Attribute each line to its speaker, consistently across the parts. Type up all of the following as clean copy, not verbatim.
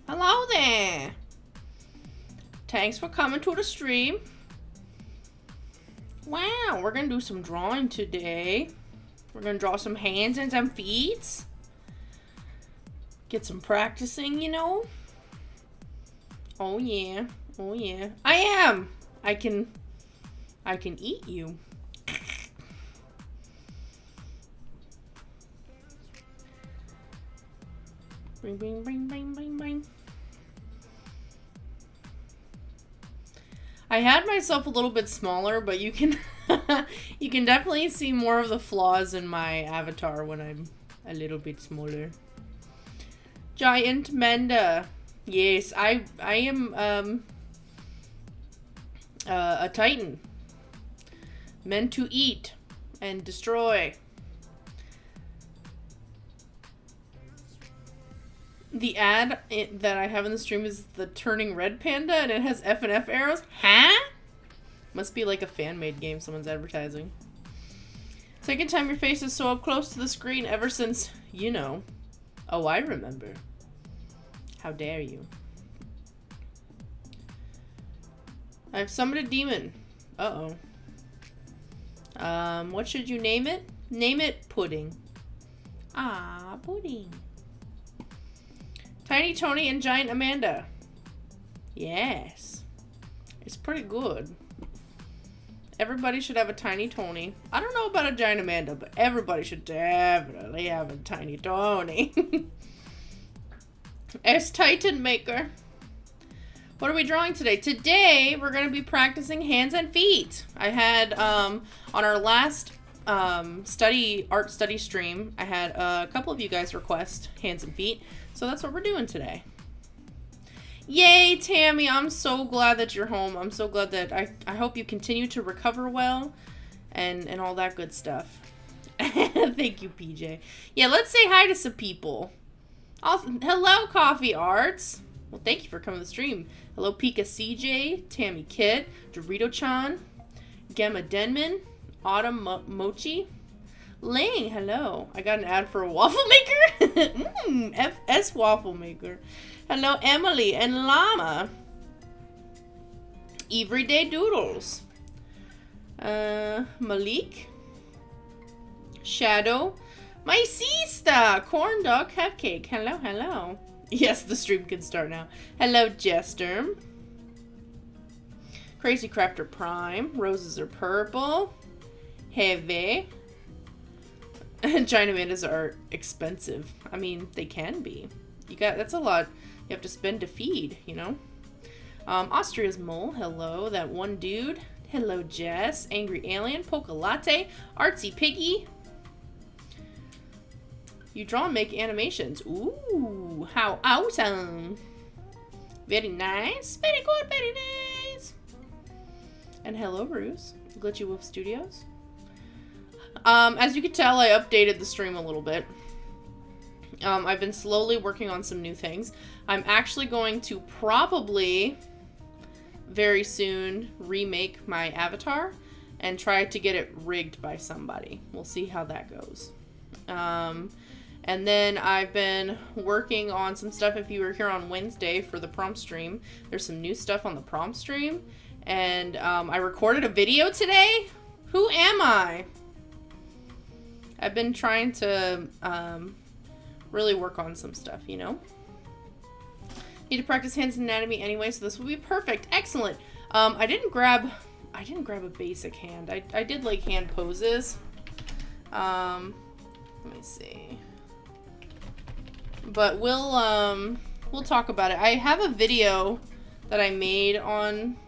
Speaker 1: Hello there. Thanks for coming to the stream. Wow, we're gonna do some drawing today. We're gonna draw some hands and some feet. Get some practicing, you know. Oh yeah, oh yeah. I am. I can eat you. Bing, bing, bing, bing, bing, bing. I had myself a little bit smaller, but you can you can definitely see more of the flaws in my avatar when I'm a little bit smaller. Giant Menda. Yes, I am a titan. Meant to eat and destroy. The ad that I have in the stream is the turning red panda, and it has F and F arrows. Huh? Must be like a fan-made game someone's advertising. Second time your face is so up close to the screen ever since, you know. Oh, I remember. How dare you. I've summoned a demon. Uh-oh. What should you name it? Name it Pudding. Ah, Pudding. Tiny Tony and Giant Amanda. Yes. It's pretty good. Everybody should have a Tiny Tony. I don't know about a Giant Amanda, but everybody should definitely have a Tiny Tony. S-Titan Maker. What are we drawing today? Today, we're going to be practicing hands and feet. I had, on our last art study stream, I had a couple of you guys request hands and feet. So that's what we're doing today. Yay, Tammy. I'm so glad that you're home. I'm so glad that I hope you continue to recover well and all that good stuff. Thank you, PJ. Yeah, let's say hi to some people. Hello, Coffee Arts. Well, thank you for coming to the stream. Hello, Pika CJ, Tammy Kid, Dorito-chan, Gemma Denman, Autumn Mochi. Ling, hello. I got an ad for a waffle maker. FS waffle maker. Hello, Emily and Llama. Everyday Doodles. Malik. Shadow. My sister. Corn dog cupcake. Hello, hello. Yes, the stream can start now. Hello, Jester. Crazy Crafter Prime. Roses are purple. Heavy. Giant Amandas are expensive. I mean, they can be. That's a lot you have to spend to feed, you know? Austria's Mole, hello. That one dude, hello Jess. Angry Alien, Polka Latte, Artsy Piggy. You draw and make animations. Ooh, how awesome. Very nice. Very good, very nice. And hello, Bruce. Glitchy Wolf Studios. As you can tell, I updated the stream a little bit. I've been slowly working on some new things. I'm actually going to probably very soon remake my avatar and try to get it rigged by somebody. We'll see how that goes. And then I've been working on some stuff. If you were here on Wednesday for the prompt stream, there's some new stuff on the prompt stream. And I recorded a video today. Who am I? I've been trying to really work on some stuff, you know? Need to practice hands anatomy anyway, so this will be perfect. Excellent. I didn't grab a basic hand. I did like hand poses. Let me see. But we'll talk about it. I have a video that I made on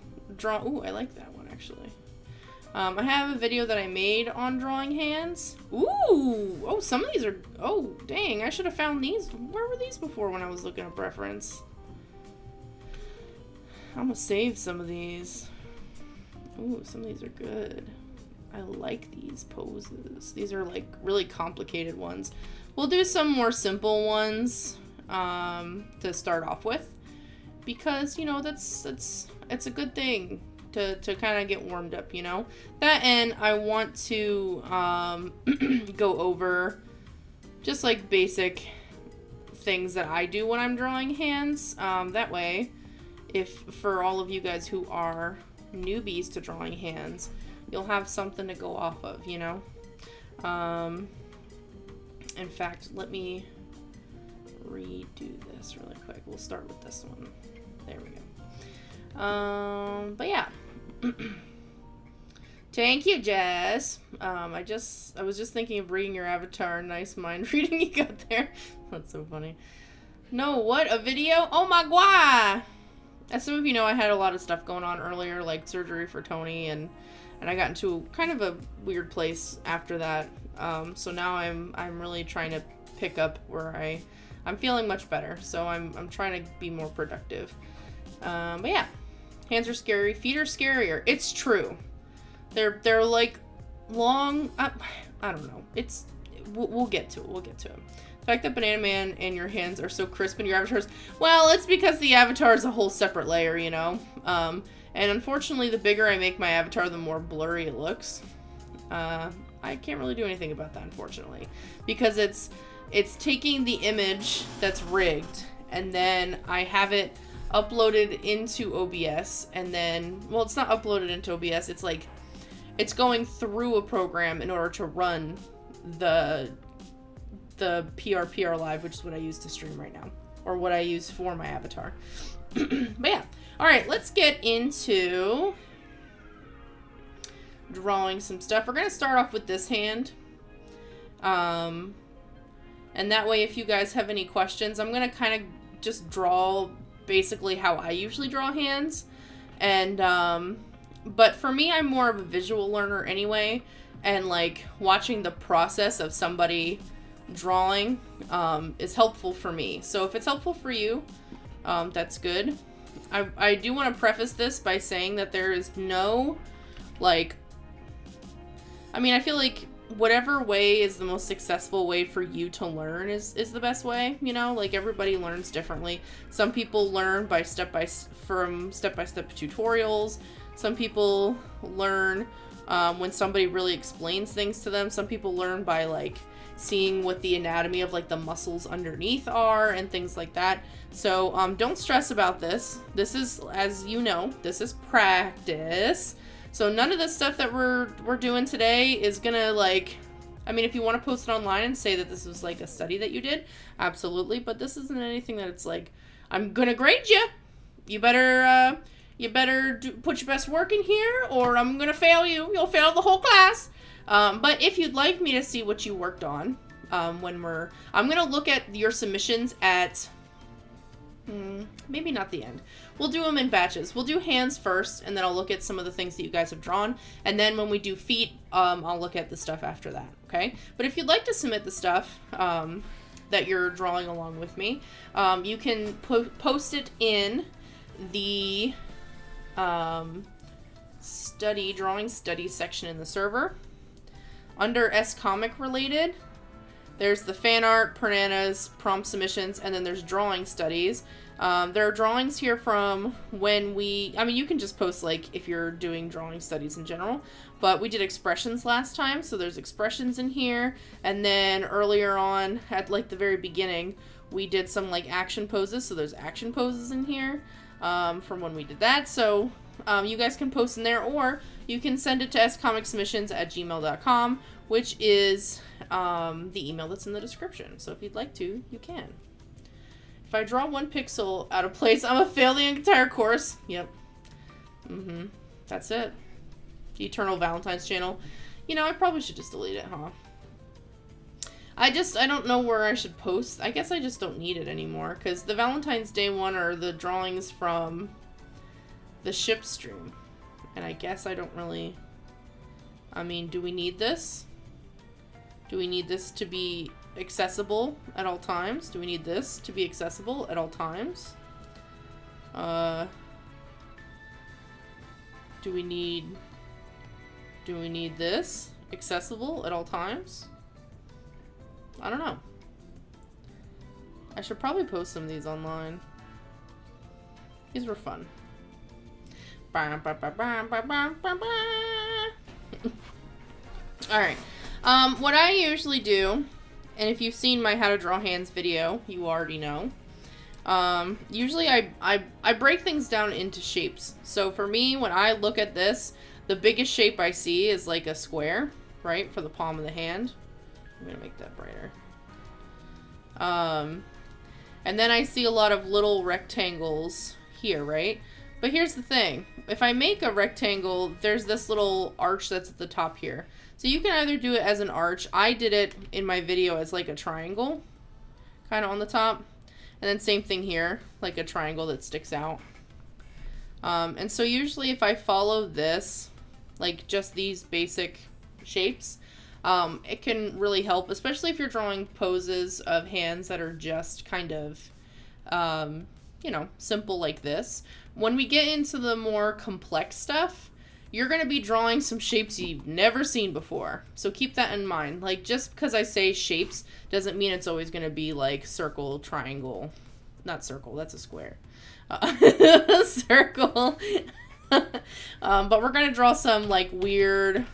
Speaker 1: Ooh, I like that one actually. I have a video that I made on drawing hands. Ooh! Oh, some of these are... Oh, dang. I should have found these. Where were these before when I was looking up reference? I'm gonna save some of these. Ooh, some of these are good. I like these poses. These are, like, really complicated ones. We'll do some more simple ones to start off with. Because, you know, it's a good thing. To kind of get warmed up, you know? That, and I want to go over just like basic things that I do when I'm drawing hands. That way, if for all of you guys who are newbies to drawing hands, you'll have something to go off of, you know? In fact, let me redo this really quick. We'll start with this one. There we go. But yeah. Thank you, Jess. I was just thinking of reading your avatar. Nice mind reading you got there. That's so funny. No, what? A video? Oh my god! As some of you know, I had a lot of stuff going on earlier, like surgery for Tony, and I got into kind of a weird place after that. So now I'm really trying to pick up where I'm feeling much better. So I'm trying to be more productive. But yeah, hands are scary. Feet are scarier. It's true. They're like long. I don't know. We'll get to it. We'll get to it. The fact that Banana Man and your hands are so crisp in your avatars. Well, it's because the avatar is a whole separate layer, you know. And unfortunately, the bigger I make my avatar, the more blurry it looks. I can't really do anything about that, unfortunately, because it's taking the image that's rigged, and then I have it uploaded into OBS, and then, well, it's not uploaded into OBS, it's like, it's going through a program in order to run the PR Live, which is what I use to stream right now, or what I use for my avatar. But yeah, alright, let's get into drawing some stuff. We're gonna start off with this hand, and that way if you guys have any questions, I'm gonna kind of just draw basically how I usually draw hands, and but for me, I'm more of a visual learner anyway, and like watching the process of somebody drawing is helpful for me. So if it's helpful for you, that's good. I do want to preface this by saying that there is no, like, I mean, I feel like whatever way is the most successful way for you to learn is the best way, you know? Like, everybody learns differently. Some people learn by from step-by-step tutorials. Some people learn when somebody really explains things to them. Some people learn by, like, seeing what the anatomy of, like, the muscles underneath are and things like that. So, don't stress about this. This is, as you know, this is practice. So none of this stuff that we're doing today is gonna, like, I mean, if you want to post it online and say that this was like a study that you did, absolutely, but this isn't anything that it's like, I'm gonna grade you. You better put your best work in here, or I'm gonna fail you. You'll fail the whole class. But if you'd like me to see what you worked on, I'm gonna look at your submissions at, maybe not the end. We'll do them in batches. We'll do hands first, and then I'll look at some of the things that you guys have drawn. And then when we do feet, I'll look at the stuff after that, okay? But if you'd like to submit the stuff that you're drawing along with me, you can post it in the drawing study section in the server. Under S-Comic related, there's the fan art, bananas, prompt submissions, and then there's drawing studies. There are drawings here from when I mean, you can just post, like, if you're doing drawing studies in general, but we did expressions last time, so there's expressions in here, and then earlier on, at, like, the very beginning, we did some, like, action poses, so there's action poses in here, from when we did that, so, you guys can post in there, or you can send it to scomicsubmissions@gmail.com, which is, the email that's in the description, so if you'd like to, you can. If I draw 1 pixel out of place, I'm gonna fail the entire course. Yep. That's it. The Eternal Valentine's channel. You know, I probably should just delete it, huh? I don't know where I should post. I guess I just don't need it anymore, because the Valentine's Day one are the drawings from the ship stream. And I guess I don't really... I mean, do we need this? Do we need this to be accessible at all times? Do we need this to be accessible at all times? Do we need this accessible at all times? I don't know. I should probably post some of these online. These were fun. Alright. What I usually do And if you've seen my How to Draw Hands video, you already know. Usually I break things down into shapes. So for me, when I look at this, the biggest shape I see is like a square, right? For the palm of the hand. I'm gonna make that brighter. And then I see a lot of little rectangles here, right? But here's the thing. If I make a rectangle, there's this little arch that's at the top here. So you can either do it as an arch. I did it in my video as like a triangle, kind of on the top. And then same thing here, like a triangle that sticks out. And so usually if I follow this, like just these basic shapes, it can really help, especially if you're drawing poses of hands that are just kind of, you know, simple like this. When we get into the more complex stuff, you're going to be drawing some shapes you've never seen before. So keep that in mind. Like, just because I say shapes doesn't mean it's always going to be like circle, triangle. Not circle, that's a square. Circle. But we're going to draw some like weird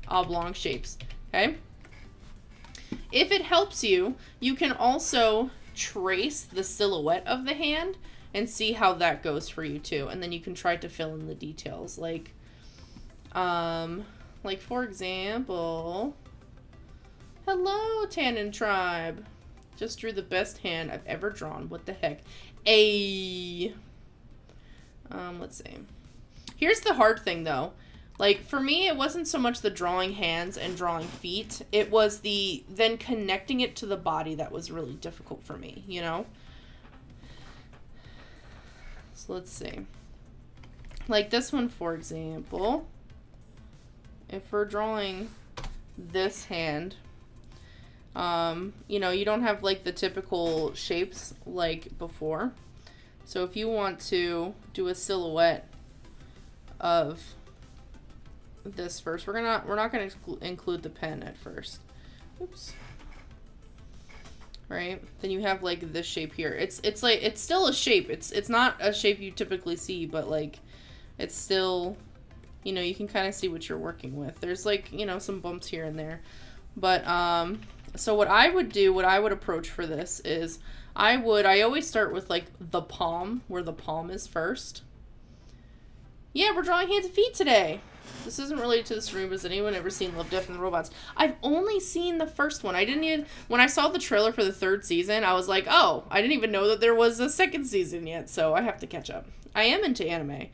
Speaker 1: oblong shapes. Okay? If it helps you, you can also trace the silhouette of the hand and see how that goes for you too. And then you can try to fill in the details. Like for example, hello, Tannin Tribe. Just drew the best hand I've ever drawn. What the heck? Let's see. Here's the hard thing though. Like, for me, it wasn't so much the drawing hands and drawing feet. It was the then connecting it to the body that was really difficult for me, you know? So let's see. Like this one, for example. If we're drawing this hand, you know, you don't have like the typical shapes like before. So if you want to do a silhouette of this first, we're not gonna include the pen at first. Oops. Right? Then you have like this shape here. It's like, it's still a shape. It's not a shape you typically see, but like it's still, you know, you can kind of see what you're working with. There's like, you know, some bumps here and there. But so what I would do, what I would approach for this is I always start with like the palm, where the palm is first. Yeah, we're drawing hands and feet today. This isn't related to the stream. Has anyone ever seen Love, Death, and Robots? I've only seen the first one. I didn't even, when I saw the trailer for the 3rd season, I was like, oh, I didn't even know that there was a 2nd season yet, so I have to catch up. I am into anime.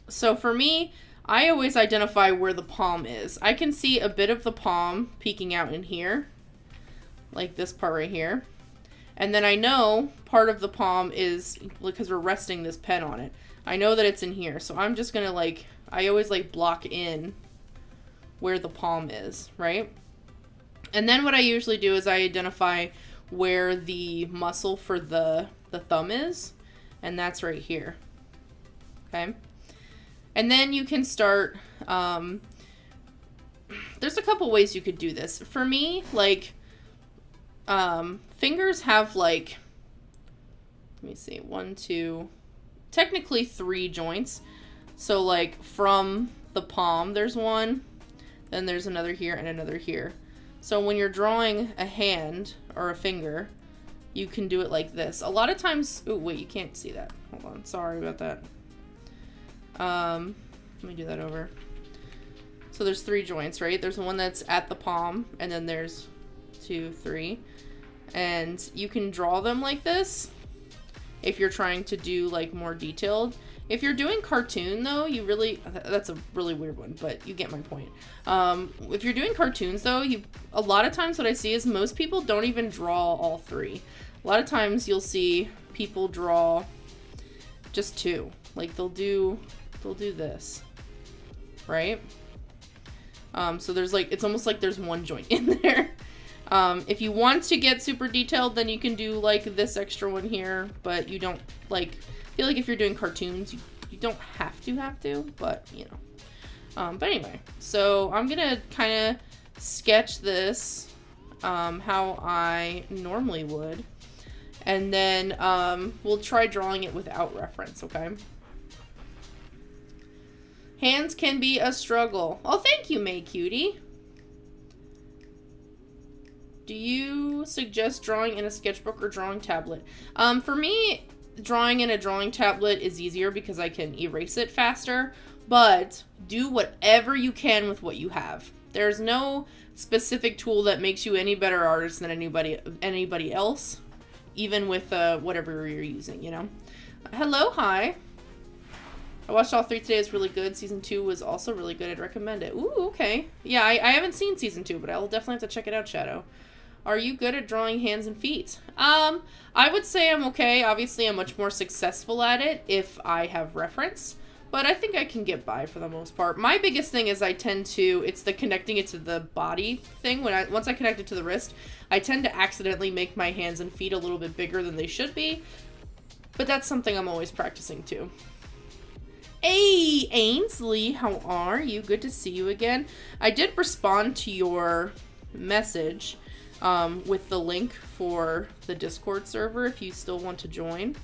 Speaker 1: So for me, I always identify where the palm is. I can see a bit of the palm peeking out in here, like this part right here. And then I know part of the palm is, because we're resting this pen on it, I know that it's in here. So I'm just going to like, I always like block in where the palm is, right? And then what I usually do is I identify where the muscle for the thumb is, and that's right here. Okay? And then you can start, there's a couple ways you could do this. For me, like, fingers have like, let me see, 1, 2, technically 3 joints. So like from the palm, there's one, then there's another here and another here. So when you're drawing a hand or a finger, you can do it like this. A lot of times, oh wait, you can't see that. Hold on, sorry about that. Let me do that over. So there's 3 joints, right? There's one that's at the palm, and then there's 2, 3. And you can draw them like this if you're trying to do like more detailed. If you're doing cartoon though, you really, that's a really weird one, but you get my point. If you're doing cartoons though, a lot of times what I see is most people don't even draw all 3. A lot of times you'll see people draw just 2. Like they'll do this, right? So there's like, it's almost like there's 1 joint in there. If you want to get super detailed, then you can do like this extra one here, but you don't like, I feel like if you're doing cartoons, you don't have to, but you know. But anyway, so I'm gonna kind of sketch this, how I normally would, and then, we'll try drawing it without reference, okay? Hands can be a struggle. Oh, thank you, May Cutie. Do you suggest drawing in a sketchbook or drawing tablet? For me, drawing in a drawing tablet is easier because I can erase it faster, but do whatever you can with what you have. There's no specific tool that makes you any better artist than anybody else, even with whatever you're using, you know? Hello, hi. I watched all 3 today. It's really good. Season 2 was also really good. I'd recommend it. Ooh, okay. Yeah, I haven't seen Season 2, but I'll definitely have to check it out, Shadow. Are you good at drawing hands and feet? I would say I'm okay. Obviously, I'm much more successful at it if I have reference, but I think I can get by for the most part. My biggest thing is it's the connecting it to the body thing. Once I connect it to the wrist, I tend to accidentally make my hands and feet a little bit bigger than they should be, but that's something I'm always practicing too. Hey, Ainsley, how are you? Good to see you again. I did respond to your message with the link for the Discord server if you still want to join.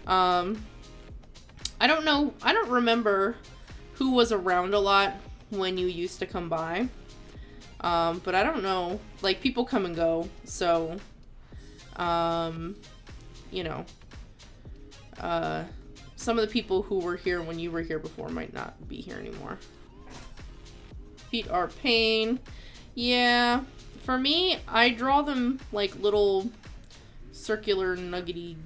Speaker 1: I don't know. I don't remember who was around a lot when you used to come by. But I don't know. Like, people come and go. So, you know, some of the people who were here when you were here before might not be here anymore. Feet are pain. Yeah. For me, I draw them like little circular nuggety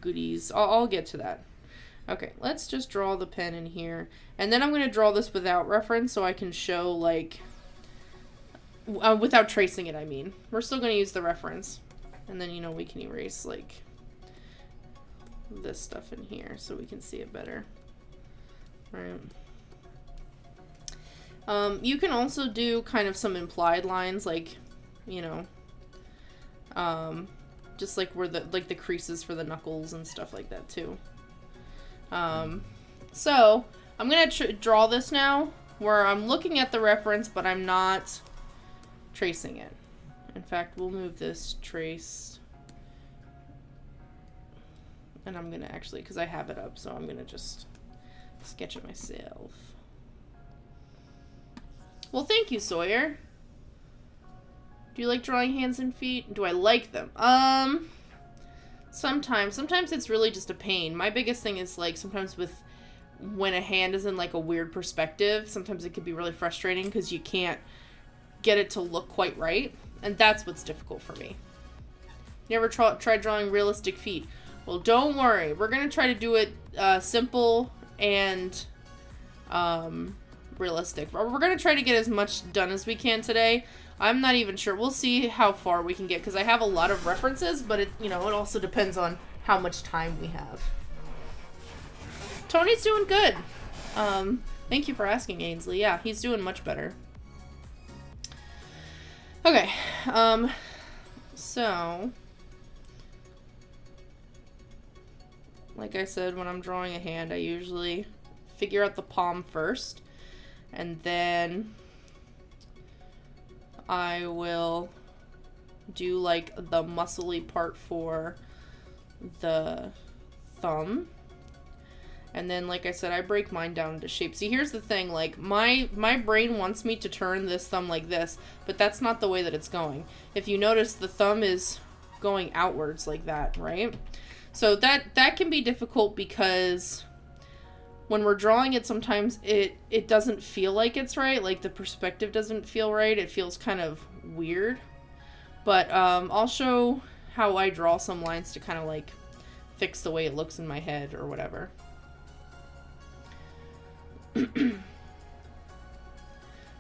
Speaker 1: goodies. I'll get to that. Okay, let's just draw the pen in here. And then I'm going to draw this without reference so I can show, like, without tracing it, I mean. We're still going to use the reference. And then, you know, we can erase, like, this stuff in here so we can see it better. Right. You can also do kind of some implied lines, like, you know, just like where the creases for the knuckles and stuff like that too. So I'm gonna draw this now where I'm looking at the reference but I'm not tracing it. In fact, we'll move this trace, and I'm gonna actually, because I have it up, so I'm gonna just sketch it myself. Well, thank you, Sawyer. Do you like drawing hands and feet? Do I like them? Sometimes it's really just a pain. My biggest thing is, like, sometimes when a hand is in, like, a weird perspective, sometimes it can be really frustrating because you can't get it to look quite right. And that's what's difficult for me. You ever tried drawing realistic feet? Well, don't worry. We're going to try to do it simple and realistic. We're going to try to get as much done as we can today. I'm not even sure. We'll see how far we can get because I have a lot of references, but it also depends on how much time we have. Tony's doing good. Thank you for asking, Ainsley. Yeah, he's doing much better. Okay. So, like I said, when I'm drawing a hand, I usually figure out the palm first, and then I will do, like, the muscly part for the thumb. And then, like I said, I break mine down into shape. See, here's the thing, like, my brain wants me to turn this thumb like this, but that's not the way that it's going. If you notice, the thumb is going outwards like that, right? So that can be difficult because when we're drawing it, sometimes it doesn't feel like it's right. Like, the perspective doesn't feel right. It feels kind of weird. But I'll show how I draw some lines to kind of, like, fix the way it looks in my head or whatever.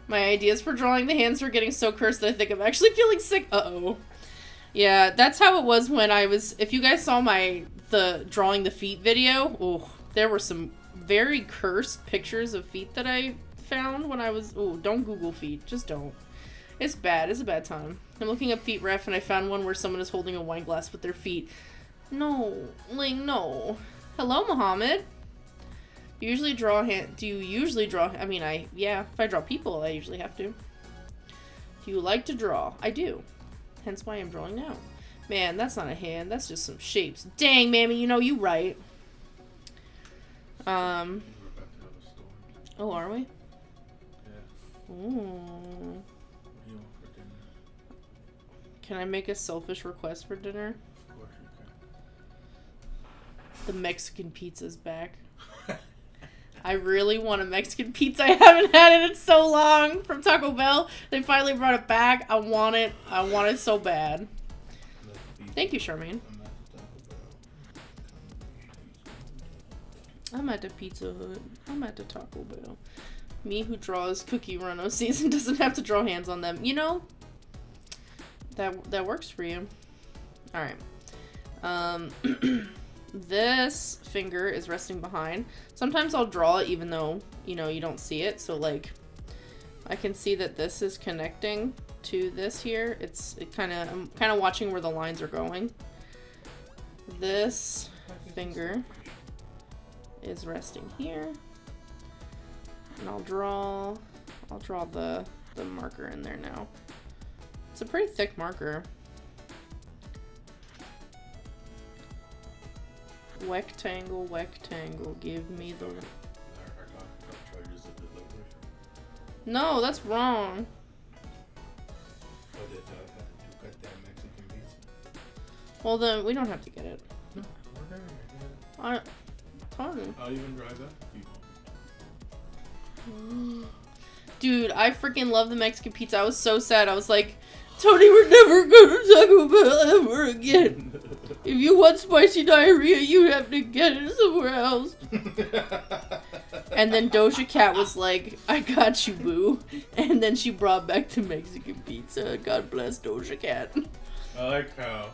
Speaker 1: My ideas for drawing the hands are getting so cursed that I think I'm actually feeling sick. Uh-oh. Yeah, that's how it was when I was... If you guys saw the drawing the feet video, oh, there were some very cursed pictures of feet that I found when I was... Oh, don't Google feet. Just don't. It's bad. It's a bad time. I'm looking up feet ref, and I found one where someone is holding a wine glass with their feet. No. Like, no. Hello, Mohammed. Do you usually draw I mean, yeah, if I draw people, I usually have to. Do you like to draw? I do. Hence why I'm drawing now. Man, that's not a hand. That's just some shapes. Dang, Mammy, you right. Oh, are we?
Speaker 2: Yeah.
Speaker 1: Ooh. Can I make a selfish request for dinner?
Speaker 2: Of course you can.
Speaker 1: The Mexican pizza's back. I really want a Mexican pizza. I haven't had it in so long from Taco Bell. They finally brought it back. I want it. I want it so bad. Thank you, Charmaine. I'm at the Pizza Hut. I'm at the Taco Bell. Me who draws Cookie Run season doesn't have to draw hands on them. You know, that works for you. Alright. This finger is resting behind. Sometimes I'll draw it even though, you know, you don't see it. So, like, I can see that this is connecting to this here. I'm kind of watching where the lines are going. This finger is resting here. And I'll draw the marker in there now. It's a pretty thick marker. Rectangle, rectangle, give me the... No, that's wrong. Well, then we don't have to get it.
Speaker 2: No, we're gonna get it.
Speaker 1: Tony.
Speaker 2: I'll even drive that.
Speaker 1: Dude, I freaking love the Mexican pizza. I was so sad. I was like, Tony, we're never going to Taco Bell ever again. If you want spicy diarrhea, you have to get it somewhere else. And then Doja Cat was like, I got you, boo. And then she brought back the Mexican pizza. God bless Doja Cat.
Speaker 2: I like how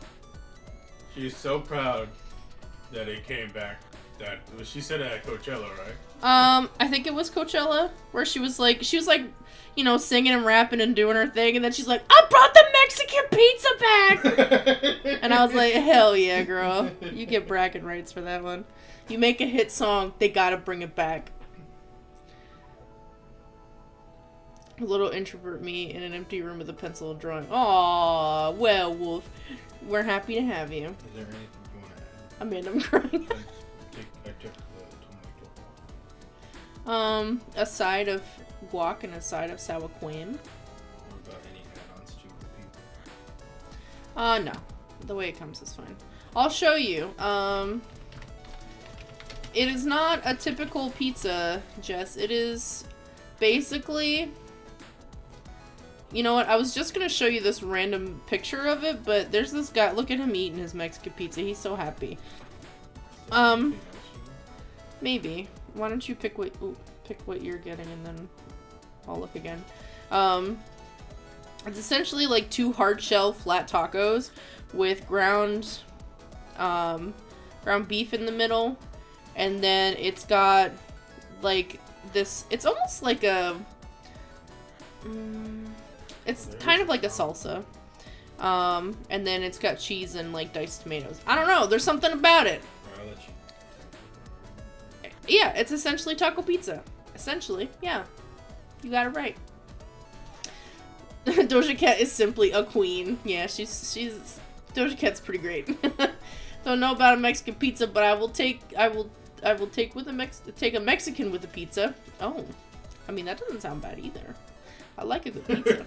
Speaker 2: she's so proud that it came back. That she said it at Coachella, right?
Speaker 1: I think it was Coachella, where she was like, you know, singing and rapping and doing her thing, and then she's like, I brought the Mexican pizza back! And I was like, hell yeah, girl. You get bragging rights for that one. You make a hit song, they gotta bring it back. A little introvert me in an empty room with a pencil and drawing. Aww, well, Wolf, we're happy to have you.
Speaker 2: Is there anything you want to add?
Speaker 1: Amanda, I'm crying.
Speaker 2: I took the tomato.
Speaker 1: A side of guac and a side of sour cream.
Speaker 2: What about any add-ons to the pizza?
Speaker 1: No. The way it comes is fine. I'll show you. It is not a typical pizza, Jess. It is basically... You know what? I was just gonna show you this random picture of it, but there's this guy. Look at him eating his Mexican pizza. He's so happy. Maybe. Why don't you pick what you're getting, and then I'll look again. It's essentially like 2 hard shell flat tacos with ground beef in the middle, and then it's got like this. It's almost like a. It's kind of like a salsa. And then it's got cheese and like diced tomatoes. I don't know. There's something about it. Yeah, it's essentially taco pizza. Essentially, yeah. You got it right. Doja Cat is simply a queen. Yeah, she's Doja Cat's pretty great. Don't know about a Mexican pizza, but I will take a Mexican with a pizza. Oh, I mean that doesn't sound bad either. I like a good pizza.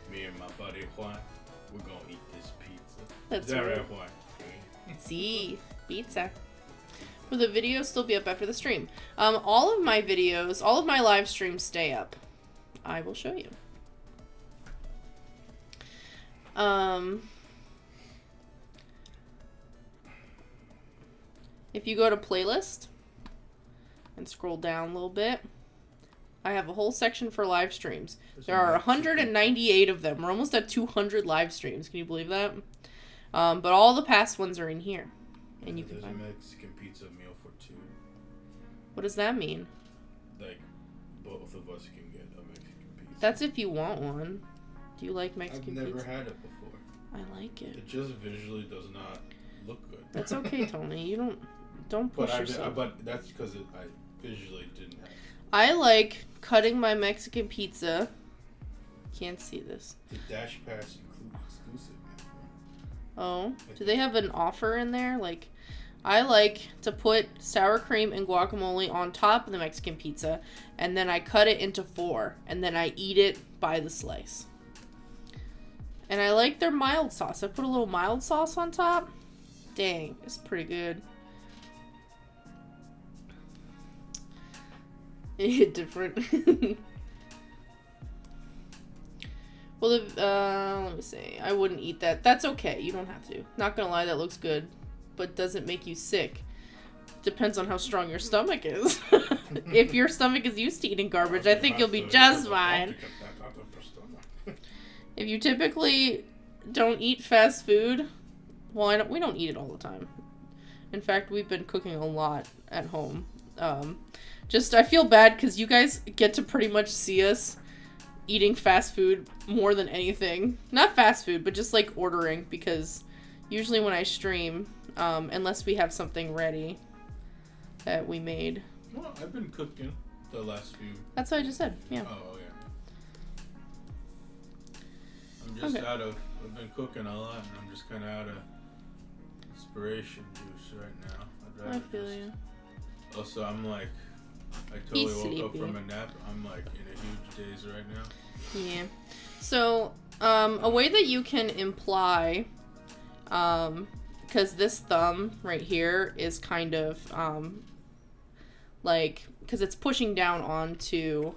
Speaker 2: Me and my buddy Juan, we're gonna eat this pizza.
Speaker 1: That's right,
Speaker 2: Juan?
Speaker 1: See, pizza. Will the video still be up after the stream? All of my videos, all of my live streams stay up. I will show you. If you go to playlist and scroll down a little bit, I have a whole section for live streams. There are 198 of them. We're almost at 200 live streams. Can you believe that? But all the past ones are in here. And you can
Speaker 2: There's
Speaker 1: find
Speaker 2: a Mexican pizza meal for 2.
Speaker 1: What does that mean?
Speaker 2: Like, both of us can get a Mexican pizza.
Speaker 1: That's if you want one. Do you like Mexican pizza?
Speaker 2: I've never had it before.
Speaker 1: I like it.
Speaker 2: It just visually does not look good.
Speaker 1: That's okay, Tony. You don't push yourself.
Speaker 2: But that's because I visually didn't have it.
Speaker 1: I like cutting my Mexican pizza. Can't see this.
Speaker 2: The Dash Pass exclusive.
Speaker 1: Oh, do they have an offer in there? Like, I like to put sour cream and guacamole on top of the Mexican pizza, and then I cut it into 4, and then I eat it by the slice. And I like their mild sauce. I put a little mild sauce on top. Dang, it's pretty good. Different. Well, let me see. I wouldn't eat that. That's okay. You don't have to. Not gonna lie, that looks good. But doesn't make you sick. Depends on how strong your stomach is. If your stomach is used to eating garbage, I think you'll be just fine. If you typically don't eat fast food, well, we don't eat it all the time. In fact, we've been cooking a lot at home. I feel bad because you guys get to pretty much see us eating fast food more than anything. Not fast food, but just like ordering, because usually when I stream, unless we have something ready that we made.
Speaker 2: Well, I've been cooking the last few.
Speaker 1: That's what I just said, yeah.
Speaker 2: Oh, yeah. I'm just I've been cooking a lot, and I'm just kind of out of inspiration juice right now.
Speaker 1: I feel you.
Speaker 2: Also, I'm like, I totally woke up from a nap. I'm like in a huge daze right now.
Speaker 1: Yeah. So, a way that you can imply, because this thumb right here is kind of, because it's pushing down onto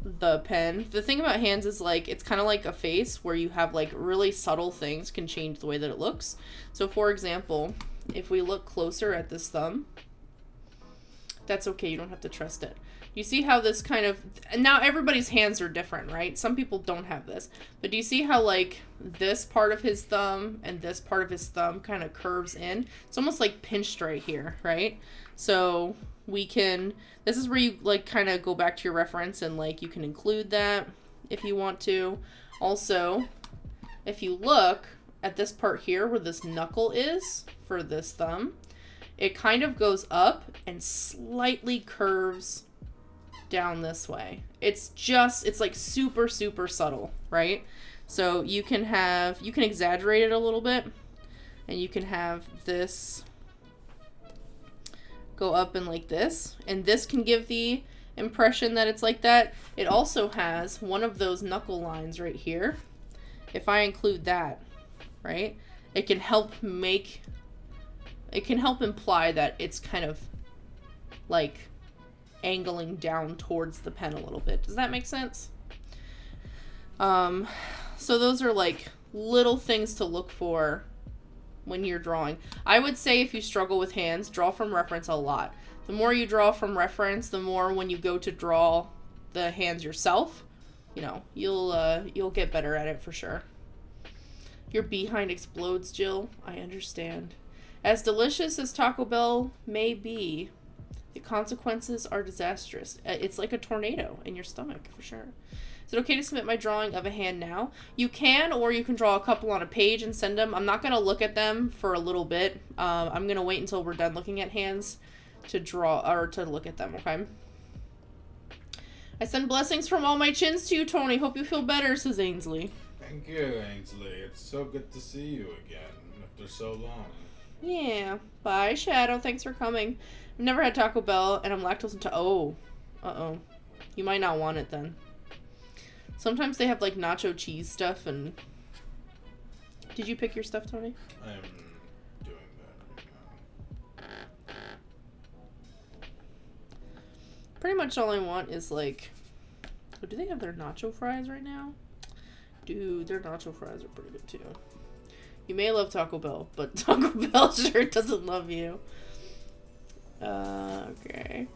Speaker 1: the pen. The thing about hands is like, it's kind of like a face where you have like really subtle things can change the way that it looks. So for example, if we look closer at this thumb, that's okay, you don't have to trust it. You see how this kind of, now everybody's hands are different, right? Some people don't have this, but do you see how like this part of his thumb and this part of his thumb kind of curves in? It's almost like pinched right here, right? So we can, this is where you like kind of go back to your reference and like you can include that if you want to. Also, if you look at this part here where this knuckle is for this thumb, it kind of goes up and slightly curves down this way. It's like super, super subtle, right? So you can exaggerate it a little bit, and you can have this go up and like this, and this can give the impression that it's like that. It also has one of those knuckle lines right here. If I include that, right, it can help imply that it's kind of like angling down towards the pen a little bit. Does that make sense? So those are like little things to look for when you're drawing. I would say if you struggle with hands, draw from reference a lot. The more you draw from reference, the more when you go to draw the hands yourself, you know, you'll get better at it for sure. Your behind explodes, Jill. I understand. As delicious as Taco Bell may be, the consequences are disastrous. It's like a tornado in your stomach, for sure. Is it okay to submit my drawing of a hand now? You can, or you can draw a couple on a page and send them. I'm not going to look at them for a little bit. I'm going to wait until we're done looking at hands to draw, or to look at them, okay? I send blessings from all my chins to you, Tony. Hope you feel better, says Ainsley.
Speaker 2: Thank you, Ainsley. It's so good to see you again after so long.
Speaker 1: Yeah. Bye, Shadow. Thanks for coming. I've never had Taco Bell, and I'm lactose intolerant. Uh-oh. You might not want it then. Sometimes they have, like, nacho cheese stuff, and... Did you pick your stuff, Tony?
Speaker 2: I am doing that right now.
Speaker 1: Pretty much all I want is, like... Oh, do they have their nacho fries right now? Dude, their nacho fries are pretty good, too. You may love Taco Bell, but Taco Bell sure doesn't love you. Okay.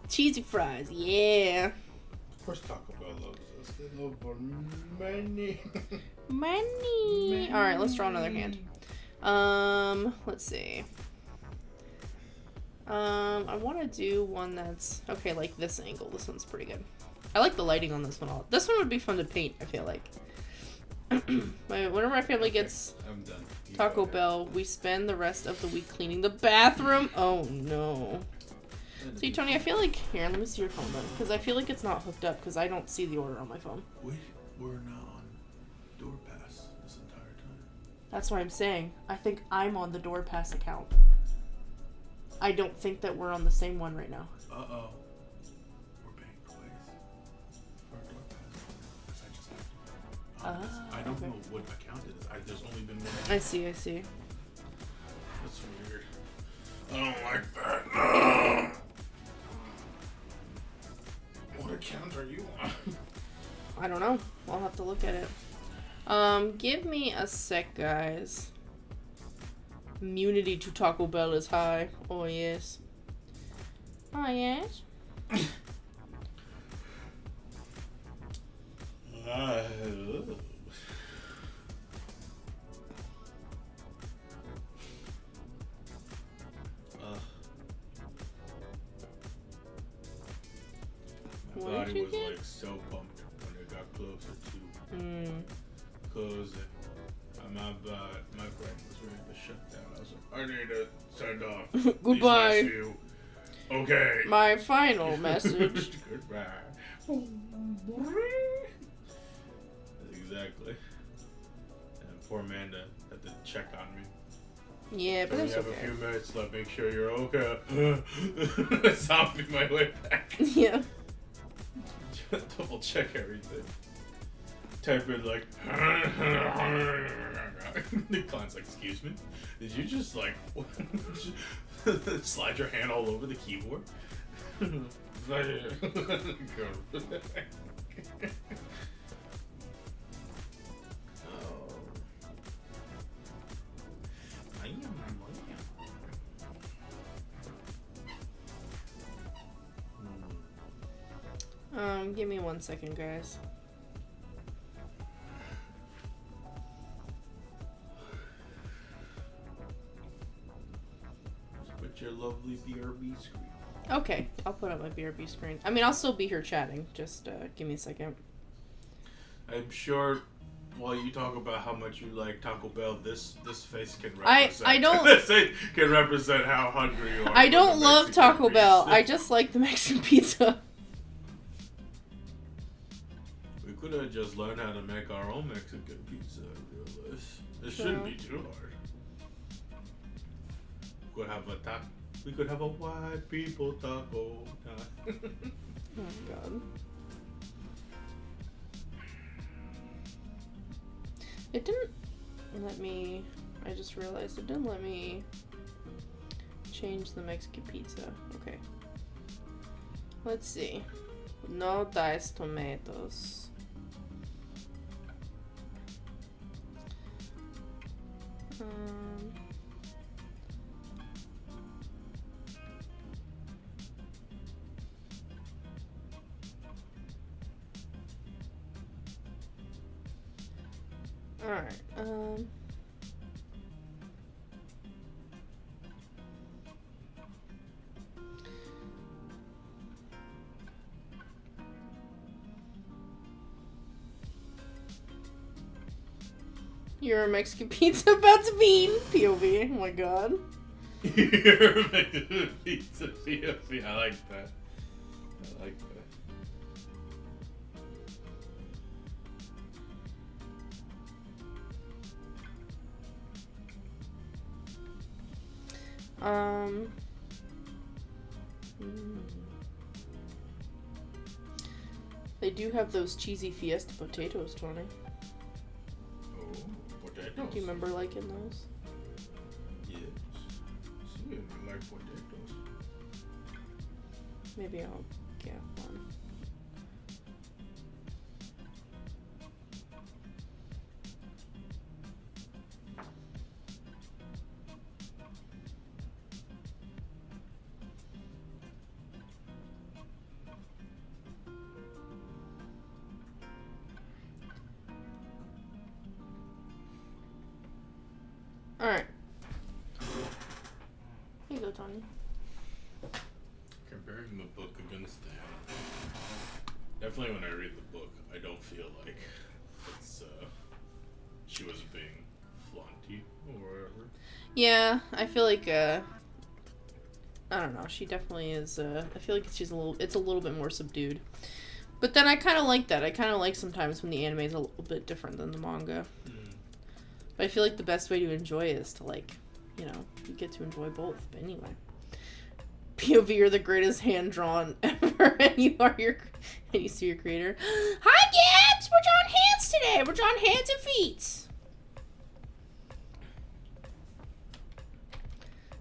Speaker 1: Cheesy fries, yeah.
Speaker 2: Of course Taco Bell loves us. They love our money.
Speaker 1: Money. Alright, let's draw another hand. Let's see. I want to do one that's, okay, like this angle. This one's pretty good. I like the lighting on this one a lot. This one would be fun to paint, I feel like. Whenever my family gets Taco Bell, we spend the rest of the week cleaning the bathroom. Oh, no. See, Tony, I feel like... Here, let me see your phone then. Because I feel like it's not hooked up because I don't see the order on my phone.
Speaker 2: We were not on DoorPass this entire time.
Speaker 1: That's what I'm saying. I think I'm on the DoorPass account. I don't think that we're on the same one right now.
Speaker 2: Uh-oh. We're paying twice for DoorPass. I just have to. I don't don't know what account it is. There's only been one.
Speaker 1: I see.
Speaker 2: That's weird. I don't like that. What account are you on?
Speaker 1: I don't know. I'll have to look at it. Give me a sec, guys. Immunity to Taco Bell is high. Oh, yes. Oh, yes.
Speaker 2: My body was like so pumped when it got closer to closing. My brain was ready to shut down. I was like, I need to send off.
Speaker 1: Goodbye.
Speaker 2: These nice okay.
Speaker 1: My final message.
Speaker 2: Goodbye. Exactly. And poor Amanda had to check on me.
Speaker 1: Yeah, but that's
Speaker 2: okay. We have a few minutes left. Make sure you're okay. Zombie my way back.
Speaker 1: Yeah.
Speaker 2: Double check everything. Type in like. The client's like, excuse me? Did you just like slide your hand all over the keyboard?
Speaker 1: Give me 1 second, guys.
Speaker 2: Put your lovely BRB screen.
Speaker 1: Okay, I'll put up my BRB screen. I mean, I'll still be here chatting. Just give me a second.
Speaker 2: I'm sure while you talk about how much you like Taco Bell, this face can represent.
Speaker 1: I don't.
Speaker 2: This can represent how hungry you are.
Speaker 1: I don't love Taco Bell. I just like the Mexican pizza.
Speaker 2: We could have just learned how to make our own Mexican pizza. I realize it shouldn't be too hard. We could have a white people taco.
Speaker 1: Oh God. It didn't let me. I just realized it didn't let me change the Mexican pizza. Okay. Let's see. No diced tomatoes. Alright, You're a Mexican pizza about to be eaten, POV. Oh my God.
Speaker 2: You're a Mexican pizza, POV. I like that.
Speaker 1: They do have those cheesy Fiesta potatoes, Tony.
Speaker 2: Oh, potatoes.
Speaker 1: Do you remember liking those?
Speaker 2: Yes. See, I like potatoes.
Speaker 1: Maybe I'll get one. Alright. Here you go, Tony.
Speaker 2: Comparing the book against the anime. Definitely when I read the book, I don't feel like it's, she was being flaunty or whatever.
Speaker 1: Yeah, I feel like, I don't know, she definitely is, I feel like it's a little bit more subdued. But then I kind of like that. I kind of like sometimes when the anime is a little bit different than the manga. But I feel like the best way to enjoy it is to, like, you know, you get to enjoy both. But anyway. POV, you're the greatest hand-drawn ever, and you see your creator. Hi, Gibbs! We're drawing hands today. We're drawing hands and feet.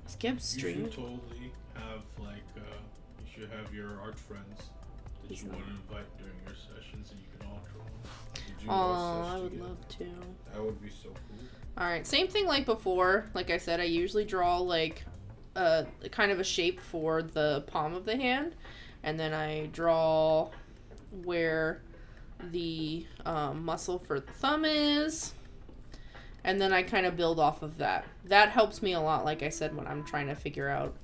Speaker 1: Skip stream.
Speaker 2: You should totally have you should have your art friends that you want to invite during your sessions, and you can all draw.
Speaker 1: Oh, I would love to.
Speaker 2: That would be so cool.
Speaker 1: All right, same thing like before. Like I said, I usually draw like kind of a shape for the palm of the hand, and then I draw where the muscle for the thumb is, and then I kind of build off of that. That helps me a lot, like I said, when I'm trying to figure out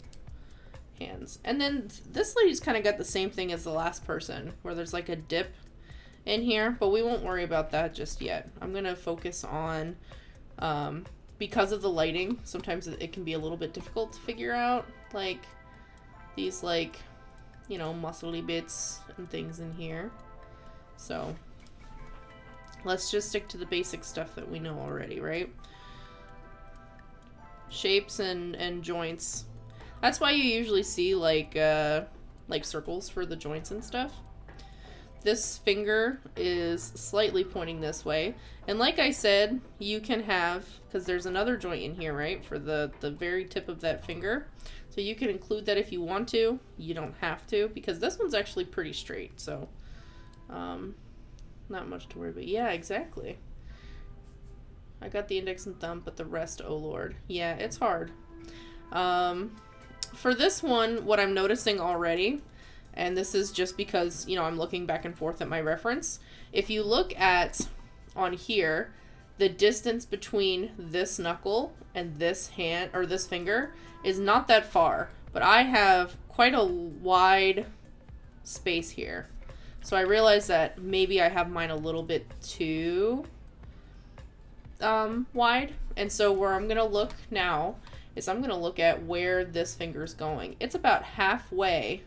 Speaker 1: hands. And then this lady's kind of got the same thing as the last person, where there's like a dip in here, but we won't worry about that just yet. I'm gonna focus on because of the lighting, sometimes it can be a little bit difficult to figure out like these like, you know, muscly bits and things in here. So let's just stick to the basic stuff that we know already, right? Shapes and joints. That's why you usually see like circles for the joints and stuff. This finger is slightly pointing this way. And like I said, you can have, because there's another joint in here, right? For the very tip of that finger. So you can include that if you want to. You don't have to, because this one's actually pretty straight. So, not much to worry about. Yeah, exactly. I got the index and thumb, but the rest, oh lord. Yeah, it's hard. For this one, what I'm noticing already, and this is just because, you know, I'm looking back and forth at my reference. If you look at, on here, the distance between this knuckle and this hand, or this finger, is not that far. But I have quite a wide space here. So I realized that maybe I have mine a little bit too wide. And so where I'm going to look now is I'm going to look at where this finger's going. It's about halfway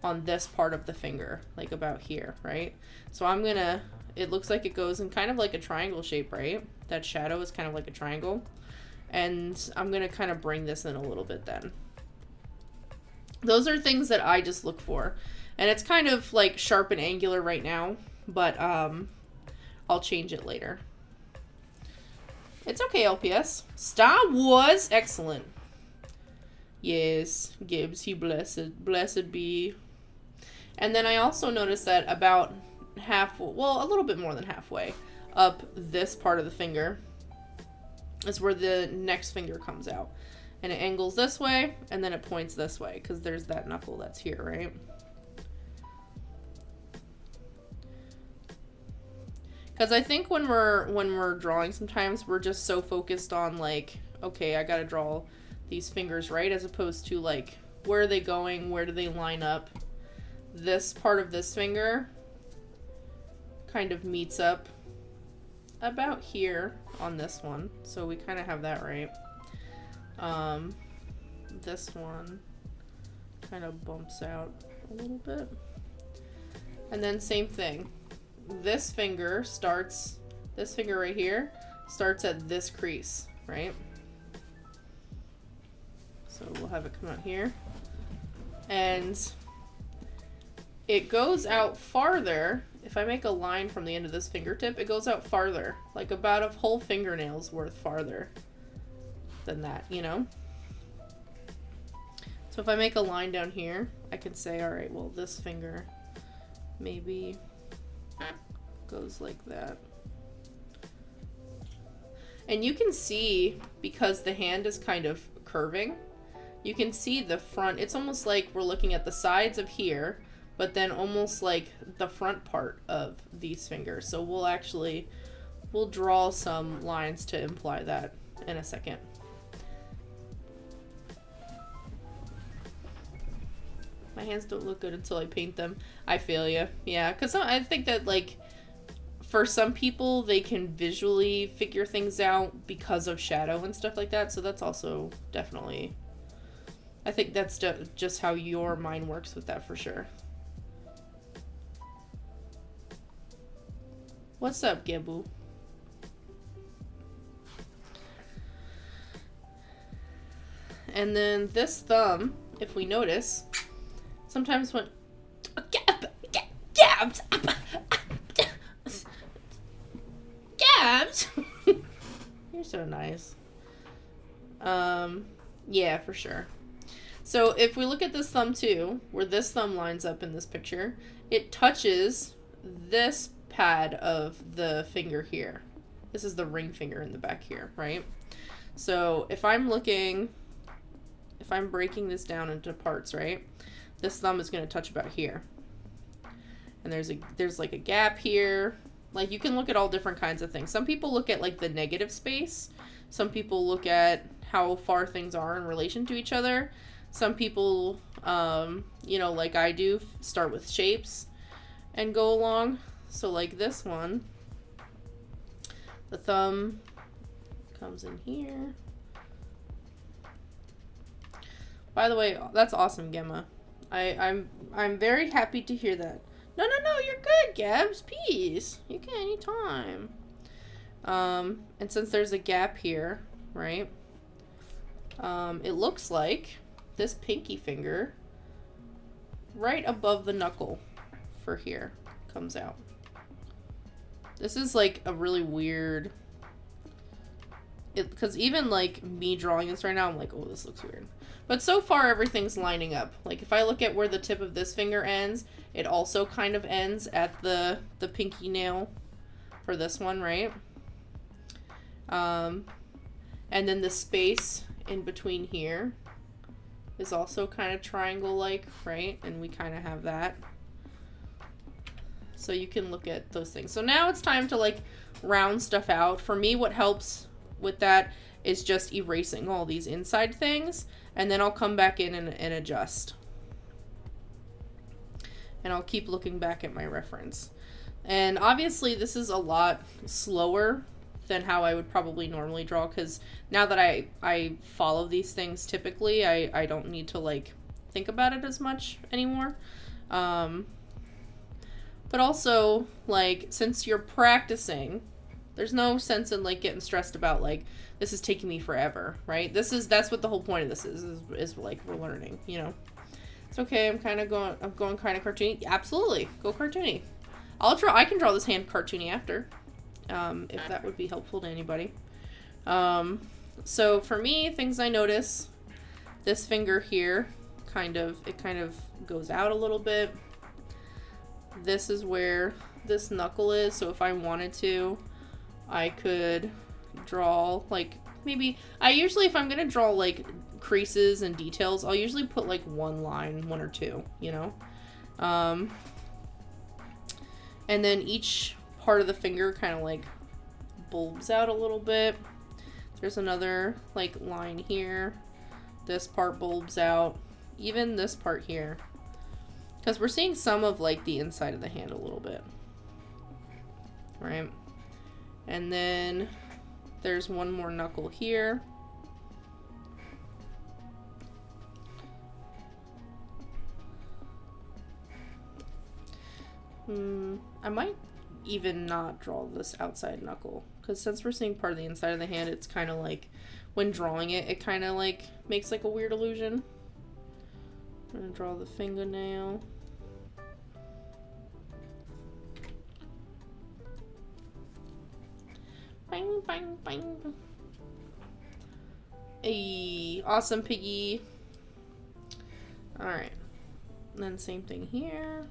Speaker 1: on this part of the finger, like about here, right? So I'm gonna, it looks like it goes in kind of like a triangle shape, right? That shadow is kind of like a triangle. And I'm gonna kind of bring this in a little bit then. Those are things that I just look for. And it's kind of like sharp and angular right now, but I'll change it later. It's okay, LPS. Star Wars, excellent. Yes, Gibbs, he blessed be. And then I also noticed that about a little bit more than halfway up this part of the finger is where the next finger comes out. And it angles this way, and then it points this way, because there's that knuckle that's here, right? Because I think when we're drawing, sometimes we're just so focused on like, okay, I gotta draw these fingers right, as opposed to like, where are they going, where do they line up? This part of this finger kind of meets up about here on this one, so we kind of have that right. This one kind of bumps out a little bit, and then same thing, this finger right here starts at this crease, right? So we'll have it come out here, and it goes out farther. If I make a line from the end of this fingertip, it goes out farther, like about a whole fingernail's worth farther than that, you know? So if I make a line down here, I can say, all right, well, this finger maybe goes like that. And you can see, because the hand is kind of curving, you can see the front. It's almost like we're looking at the sides of here, but then almost like the front part of these fingers. So we'll draw some lines to imply that in a second. My hands don't look good until I paint them. I feel you. Yeah, because I think that, like, for some people, they can visually figure things out because of shadow and stuff like that. So that's also definitely, I think that's just how your mind works with that for sure. What's up, Gebu? And then this thumb, if we notice, sometimes when Gibbs. You're so nice. Yeah, for sure. So if we look at this thumb too, where this thumb lines up in this picture, it touches this pad of the finger here. This is the ring finger in the back here, right? So if I'm breaking this down into parts, right? This thumb is going to touch about here. And there's like a gap here. Like, you can look at all different kinds of things. Some people look at like the negative space. Some people look at how far things are in relation to each other. Some people, you know, like I do, start with shapes and go along. So like this one, the thumb comes in here. By the way, that's awesome, Gemma. I'm very happy to hear that. No, you're good, Gabs. Peace. You can anytime. And since there's a gap here, right? It looks like this pinky finger right above the knuckle for here comes out. This is like a really weird, because even like me drawing this right now, I'm like, oh, this looks weird. But so far everything's lining up. Like if I look at where the tip of this finger ends, it also kind of ends at the pinky nail for this one, right? And then the space in between here is also kind of triangle-like, right? And we kind of have that. So you can look at those things. So now it's time to like round stuff out. For me, what helps with that is just erasing all these inside things, and then I'll come back in and adjust. And I'll keep looking back at my reference. And obviously this is a lot slower than how I would probably normally draw, because now that I follow these things typically, I don't need to like think about it as much anymore. But also, like, since you're practicing, there's no sense in like getting stressed about like, this is taking me forever, right? That's what the whole point of this is like we're learning, you know. It's okay, I'm going kind of cartoony. Absolutely, go cartoony. I can draw this hand cartoony after, if that would be helpful to anybody. So for me, things I notice, this finger here, it kind of goes out a little bit. This is where this knuckle is, so if I wanted to, I could draw, like, maybe, if I'm gonna draw, like, creases and details, I'll usually put, like, one or two, you know? And then each part of the finger kind of, like, bulbs out a little bit. There's another, like, line here. This part bulbs out. Even this part here. Because we're seeing some of, like, the inside of the hand a little bit. Right? And then there's one more knuckle here. I might even not draw this outside knuckle, because since we're seeing part of the inside of the hand, it's kind of like, when drawing it, it kind of like makes like a weird illusion. I'm gonna draw the fingernail. Bang, bang, bang. Hey, awesome, piggy. Alright. And then same thing here.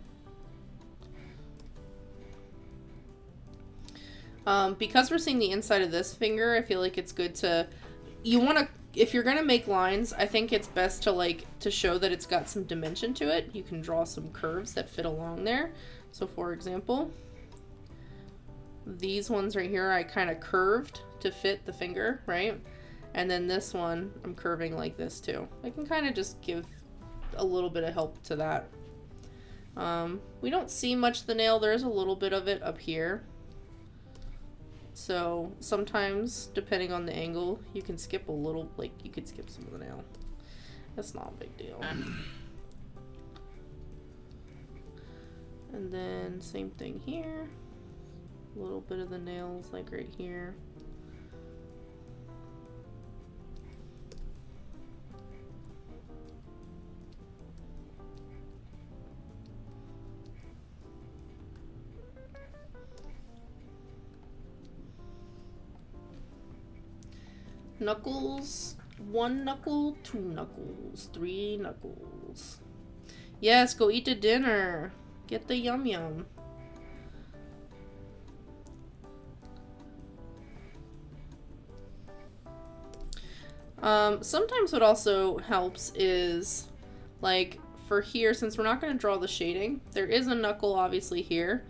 Speaker 1: Because we're seeing the inside of this finger, I feel like it's good to, if you're gonna make lines, I think it's best to show that it's got some dimension to it. You can draw some curves that fit along there. So for example, these ones right here, I kind of curved to fit the finger, right? And then this one, I'm curving like this too. I can kind of just give a little bit of help to that. We don't see much of the nail. There's a little bit of it up here. So sometimes, depending on the angle, you can skip a little, like you could skip some of the nail. That's not a big deal. And then same thing here. A little bit of the nails, like right here. Knuckles. 1 knuckle, 2 knuckles, 3 knuckles. Yes, go eat the dinner. Get the yum yum. Sometimes what also helps is, like, for here, since we're not going to draw the shading, there is a knuckle obviously here.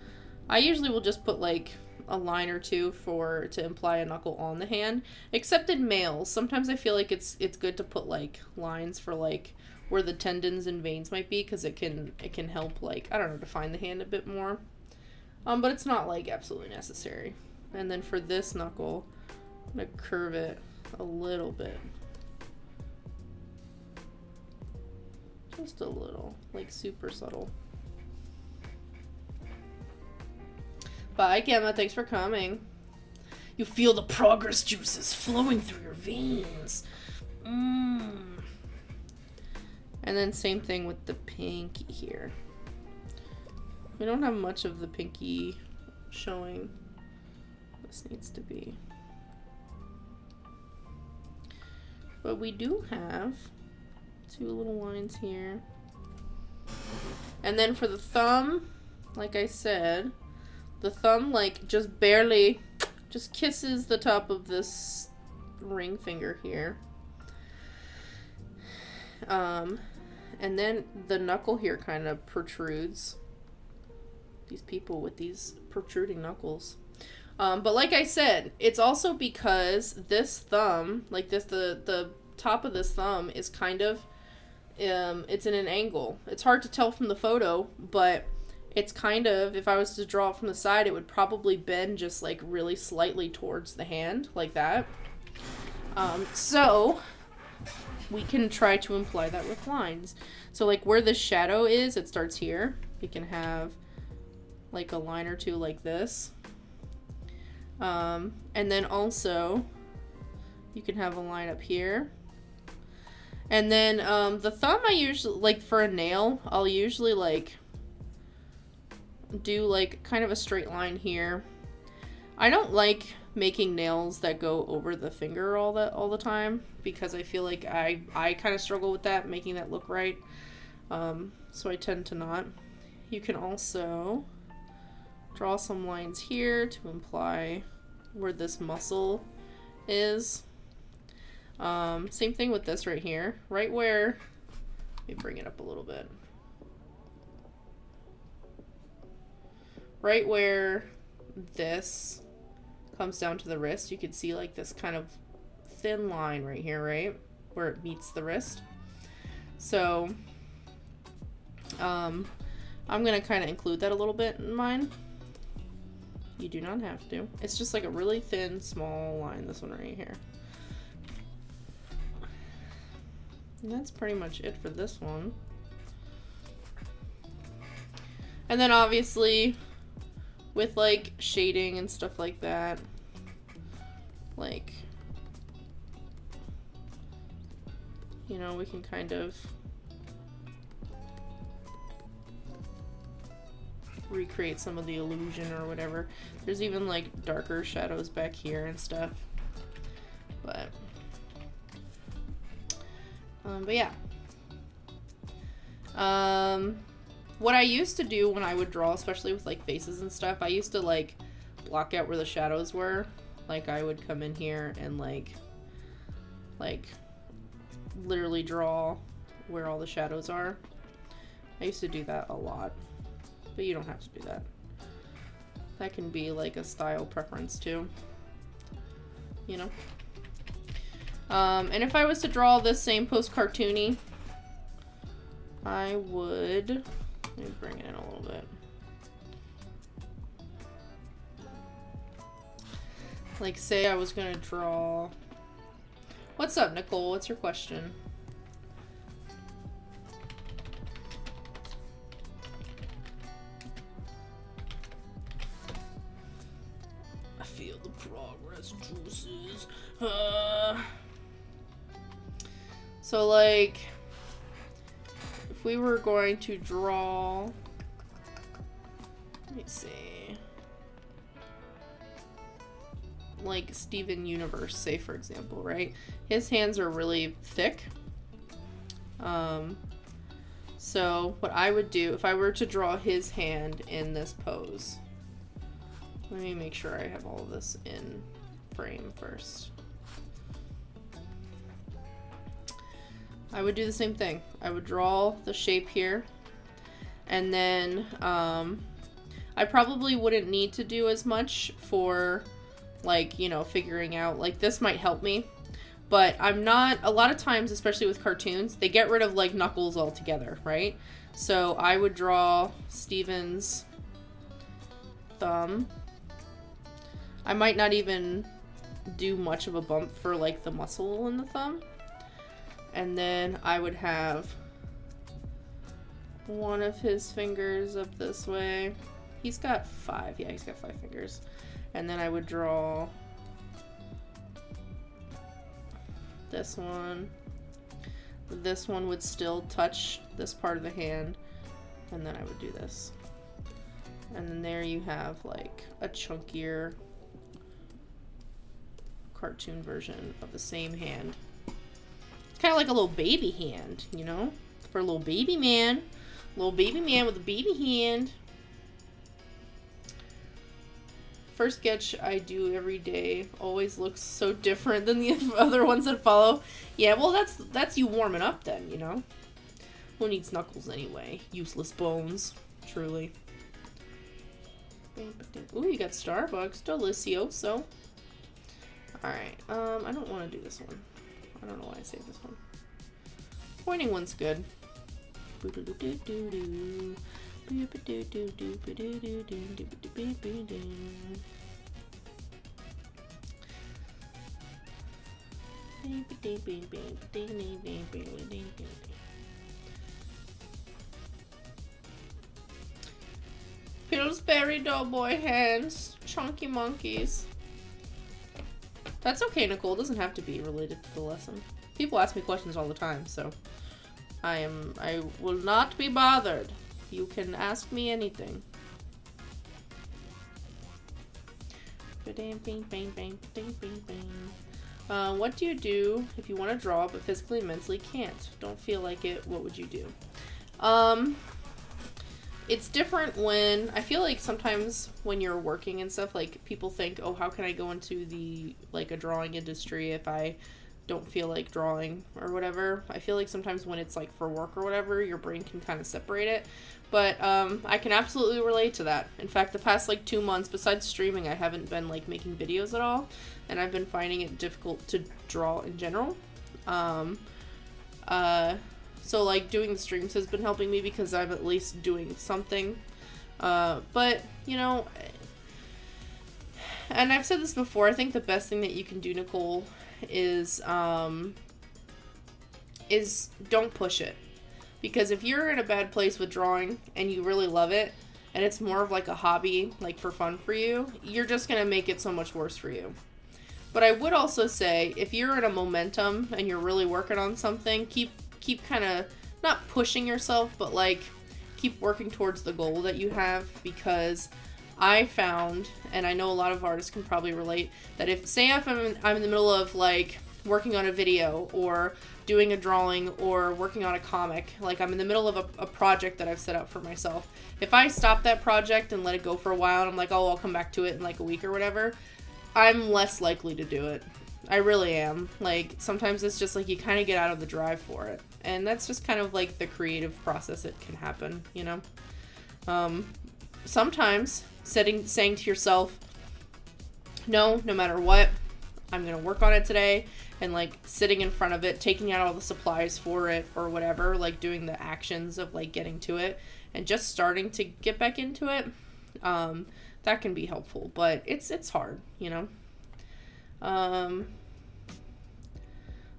Speaker 1: I usually will just put, like, a line or two to imply a knuckle on the hand, except in males. Sometimes I feel like it's good to put, like, lines for, like, where the tendons and veins might be, because it can help, like, I don't know, define the hand a bit more. But it's not, like, absolutely necessary. And then for this knuckle, I'm going to curve it a little bit. Just a little, like, super subtle. Bye, Gemma. Thanks for coming. You feel the progress juices flowing through your veins. And then same thing with the pinky here. We don't have much of the pinky showing. This needs to be. But we do have 2 little lines here. And then for the thumb, like I said, the thumb, like, just barely, just kisses the top of this ring finger here. And then the knuckle here kind of protrudes. These people with these protruding knuckles. But like I said, it's also because this thumb, like this, the top of this thumb is kind of, it's in an angle. It's hard to tell from the photo, but it's kind of, if I was to draw it from the side, it would probably bend just like really slightly towards the hand, like that. So we can try to imply that with lines. So like where the shadow is, it starts here. We can have like a line or two like this. And then also you can have a line up here. And then the thumb, I usually, like for a nail, I'll usually like do like kind of a straight line here. I don't like making nails that go over the finger all the time, because I feel like I kind of struggle with that, making that look right. So I tend to not. You can also draw some lines here to imply where this muscle is. Same thing with this right here, right where, let me bring it up a little bit. Right where this comes down to the wrist, you can see like this kind of thin line right here, right? Where it meets the wrist. So, I'm gonna kind of include that a little bit in mine. You do not have to. It's just like a really thin, small line, this one right here. And that's pretty much it for this one. And then obviously, with like shading and stuff like that, like, you know, we can kind of recreate some of the illusion or whatever. There's even like darker shadows back here and stuff. But yeah. What I used to do when I would draw, especially with like faces and stuff, I used to like block out where the shadows were. Like I would come in here and like literally draw where all the shadows are. I used to do that a lot, but you don't have to do that. That can be like a style preference too, you know? And if I was to draw this same post cartoony, I would, let me bring it in a little bit. Like say I was gonna draw, what's up Nicole, what's your question? I feel the progress juices. So like, if we were going to draw, let me see. like Steven Universe, say for example, right? His hands are really thick. So what I would do if I were to draw his hand in this pose, let me make sure I have all of this in frame first. I would do the same thing. I would draw the shape here, and then I probably wouldn't need to do as much for, like, you know, figuring out, like, this might help me, but I'm not, a lot of times, especially with cartoons, they get rid of, like, Knuckles altogether, right? So I would draw Steven's thumb. I might not even do much of a bump for, like, the muscle in the thumb. And then I would have one of his fingers up this way. He's got 5. Yeah, he's got 5 fingers. And then I would draw this one. This one would still touch this part of the hand. And then I would do this. And then there you have, like, a chunkier cartoon version of the same hand. Kind of like a little baby hand, you know, for a little baby man with a baby hand. First sketch I do every day always looks so different than the other ones that follow. Yeah, well, that's you warming up then, you know. Who needs Knuckles anyway? Useless bones, truly. Ooh, you got Starbucks, delicioso. All right, I don't want to do this one. I don't know why I saved this one. Pointing one's good. Pillsbury Doughboy hands. Chunky monkeys. That's okay, Nicole. It doesn't have to be related to the lesson. People ask me questions all the time, so I will not be bothered. You can ask me anything. What do you do if you want to draw but physically and mentally can't? Don't feel like it. What would you do? It's different when, I feel like sometimes when you're working and stuff, like, people think, oh, how can I go into the, like, a drawing industry if I don't feel like drawing or whatever. I feel like sometimes when it's, like, for work or whatever, your brain can kind of separate it. But I can absolutely relate to that. In fact, the past, like, 2 months, besides streaming, I haven't been, like, making videos at all. And I've been finding it difficult to draw in general. So, like, doing the streams has been helping me because I'm at least doing something. But, you know, and I've said this before, I think the best thing that you can do, Nicole, is don't push it. Because if you're in a bad place with drawing and you really love it, and it's more of like a hobby, like for fun for you, you're just going to make it so much worse for you. But I would also say, if you're in a momentum and you're really working on something, keep kind of, not pushing yourself, but like, keep working towards the goal that you have, because I found, and I know a lot of artists can probably relate, that if I'm in the middle of like working on a video or doing a drawing or working on a comic, like I'm in the middle of a project that I've set up for myself, if I stop that project and let it go for a while and I'm like, oh, I'll come back to it in like a week or whatever, I'm less likely to do it. I really am. Like, sometimes it's just like you kind of get out of the drive for it. And that's just kind of like the creative process it can happen, you know? Sometimes saying to yourself, no matter what, I'm going to work on it today, and like sitting in front of it, taking out all the supplies for it or whatever, like doing the actions of like getting to it and just starting to get back into it, that can be helpful, but it's hard, you know?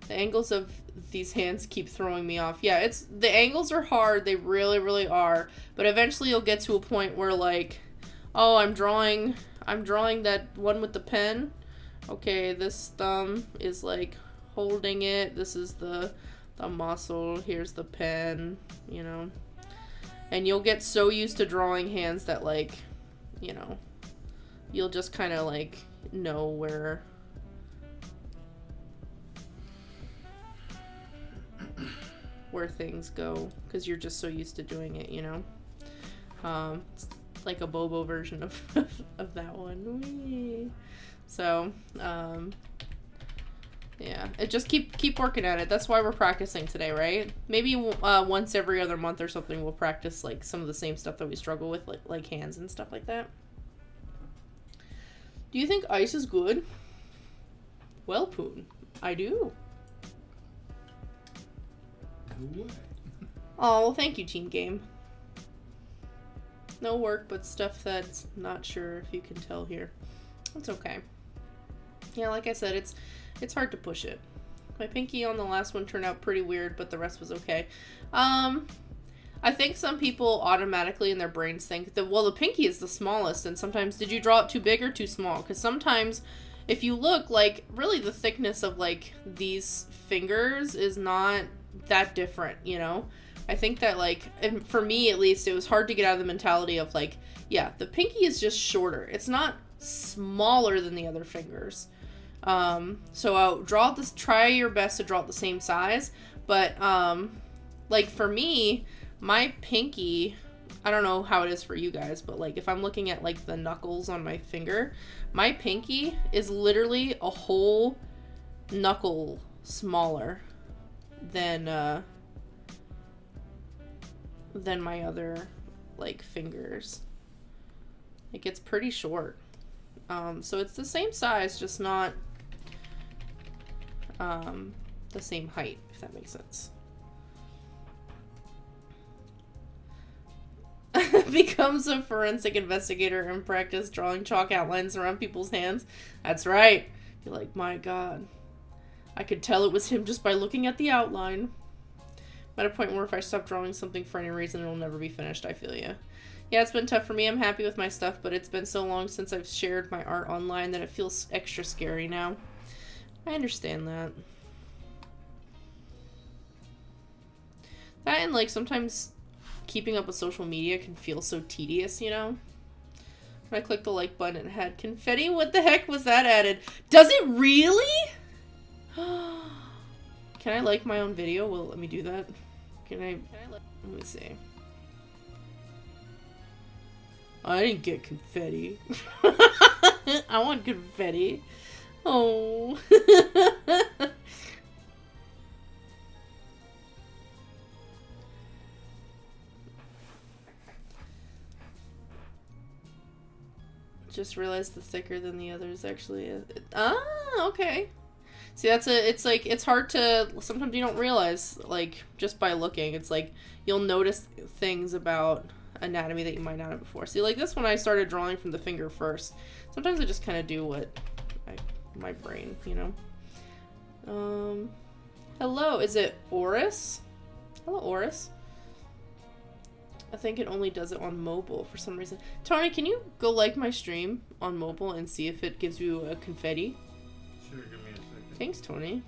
Speaker 1: The angles of these hands keep throwing me off. Yeah, the angles are hard. They really, really are. But eventually you'll get to a point where like, oh, I'm drawing that one with the pen. Okay, this thumb is like holding it. This is the muscle. Here's the pen, you know. And you'll get so used to drawing hands that like, you know, you'll just kind of like, know where things go, because you're just so used to doing it, you know. It's like a Bobo version of of that one. Whee! So yeah, it just keep working at it. That's why we're practicing today, right? Maybe once every other month or something we'll practice like some of the same stuff that we struggle with, like hands and stuff like that. Do you think ice is good? Well, Poon, I do. Oh, well, thank you, Team Game. No work, but stuff that's not sure if you can tell here. It's okay. Yeah, like I said, it's hard to push it. My pinky on the last one turned out pretty weird, but the rest was okay. I think some people automatically in their brains think that, well, the pinky is the smallest, and sometimes, did you draw it too big or too small? Because sometimes, if you look, like, really the thickness of, like, these fingers is not that different, you know? I think that, like, and for me at least, it was hard to get out of the mentality of, like, yeah, the pinky is just shorter. It's not smaller than the other fingers. So I'll draw this, try your best to draw it the same size, but, like, for me, my pinky, I don't know how it is for you guys, but, like, if I'm looking at, like, the knuckles on my finger, my pinky is literally a whole knuckle smaller than my other, like, fingers. It gets pretty short. So it's the same size, just not the same height, if that makes sense. Becomes a forensic investigator and practice drawing chalk outlines around people's hands. That's right. You're like, my God. I could tell it was him just by looking at the outline. I'm at a point where if I stop drawing something for any reason, it'll never be finished. I feel you. Yeah, it's been tough for me. I'm happy with my stuff, but it's been so long since I've shared my art online that it feels extra scary now. I understand that. That and, like, sometimes keeping up with social media can feel so tedious, you know? When I clicked the like button, it had confetti. What the heck was that added? Does it really? Can I like my own video? Well, let me do that. Can I let me see. I didn't get confetti. I want confetti. Oh. Just realized the thicker than the others actually is. Okay. See, it's like, it's hard to, sometimes you don't realize, like, just by looking, it's like, you'll notice things about anatomy that you might not have before. See, like this one, I started drawing from the finger first. Sometimes I just kind of do what my brain, you know. Hello, is it Oris? Hello, Oris. I think it only does it on mobile for some reason. Tony, can you go like my stream on mobile and see if it gives you a confetti?
Speaker 2: Sure, give me a second.
Speaker 1: Thanks, Tony.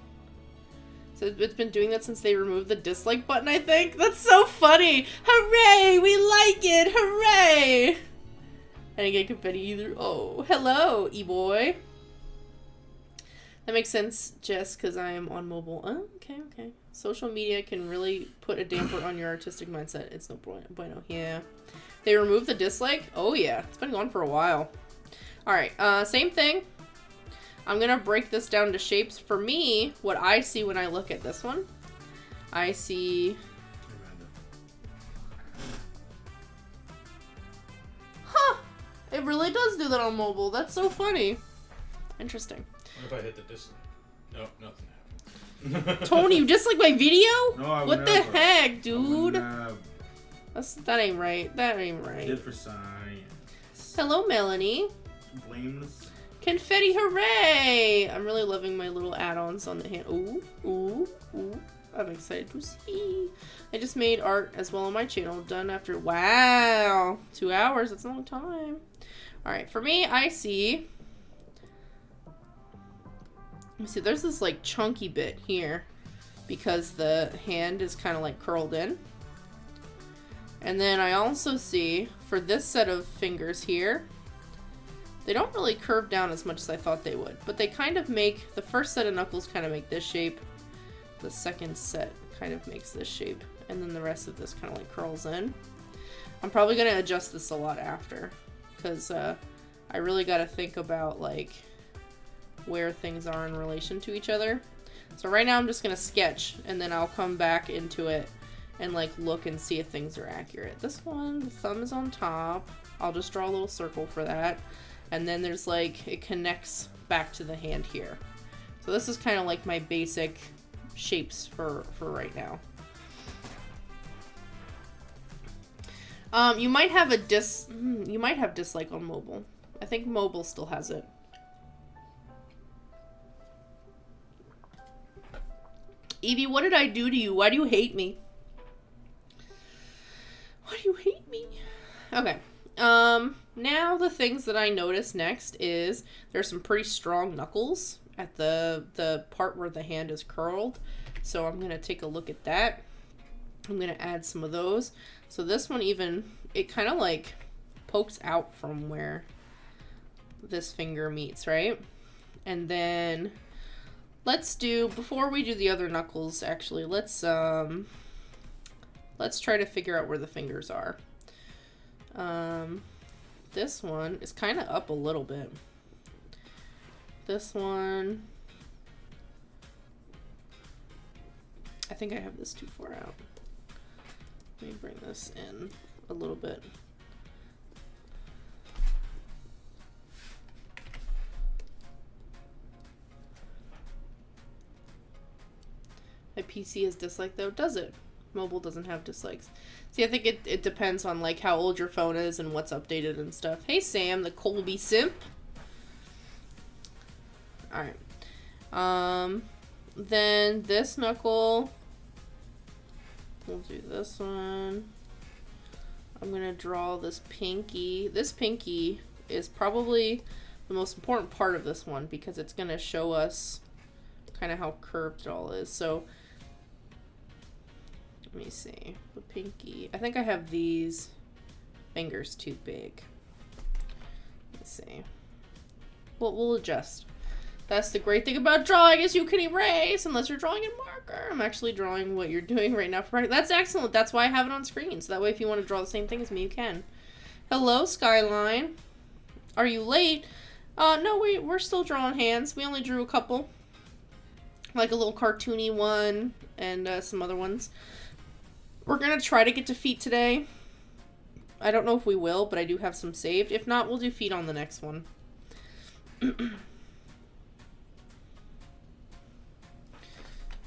Speaker 1: So it's been doing that since they removed the dislike button, I think. That's so funny. Hooray! We like it! Hooray! I didn't get confetti either. Oh, hello, e-boy. That makes sense, Jess, because I am on mobile. Oh, okay. Social media can really put a damper on your artistic mindset. It's no bueno. Yeah. They removed the dislike? Oh, yeah. It's been gone for a while. Alright, same thing. I'm gonna break this down to shapes. For me, what I see when I look at this one, I see... Huh! It really does do that on mobile. That's so funny. Interesting.
Speaker 2: What if I hit the dislike? No, nothing happened.
Speaker 1: Tony, you dislike my video?
Speaker 2: No, I would
Speaker 1: What the
Speaker 2: never.
Speaker 1: heck, dude? That ain't right. That ain't right.
Speaker 2: I did for science.
Speaker 1: Hello, Melanie.
Speaker 2: Blameless.
Speaker 1: Confetti, hooray! I'm really loving my little add-ons on the hand. Ooh. I'm excited to see. I just made art as well on my channel. Done after, wow, 2 hours. That's a long time. Alright, for me, I see... Let me see, there's this, like, chunky bit here. Because the hand is kind of, like, curled in. And then I also see, for this set of fingers here... They don't really curve down as much as I thought they would, but they kind of make, the first set of knuckles kind of make this shape. The second set kind of makes this shape, and then the rest of this kind of like curls in. I'm probably going to adjust this a lot after, because I really got to think about like where things are in relation to each other. So right now I'm just going to sketch, and then I'll come back into it and like look and see if things are accurate. This one, the thumb is on top. I'll just draw a little circle for that. And then there's like, it connects back to the hand here. So this is kind of like my basic shapes for right now. You might have you might have dislike on mobile. I think mobile still has it. Evie, what did I do to you? Why do you hate me? Why do you hate me? Okay. Now the things that I notice next is there's some pretty strong knuckles at the part where the hand is curled. So I'm going to take a look at that. I'm going to add some of those. So this one even, it kind of like pokes out from where this finger meets, right? And then let's do, before we do the other knuckles, actually, let's try to figure out where the fingers are. This one is kind of up a little bit. This one, I think I have this too far out. Let me bring this in a little bit. My PC has dislike though, does it? Mobile doesn't have dislikes. See, I think it depends on like how old your phone is and what's updated and stuff. Hey Sam, the Colby simp. Alright. Then this knuckle, we'll do this one. I'm gonna draw this pinky. This pinky is probably the most important part of this one because it's gonna show us kind of how curved it all is. So let me see. The pinky. I think I have these fingers too big. Let's see. We'll adjust. That's the great thing about drawing is you can erase unless you're drawing in marker. I'm actually drawing what you're doing right now. That's excellent. That's why I have it on screen. So that way if you want to draw the same thing as me, you can. Hello, Skyline. Are you late? No, we're still drawing hands. We only drew a couple. Like a little cartoony one and some other ones. We're going to try to get to feet today. I don't know if we will, but I do have some saved. If not, we'll do feet on the next one.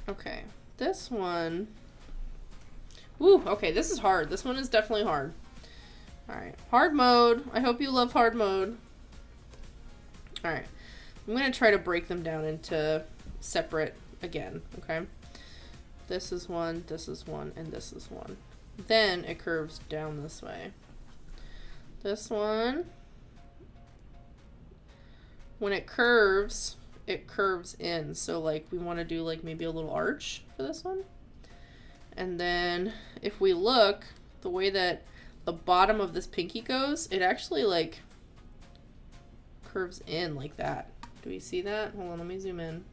Speaker 1: Okay, this one. Ooh, okay, this is hard. This one is definitely hard. Alright, hard mode. I hope you love hard mode. Alright, I'm going to try to break them down into separate again, okay? This is one, and this is one. Then it curves down this way. This one, when it curves in. So like we want to do like maybe a little arch for this one. And then if we look, the way that the bottom of this pinky goes, it actually like curves in like that. Do we see that? Hold on, let me zoom in.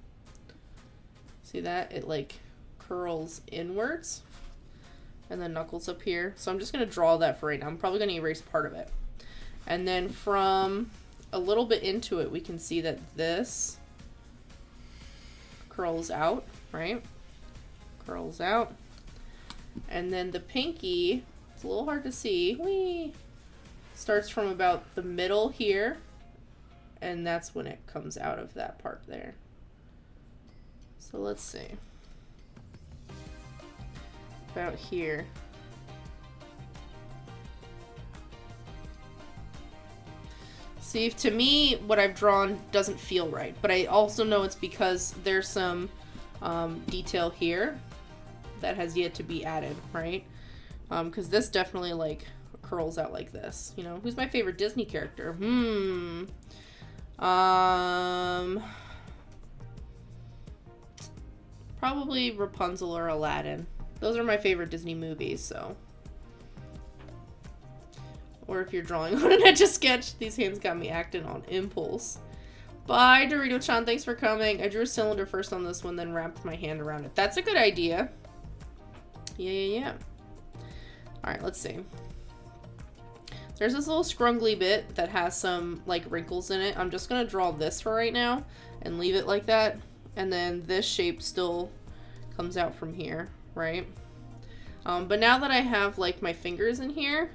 Speaker 1: See that? It like curls inwards. And then knuckles up here. So I'm just going to draw that for right now. I'm probably going to erase part of it. And then from a little bit into it, we can see that this curls out, right? Curls out. And then the pinky, it's a little hard to see, whee, starts from about the middle here. And that's when it comes out of that part there. So let's see. About here. See, to me, what I've drawn doesn't feel right, but I also know it's because there's some detail here that has yet to be added, right? Because this definitely, like, curls out like this, you know? Who's my favorite Disney character? Probably Rapunzel or Aladdin. Those are my favorite Disney movies, so. or if you're drawing on an Etch-a-Sketch. These hands got me acting on impulse. Bye, Dorito-chan. Thanks for coming. I drew a cylinder first on this one, then wrapped my hand around it. That's a good idea. Yeah. Alright, let's see. There's this little scrungly bit that has some, like, wrinkles in it. I'm just going to draw this for right now and leave it like that. And then this shape still comes out from here, right? But now that I have, like, my fingers in here,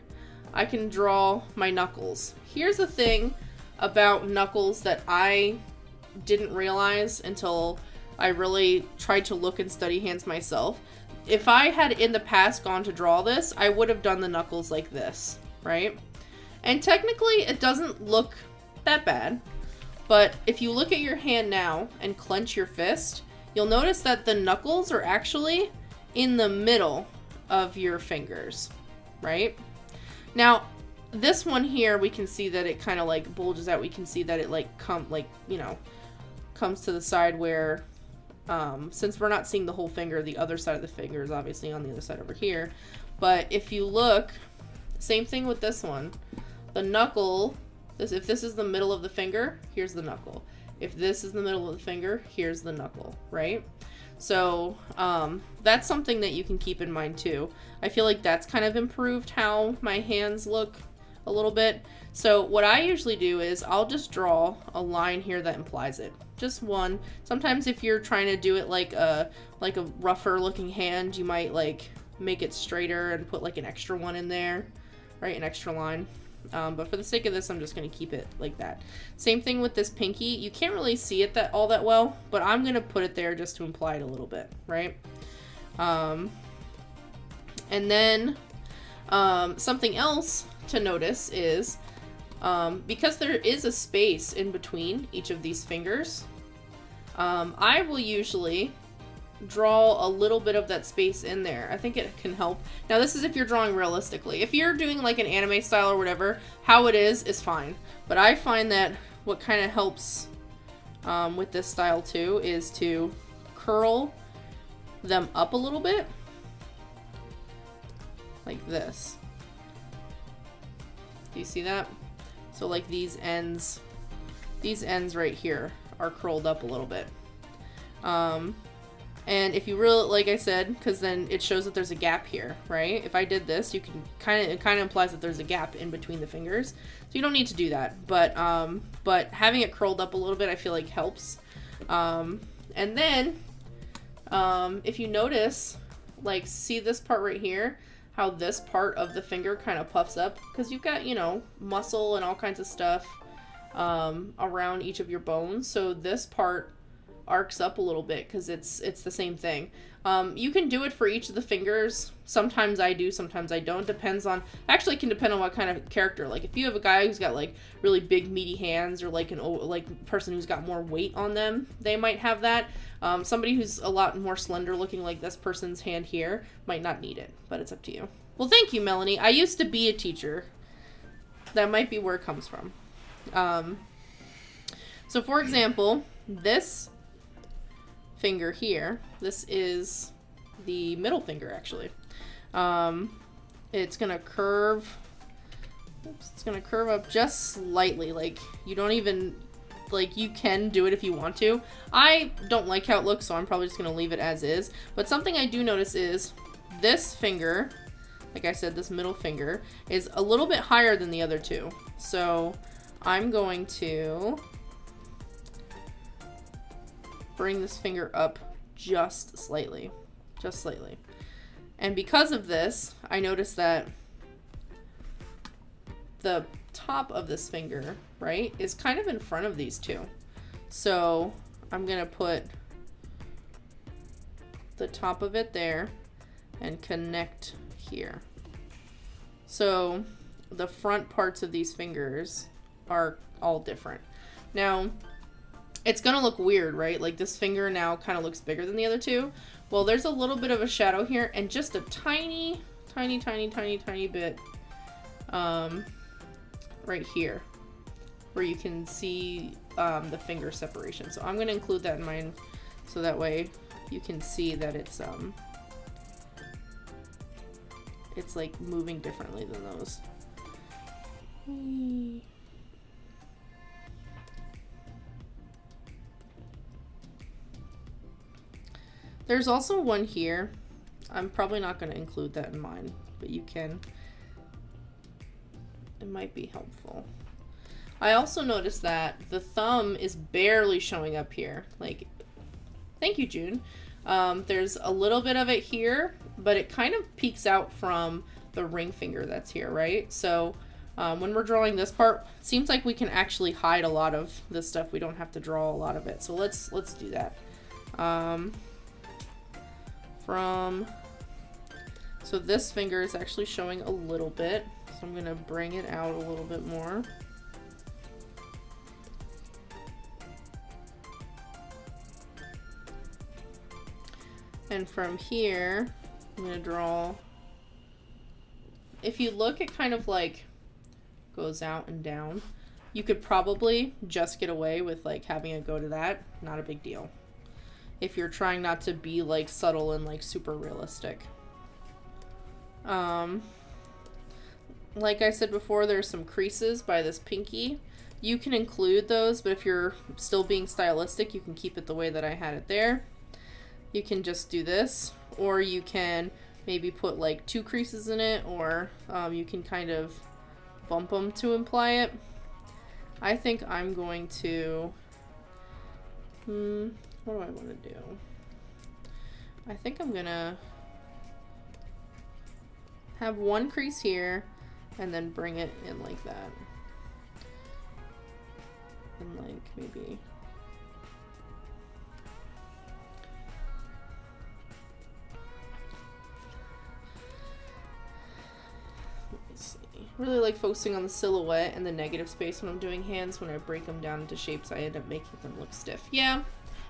Speaker 1: I can draw my knuckles. Here's the thing about knuckles that I didn't realize until I really tried to look and study hands myself. If I had in the past gone to draw this, I would have done the knuckles like this, right? And technically it doesn't look that bad, but if you look at your hand now and clench your fist, you'll notice that the knuckles are actually in the middle of your fingers, right? Now, this one here, we can see that it kind of like bulges out. We can see that it like comes to the side where, since we're not seeing the whole finger, the other side of the finger is obviously on the other side over here. But if you look, same thing with this one. The knuckle, if this is the middle of the finger, here's the knuckle. If this is the middle of the finger, here's the knuckle, right? So that's something that you can keep in mind too. I feel like that's kind of improved how my hands look a little bit. So what I usually do is I'll just draw a line here that implies it. Just one. Sometimes if you're trying to do it like a rougher looking hand, you might like make it straighter and put like an extra one in there, right? An extra line. But for the sake of this, I'm just going to keep it like that. Same thing with this pinky. You can't really see it all that well, but I'm going to put it there just to imply it a little bit, right? And then something else to notice is because there is a space in between each of these fingers, I will usually draw a little bit of that space in there. I think it can help. Now this is if you're drawing realistically. If you're doing like an anime style or whatever, how it is fine. But I find that what kind of helps with this style too is to curl them up a little bit. Like this. Do you see that? So like these ends right here are curled up a little bit. And if you really, like I said, because then it shows that there's a gap here, right? If I did this, you can it kind of implies that there's a gap in between the fingers. So you don't need to do that. But having it curled up a little bit, I feel like helps. And then, if you notice, like, see this part right here? How this part of the finger kind of puffs up? Because you've got, you know, muscle and all kinds of stuff around each of your bones. So this part arcs up a little bit because it's the same thing. You can do it for each of the fingers. Sometimes I do, sometimes I don't. Depends on, actually it can depend on what kind of character. Like if you have a guy who's got like really big meaty hands, or like person who's got more weight on them, they might have that. Somebody who's a lot more slender looking, like this person's hand here, might not need it, but it's up to you. Well, thank you, Melanie. I used to be a teacher. That might be where it comes from. So for example, this finger here, this is the middle finger actually. It's gonna curve, it's gonna curve up just slightly. Like you don't even, like you can do it if you want to. I don't like how it looks, so I'm probably just gonna leave it as is. But something I do notice is this finger, like I said, this middle finger is a little bit higher than the other two. So I'm going to bring this finger up just slightly. And because of this, I noticed that the top of this finger, right, is kind of in front of these two. So I'm gonna put the top of it there and connect here. So the front parts of these fingers are all different. Now, it's gonna look weird, right? Like this finger now kind of looks bigger than the other two. Well, there's a little bit of a shadow here and just a tiny bit right here where you can see the finger separation. So I'm gonna include that in mine so that way you can see that it's like moving differently than those. Whee. There's also one here. I'm probably not going to include that in mine, but you can. It might be helpful. I also noticed that the thumb is barely showing up here. Like, thank you, June. There's a little bit of it here, but it kind of peeks out from the ring finger that's here, right? So when we're drawing this part, it seems like we can actually hide a lot of this stuff. We don't have to draw a lot of it. So let's do that. So this finger is actually showing a little bit. So I'm gonna bring it out a little bit more. And from here, I'm gonna draw, if you look, it kind of like goes out and down. You could probably just get away with like having it go to that. Not a big deal. If you're trying not to be like subtle and like super realistic. Like I said before, there's some creases by this pinky. You can include those, but if you're still being stylistic, you can keep it the way that I had it there. You can just do this, or you can maybe put like 2 creases in it, or you can kind of bump them to imply it. I think I'm going to, what do I want to do? I think I'm gonna have 1 crease here and then bring it in like that. And like maybe really like focusing on the silhouette and the negative space when I'm doing hands. When I break them down into shapes, I end up making them look stiff. Yeah,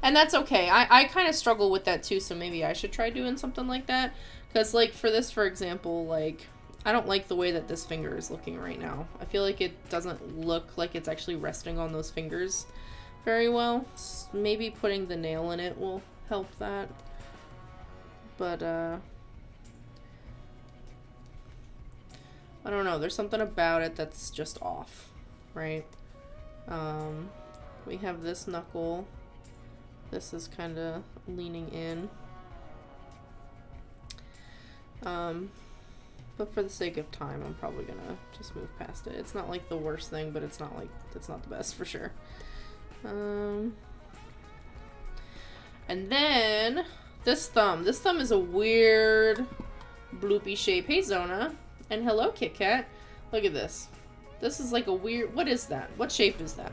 Speaker 1: and that's okay. I kind of struggle with that too, so maybe I should try doing something like that. Because like for this, for example, like I don't like the way that this finger is looking right now. I feel like it doesn't look like it's actually resting on those fingers very well. Maybe putting the nail in it will help that. But I don't know, there's something about it that's just off, right? We have this knuckle. This is kind of leaning in. But for the sake of time, I'm probably gonna just move past it. It's not like the worst thing, but it's not like, it's not the best for sure. And then this thumb. This thumb is a weird bloopy shape. Hey, Zona. And hello, Kit Kat. Look at this. This is like a weird... What is that? What shape is that?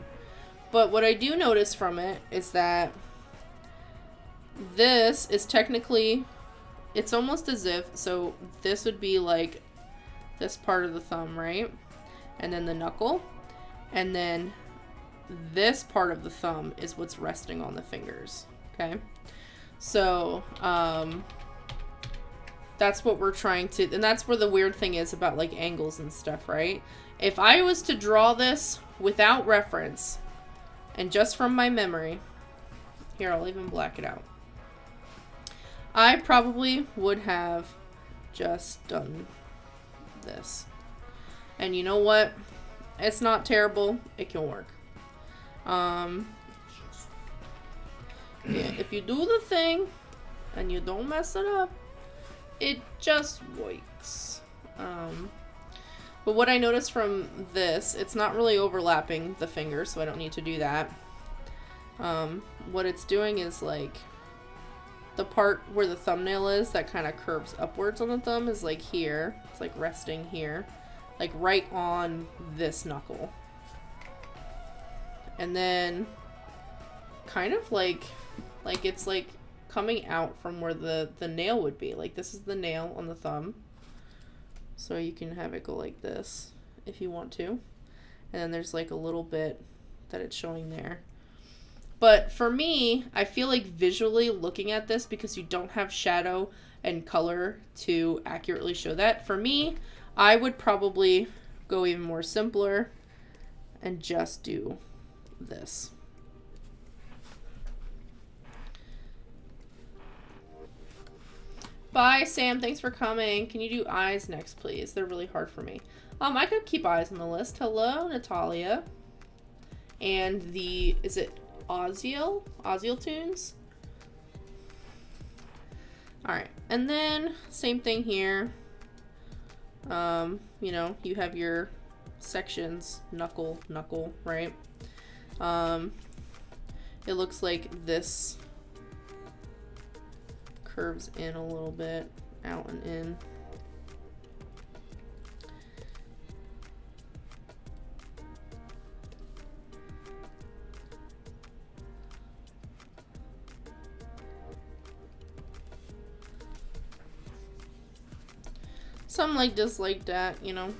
Speaker 1: But what I do notice from it is that this is technically... It's almost as if... So this would be like this part of the thumb, right? And then the knuckle. And then this part of the thumb is what's resting on the fingers. Okay? So, that's what we're trying to, and that's where the weird thing is about like angles and stuff, right? If I was to draw this without reference and just from my memory, here, I'll even black it out. I probably would have just done this. And you know what? It's not terrible. It can work. Yeah, if you do the thing and you don't mess it up, it just works. But what I noticed from this, it's not really overlapping the fingers, so I don't need to do that. What it's doing is like the part where the thumbnail is that kind of curves upwards on the thumb is like here. It's like resting here, like right on this knuckle. And then kind of like it's like coming out from where the nail would be. Like this is the nail on the thumb. So you can have it go like this if you want to. And then there's like a little bit that it's showing there. But for me, I feel like visually looking at this, because you don't have shadow and color to accurately show that, for me, I would probably go even more simpler and just do this. Bye, Sam. Thanks for coming. Can you do eyes next, please? They're really hard for me. I could keep eyes on the list. Hello, Natalia. And is it Oziel? Oziel Tunes? Alright. And then, same thing here. You know, you have your sections. Knuckle, right? It looks like this curves in a little bit, out and in. Some like that, you know.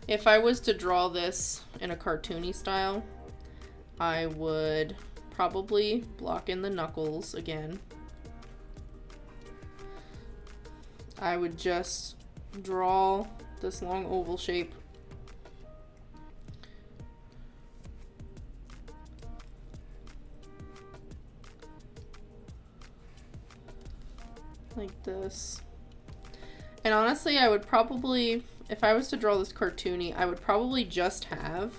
Speaker 1: If I was to draw this in a cartoony style, I would probably block in the knuckles again. I would just draw this long oval shape. Like this. And honestly, I would probably, if I was to draw this cartoony, I would probably just have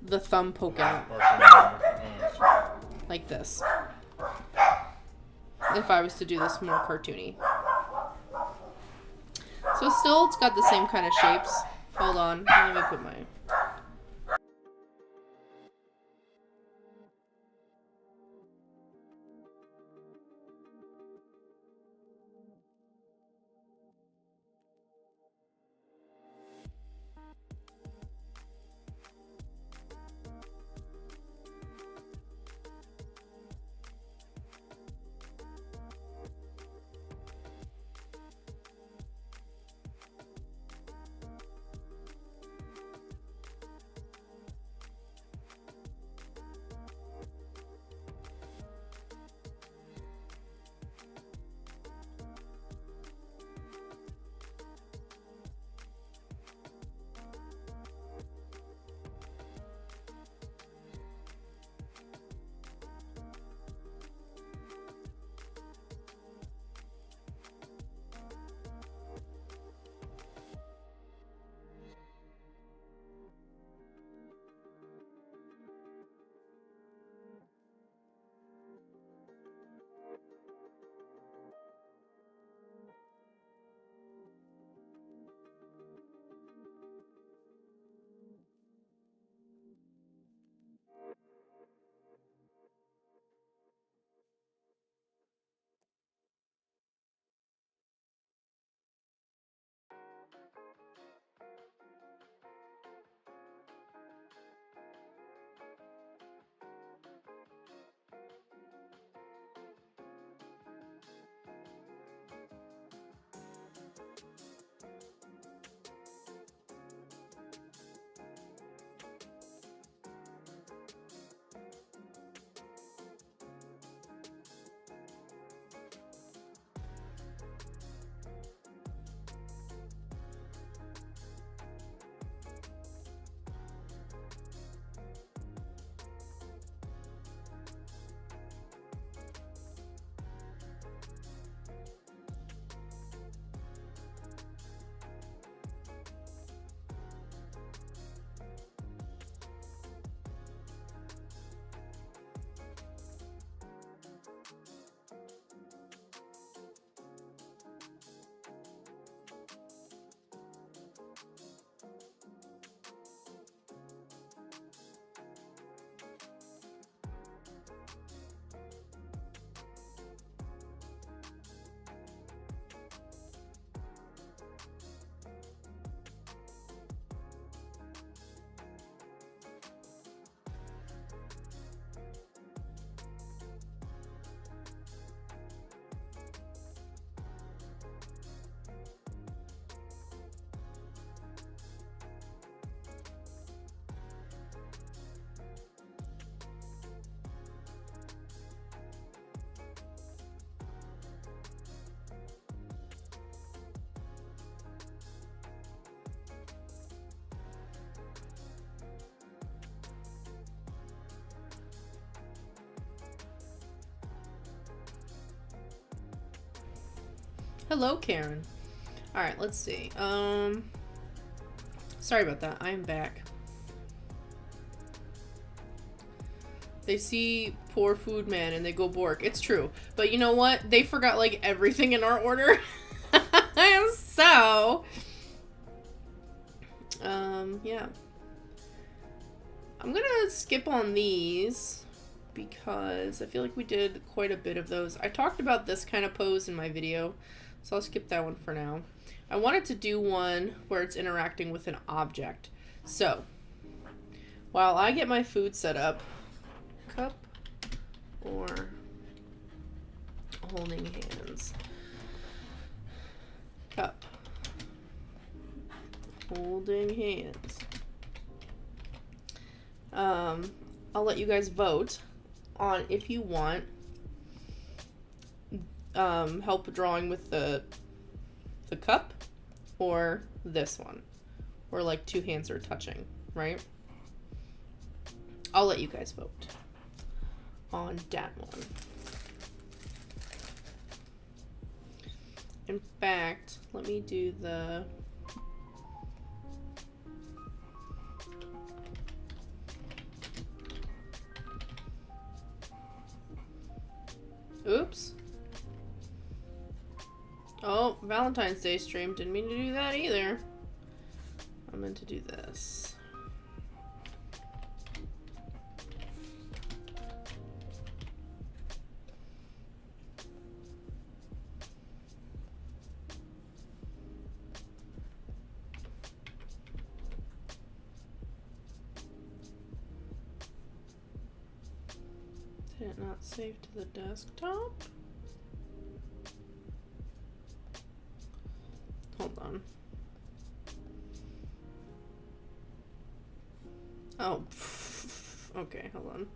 Speaker 1: the thumb poke out. Like this. If I was to do this more cartoony. So still, it's got the same kind of shapes. Hold on, let me put my... Hello, Karen. Alright, let's see. Sorry about that. I am back. They see poor food man and they go bork. It's true. But you know what? They forgot like everything in our order. So yeah. I'm gonna skip on these because I feel like we did quite a bit of those. I talked about this kind of pose in my video, so I'll skip that one for now. I wanted to do one where it's interacting with an object. So while I get my food set up, cup or holding hands. Cup. Holding hands. I'll let you guys vote on if you want help drawing with the cup or this one, or like two hands are touching, right? I'll let you guys vote on that one. In fact, let me do the oops. Oh, Valentine's Day stream. Didn't mean to do that either. I meant to do this. Did it not save to the desktop? Hold on. Oh, okay, hold on.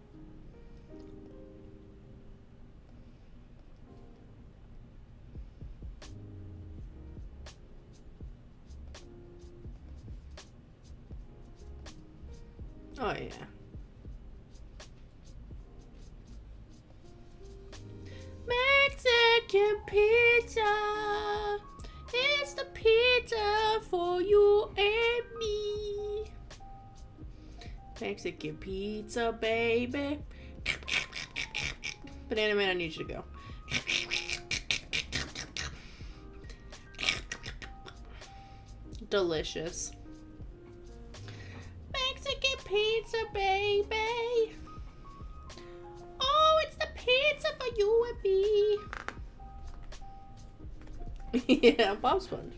Speaker 1: Oh, yeah. Mexican pizza. It's the pizza for you and me. Mexican pizza, baby. Banana Man, I need you to go. Delicious. Mexican pizza, baby. Oh, it's the pizza for you and me. Yeah, Bob Sponge.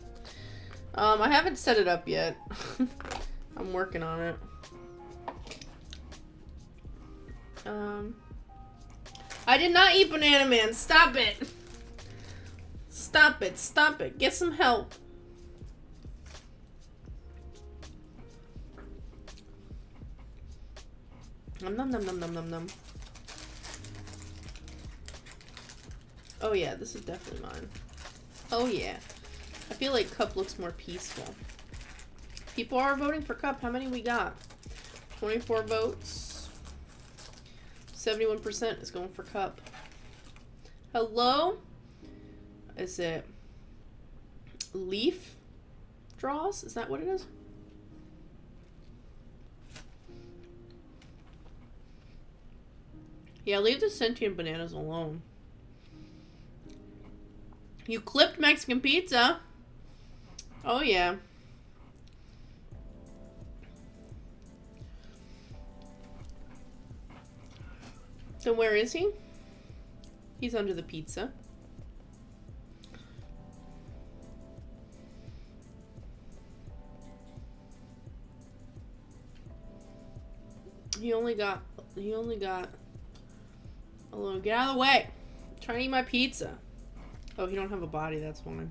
Speaker 1: I haven't set it up yet. I'm working on it. I did not eat Banana Man. Stop it. Stop it. Stop it. Get some help. Nom nom nom nom nom nom nom. Oh yeah, this is definitely mine. Oh yeah. I feel like Cup looks more peaceful. People are voting for Cup. How many we got? 24 votes. 71% is going for Cup. Hello? Is it Leaf Draws? Is that what it is? Yeah, leave the sentient bananas alone. You clipped Mexican pizza. Oh, yeah. So where is he? He's under the pizza. He only got a little, get out of the way. I'm trying to eat my pizza. Oh, he don't have a body, that's fine.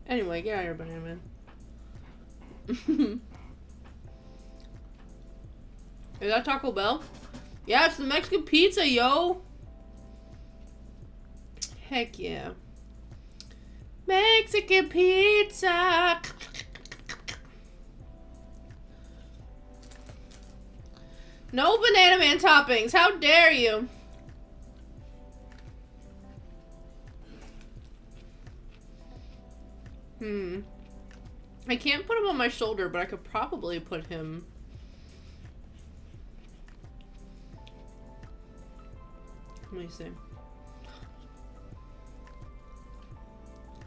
Speaker 1: Anyway, get out of here, Banana Man. Is that Taco Bell? Yeah, it's the Mexican pizza, yo! Heck yeah. Mexican pizza! No Banana Man toppings, how dare you! I can't put him on my shoulder, but I could probably put him... Let me see.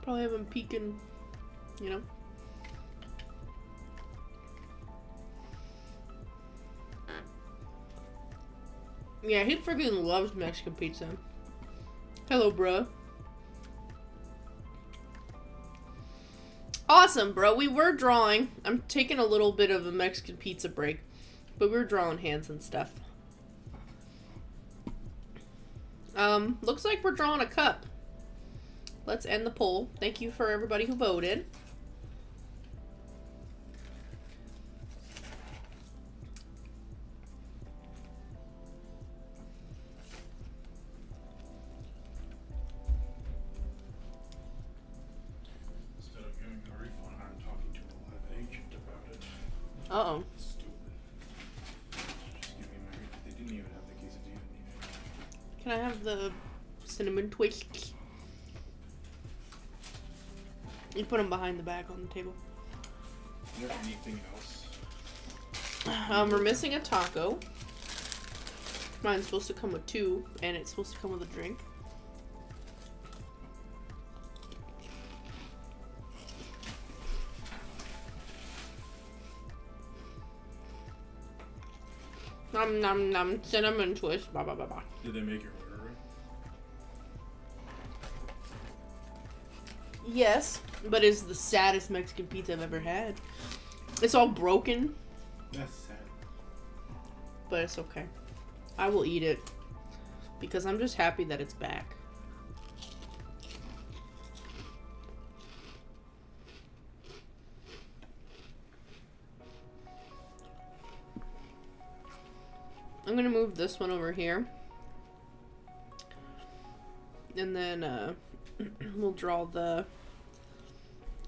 Speaker 1: Probably have him peeking, you know? Yeah, he freaking loves Mexican pizza. Hello, bro. Awesome, bro. We were drawing. I'm taking a little bit of a Mexican pizza break, but we were drawing hands and stuff. Looks like we're drawing a cup. Let's end the poll. Thank you for everybody who voted.
Speaker 2: Instead of giving a refund, I'm talking to a live agent about it.
Speaker 1: Uh-oh.
Speaker 2: Stupid. Just give me my refund. They didn't even have the quesadilla.
Speaker 1: Can I have the cinnamon twist? You put them behind the bag on the table.
Speaker 2: Is there anything else?
Speaker 1: We're missing a taco. Mine's supposed to come with 2, and it's supposed to come with a drink. Nom nom nom, cinnamon twist, blah blah blah blah.
Speaker 2: Did they make your order right?
Speaker 1: Yes, but it's the saddest Mexican pizza I've ever had. It's all broken,
Speaker 2: That's sad.
Speaker 1: but it's okay. I will eat it because I'm just happy that it's back. I'm gonna move this one over here. And then, we'll draw the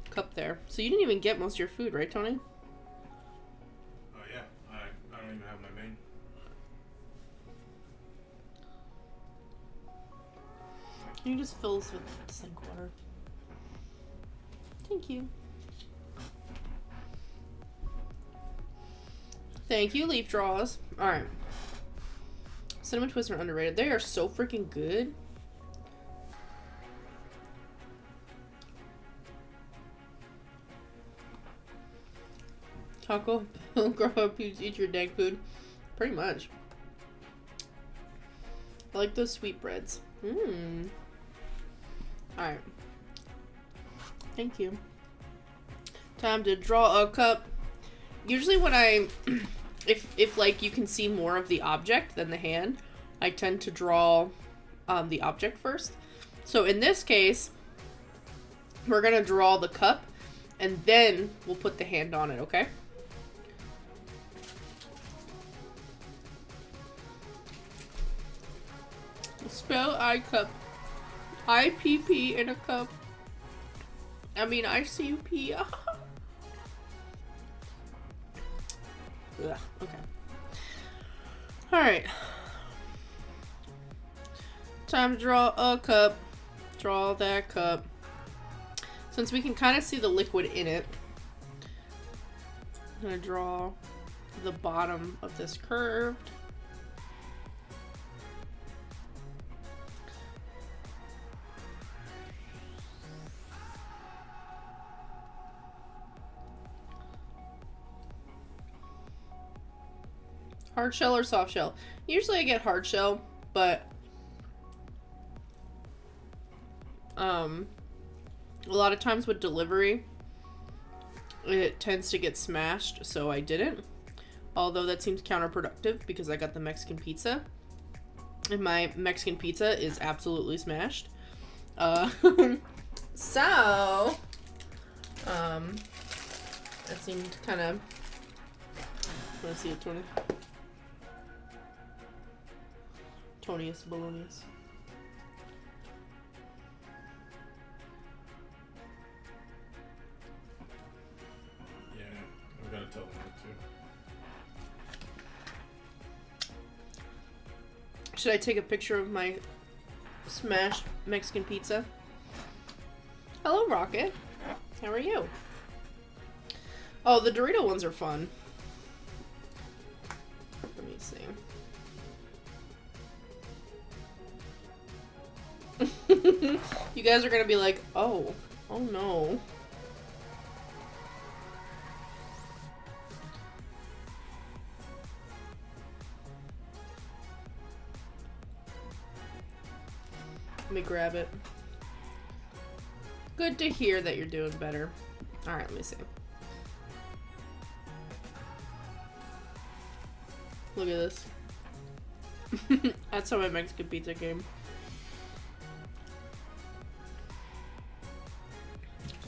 Speaker 1: cup there. So you didn't even get most of your food, right, Tony?
Speaker 2: Oh yeah, I don't even have my main.
Speaker 1: You just fill this with sink water. Thank you. Thank you, leaf draws. Alright. Cinnamon twists are underrated. They are so freaking good. Taco, grow up, you eat your dank food. Pretty much. I like those sweetbreads. Mmm. Alright. Thank you. Time to draw a cup. Usually when I... If like you can see more of the object than the hand, I tend to draw the object first. So in this case, we're gonna draw the cup and then we'll put the hand on it, okay? Spell I cup. IPP in a cup. I mean ICP. Ugh, okay. Alright. Time to draw a cup. Draw that cup. Since we can kind of see the liquid in it, I'm going to draw the bottom of this curved. Hard shell or soft shell? Usually I get hard shell, but a lot of times with delivery, it tends to get smashed, so I didn't. Although that seems counterproductive because I got the Mexican pizza, and my Mexican pizza is absolutely smashed. So, that seemed kind of... Let's see it, Tony. Tonius Bolognius.
Speaker 2: Yeah, I'm gonna tell them too.
Speaker 1: Should I take a picture of my smashed Mexican pizza? Hello, Rocket. How are you? Oh, the Dorito ones are fun. Let me see. You guys are gonna be like, oh no. Let me grab it. Good to hear that you're doing better. Alright, let me see. Look at this. That's how my Mexican pizza came.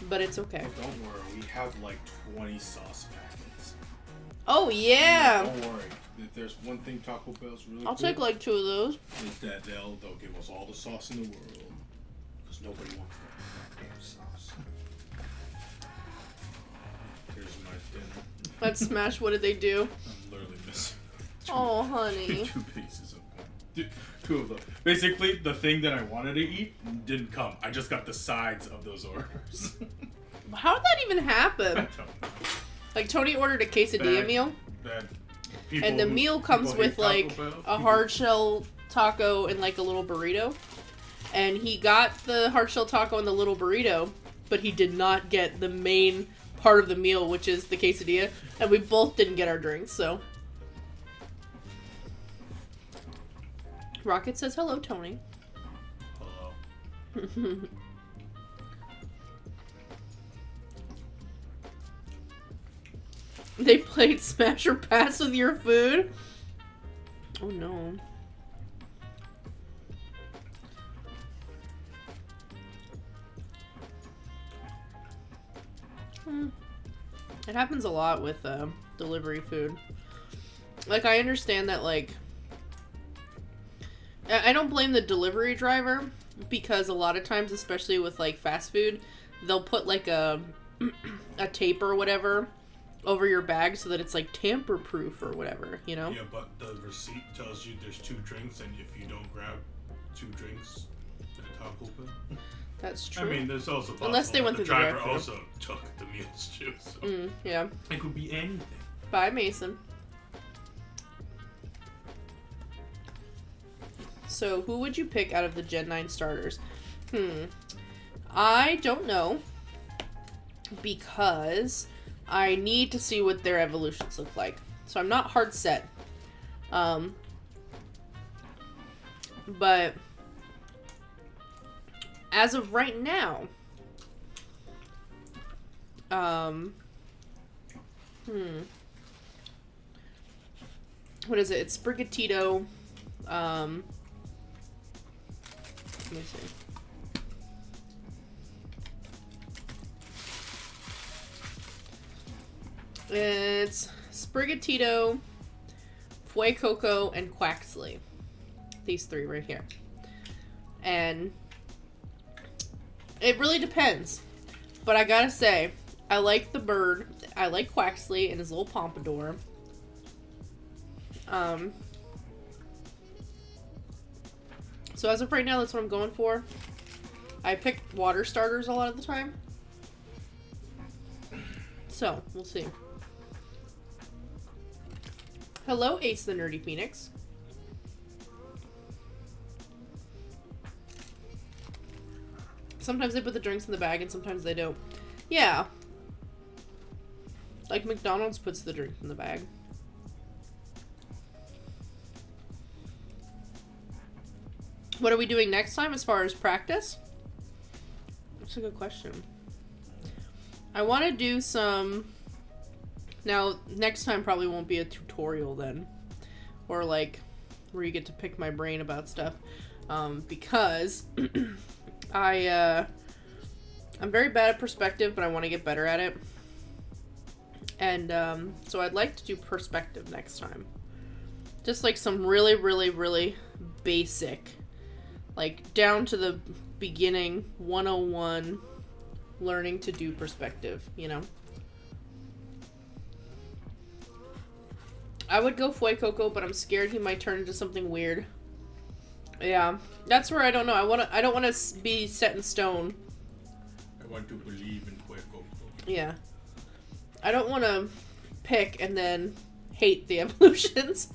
Speaker 1: But it's okay.
Speaker 2: Don't worry, we have like 20 sauce packets.
Speaker 1: Oh yeah!
Speaker 2: Don't worry. If there's one thing Taco Bell's really
Speaker 1: I'll
Speaker 2: good,
Speaker 1: take like 2 of those.
Speaker 2: is that they'll give us all the sauce in the world. Because nobody wants that damn sauce. Here's my dinner.
Speaker 1: Let's smash. What did they do?
Speaker 2: I'm literally missing
Speaker 1: Oh, honey.
Speaker 2: 2 pieces of them. 2 of them. Basically, the thing that I wanted to eat didn't come. I just got the sides of those orders.
Speaker 1: How did that even
Speaker 2: I
Speaker 1: happen?
Speaker 2: don't know.
Speaker 1: Like, Tony ordered a quesadilla meal,
Speaker 2: Bad
Speaker 1: and the meal comes with, like, a hard shell taco and, like, a little burrito. And he got the hard shell taco and the little burrito, but he did not get the main part of the meal, which is the quesadilla. And we both didn't get our drinks, so... Rocket says hello, Tony.
Speaker 2: Hello.
Speaker 1: They played Smash or Pass with your food? Oh no. It happens a lot with delivery food. Like, I understand that, like... I don't blame the delivery driver, because a lot of times, especially with, like, fast food, they'll put, like, a tape or whatever over your bag so that it's, like, tamper-proof or whatever, you know?
Speaker 2: Yeah, but the receipt tells you there's 2 drinks, and if you don't grab 2 drinks at Taco Bell...
Speaker 1: That's true.
Speaker 2: I mean, there's also possible
Speaker 1: Unless they went
Speaker 2: the
Speaker 1: through the
Speaker 2: driver
Speaker 1: drive-thru.
Speaker 2: also took the meals too, so...
Speaker 1: Yeah.
Speaker 2: It could be anything.
Speaker 1: Bye, Mason. So, who would you pick out of the Gen 9 starters? I don't know. Because I need to see what their evolutions look like. So, I'm not hard set. But... as of right now... What is it? It's Sprigatito. Let me see. It's Sprigatito, Fuecoco, and Quaxley. These 3 right here. And it really depends. But I gotta say, I like the bird. I like Quaxley and his little pompadour. So as of right now, that's what I'm going for. I pick water starters a lot of the time. So, we'll see. Hello, Ace the Nerdy Phoenix. Sometimes they put the drinks in the bag and sometimes they don't. Yeah. Like McDonald's puts the drink in the bag. What are we doing next time as far as practice? That's a good question. I want to do some... Now, next time probably won't be a tutorial then. Or like, where you get to pick my brain about stuff. Because I'm very bad at perspective, but I want to get better at it. And so I'd like to do perspective next time. Just like some really, really, really basic, like down to the beginning 101 learning to do perspective, you know? I would go Fuecoco, but I'm scared he might turn into something weird. Yeah, that's where I don't know. I don't want to be set in stone.
Speaker 2: I want to believe in Hueco.
Speaker 1: Yeah. I don't want to pick and then hate the evolutions.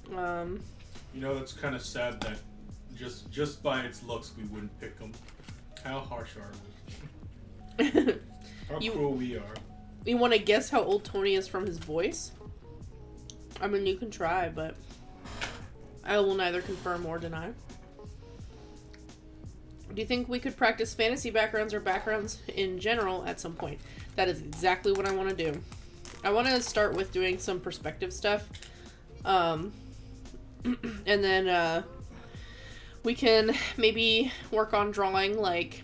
Speaker 2: You know, that's kind of sad that just by its looks we wouldn't pick them. How harsh are we? How cruel we are.
Speaker 1: You want to guess how old Tony is from his voice? I mean, you can try, but I will neither confirm or deny. Do you think we could practice fantasy backgrounds or backgrounds in general at some point? That is exactly what I want to do. I want to start with doing some perspective stuff. And then we can maybe work on drawing like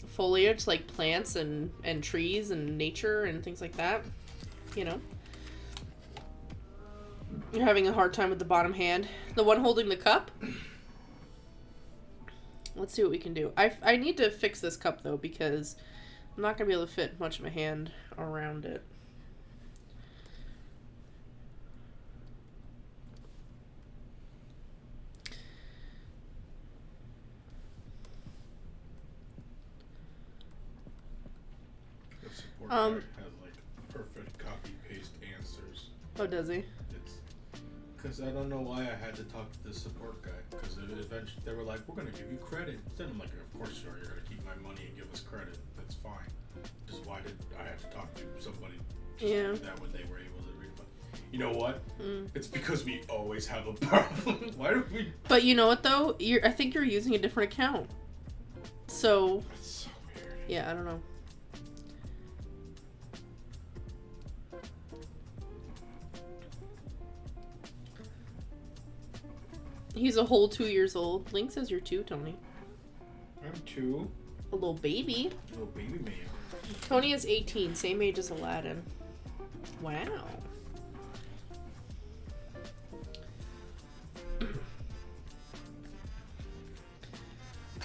Speaker 1: foliage, like plants and trees and nature and things like that. You know. You're having a hard time with the bottom hand. The one holding the cup? Let's see what we can do. I need to fix this cup, though, because I'm not going to be able to fit much of a hand around it.
Speaker 2: The support guy has, like, perfect copy-paste answers.
Speaker 1: Oh, does he?
Speaker 2: Because I don't know why I had to talk to the support guy. Because eventually they were like, we're going to give you credit. Then I'm like, of course you are. You're going to keep my money and give us credit. That's fine. Just why did I have to talk to somebody to do that when they were able to refund? You know what? It's because we always have a problem. Why do we...
Speaker 1: But you know what, though? I think you're using a different account. So...
Speaker 2: That's so weird.
Speaker 1: Yeah, I don't know. He's a whole 2 years old. Link says you're 2, Tony.
Speaker 2: I'm 2.
Speaker 1: A little baby.
Speaker 2: Little baby man.
Speaker 1: Tony is 18, same age as Aladdin. Wow.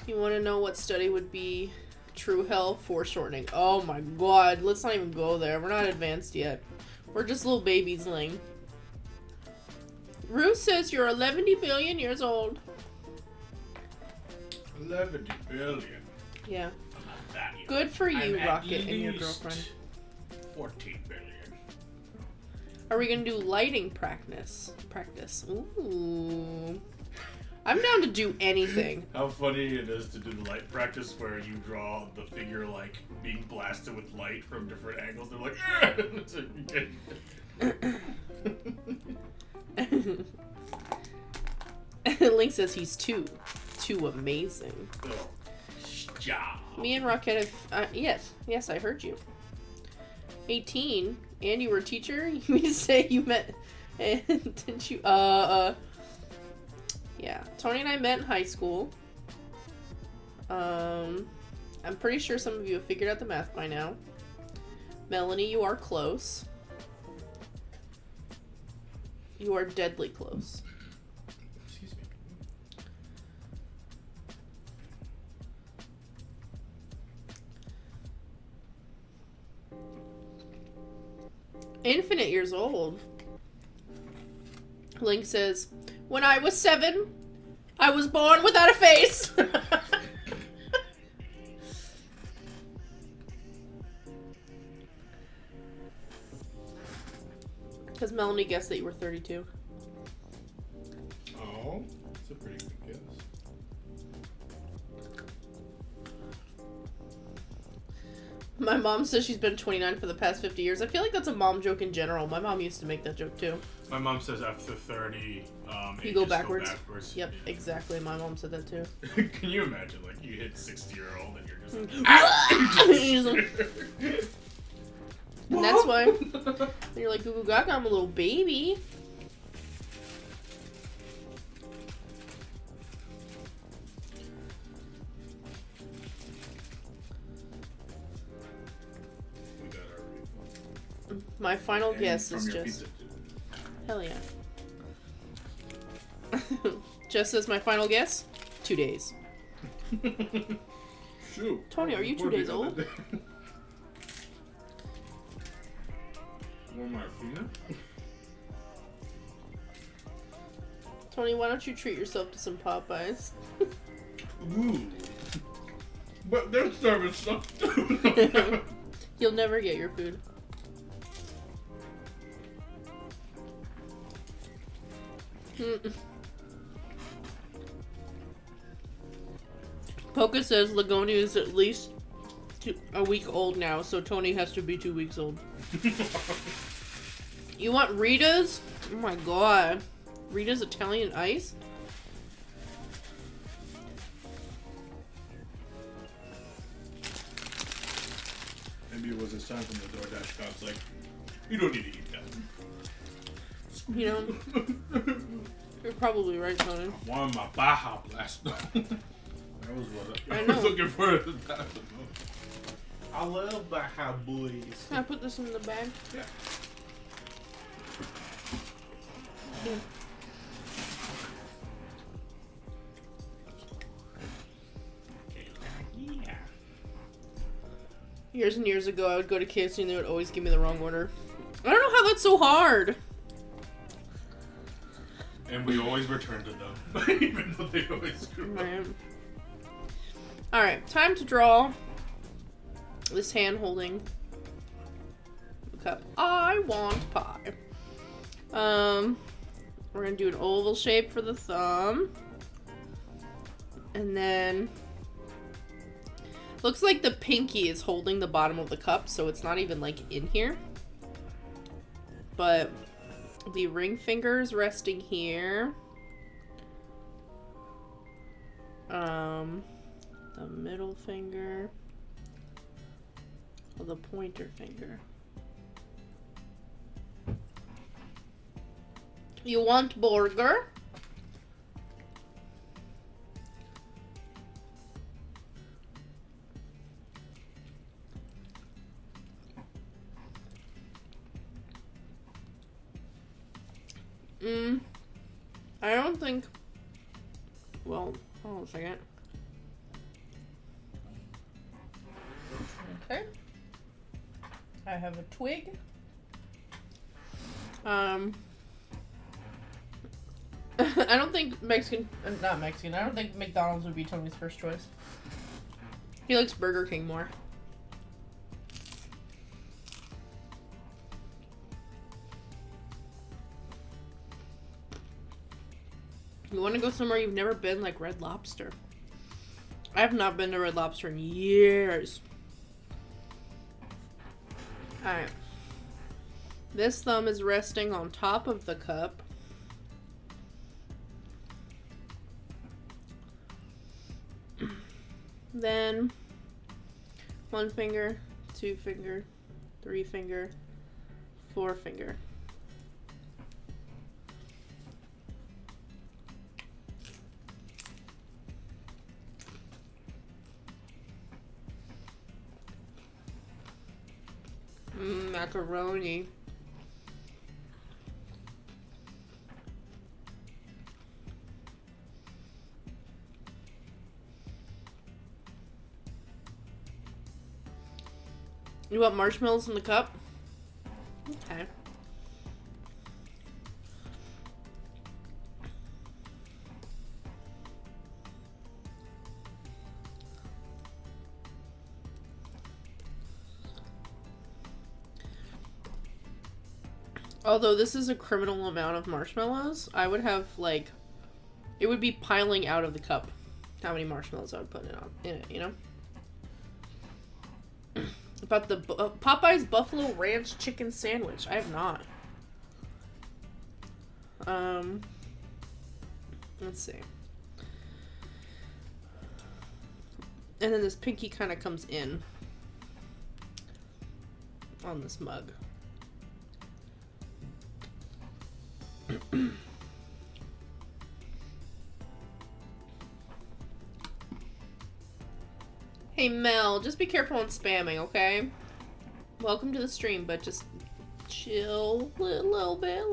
Speaker 1: You want to know what study would be true hell? Foreshortening. Oh my god, let's not even go there. We're not advanced yet. We're just little babies, Ling. Ruth says you're 11 billion years old.
Speaker 2: 11 billion.
Speaker 1: Yeah.
Speaker 2: I'm not that young.
Speaker 1: Good for you,
Speaker 2: I'm
Speaker 1: Rocket,
Speaker 2: at
Speaker 1: and your
Speaker 2: least
Speaker 1: girlfriend.
Speaker 2: 14 billion.
Speaker 1: Are we gonna do lighting practice? Ooh. I'm down to do anything.
Speaker 2: How funny it is to do the light practice where you draw the figure like being blasted with light from different angles. They're like,
Speaker 1: Link says he's 2. 2 amazing.
Speaker 2: oh, job.
Speaker 1: Me and Rocket have, yes, I heard you. 18, and you were a teacher? You mean to say you met, and didn't you, yeah. Tony and I met in high school. I'm pretty sure some of you have figured out the math by now. Melanie, you are close. You are deadly close.
Speaker 2: Excuse me.
Speaker 1: Infinite years old. Link says, when I was 7, I was born without a face. Because Melanie guessed that you were 32.
Speaker 2: Oh, that's a pretty good guess.
Speaker 1: My mom says she's been 29 for the past 50 years. I feel like that's a mom joke in general. My mom used to make that joke too.
Speaker 2: My mom says after 30,
Speaker 1: you go backwards. Yep, yeah. Exactly. My mom said that too.
Speaker 2: Can you imagine, like, you hit 60-year-old and you're just like,
Speaker 1: and that's why you're like, goo goo gaga, I'm a little baby.
Speaker 2: we got our refund.
Speaker 1: My final
Speaker 2: And
Speaker 1: guess
Speaker 2: from
Speaker 1: is
Speaker 2: your
Speaker 1: just...
Speaker 2: pizza, too.
Speaker 1: Hell yeah. Just as my final guess, 2 days.
Speaker 2: Shoot.
Speaker 1: Tony, are you 2 days old?
Speaker 2: More Marfina?
Speaker 1: Tony, why don't you treat yourself to some Popeyes?
Speaker 2: Ooh. But their service sucks too.
Speaker 1: You'll never get your food. Poca says Lagonia is at least a week old now, so Tony has to be 2 weeks old. You want Rita's? Oh my god. Rita's Italian ice?
Speaker 2: Maybe it was a sign from the DoorDash guy. It's like, you don't need to eat that.
Speaker 1: You know, you're probably right, Tony.
Speaker 2: I wanted my Baja Blast. That was what I
Speaker 1: know.
Speaker 2: was looking for. I love Baja Boys.
Speaker 1: Can I put this in the bag?
Speaker 2: Yeah. Yeah.
Speaker 1: Years and years ago, I would go to KFC and they would always give me the wrong order. I don't know how that's so hard.
Speaker 2: And we always return to them, even though they always screw up.
Speaker 1: Right. Alright, time to draw this hand holding the cup. I want pie. We're gonna do an oval shape for the thumb. And then looks like the pinky is holding the bottom of the cup, so it's not even like in here. But the ring finger is resting here. The middle finger. Or the pointer finger. You want burger? I don't think... Well, hold on a second. Okay. I have a twig. I don't think not Mexican, I don't think McDonald's would be Tony's first choice. He likes Burger King more. You want to go somewhere you've never been, like Red Lobster? I have not been to Red Lobster in years. Alright. This thumb is resting on top of the cup. Then 1 finger, 2 finger, 3 finger, 4 finger. Macaroni. You want marshmallows in the cup? Okay. Although this is a criminal amount of marshmallows, I would have, like, it would be piling out of the cup how many marshmallows I would put in it, you know? About the Popeye's Buffalo Ranch Chicken Sandwich. I have not. Let's see. And then this pinky kind of comes in on this mug. Hey Mel, just be careful on spamming, okay? Welcome to the stream, but just chill a little bit.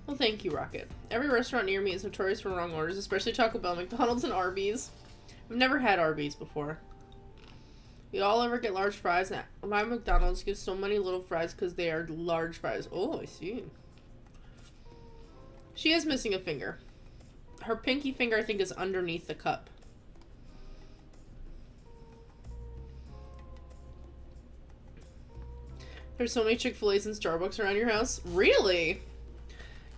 Speaker 1: Well, thank you, Rocket. Every restaurant near me is notorious for wrong orders, especially Taco Bell, McDonald's, and Arby's. I've never had Arby's before. You all ever get large fries? My McDonald's gives so many little fries because they are large fries. Oh, I see. She is missing a finger. Her pinky finger, I think, is underneath the cup. There's so many Chick-fil-A's and Starbucks around your house? Really?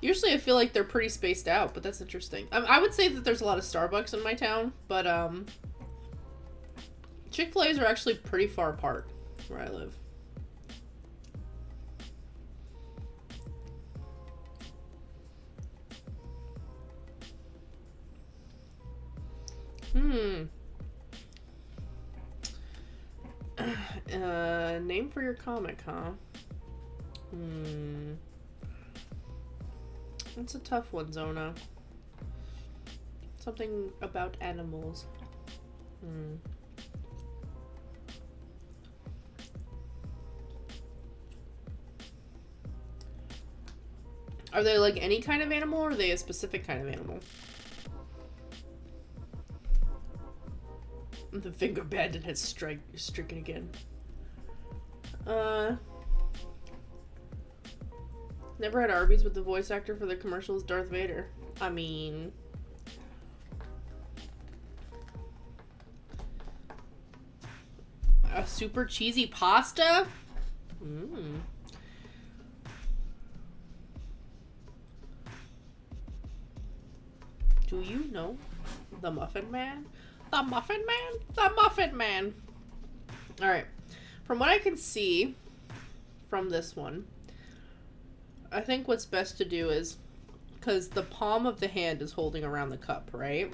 Speaker 1: Usually I feel like they're pretty spaced out, but that's interesting. I would say that there's a lot of Starbucks in my town, but Chick-fil-A's are actually pretty far apart where I live. Name for your comic, huh? That's a tough one, Zona. Something about animals. Are they like any kind of animal, or are they a specific kind of animal? The finger bandit has stricken again. Never had Arby's with the voice actor for the commercials, Darth Vader. I mean... a super cheesy pasta? Do you know the Muffin Man? The Muffin Man? The Muffin Man! Alright. From what I can see from this one, I think what's best to do is, because the palm of the hand is holding around the cup, right?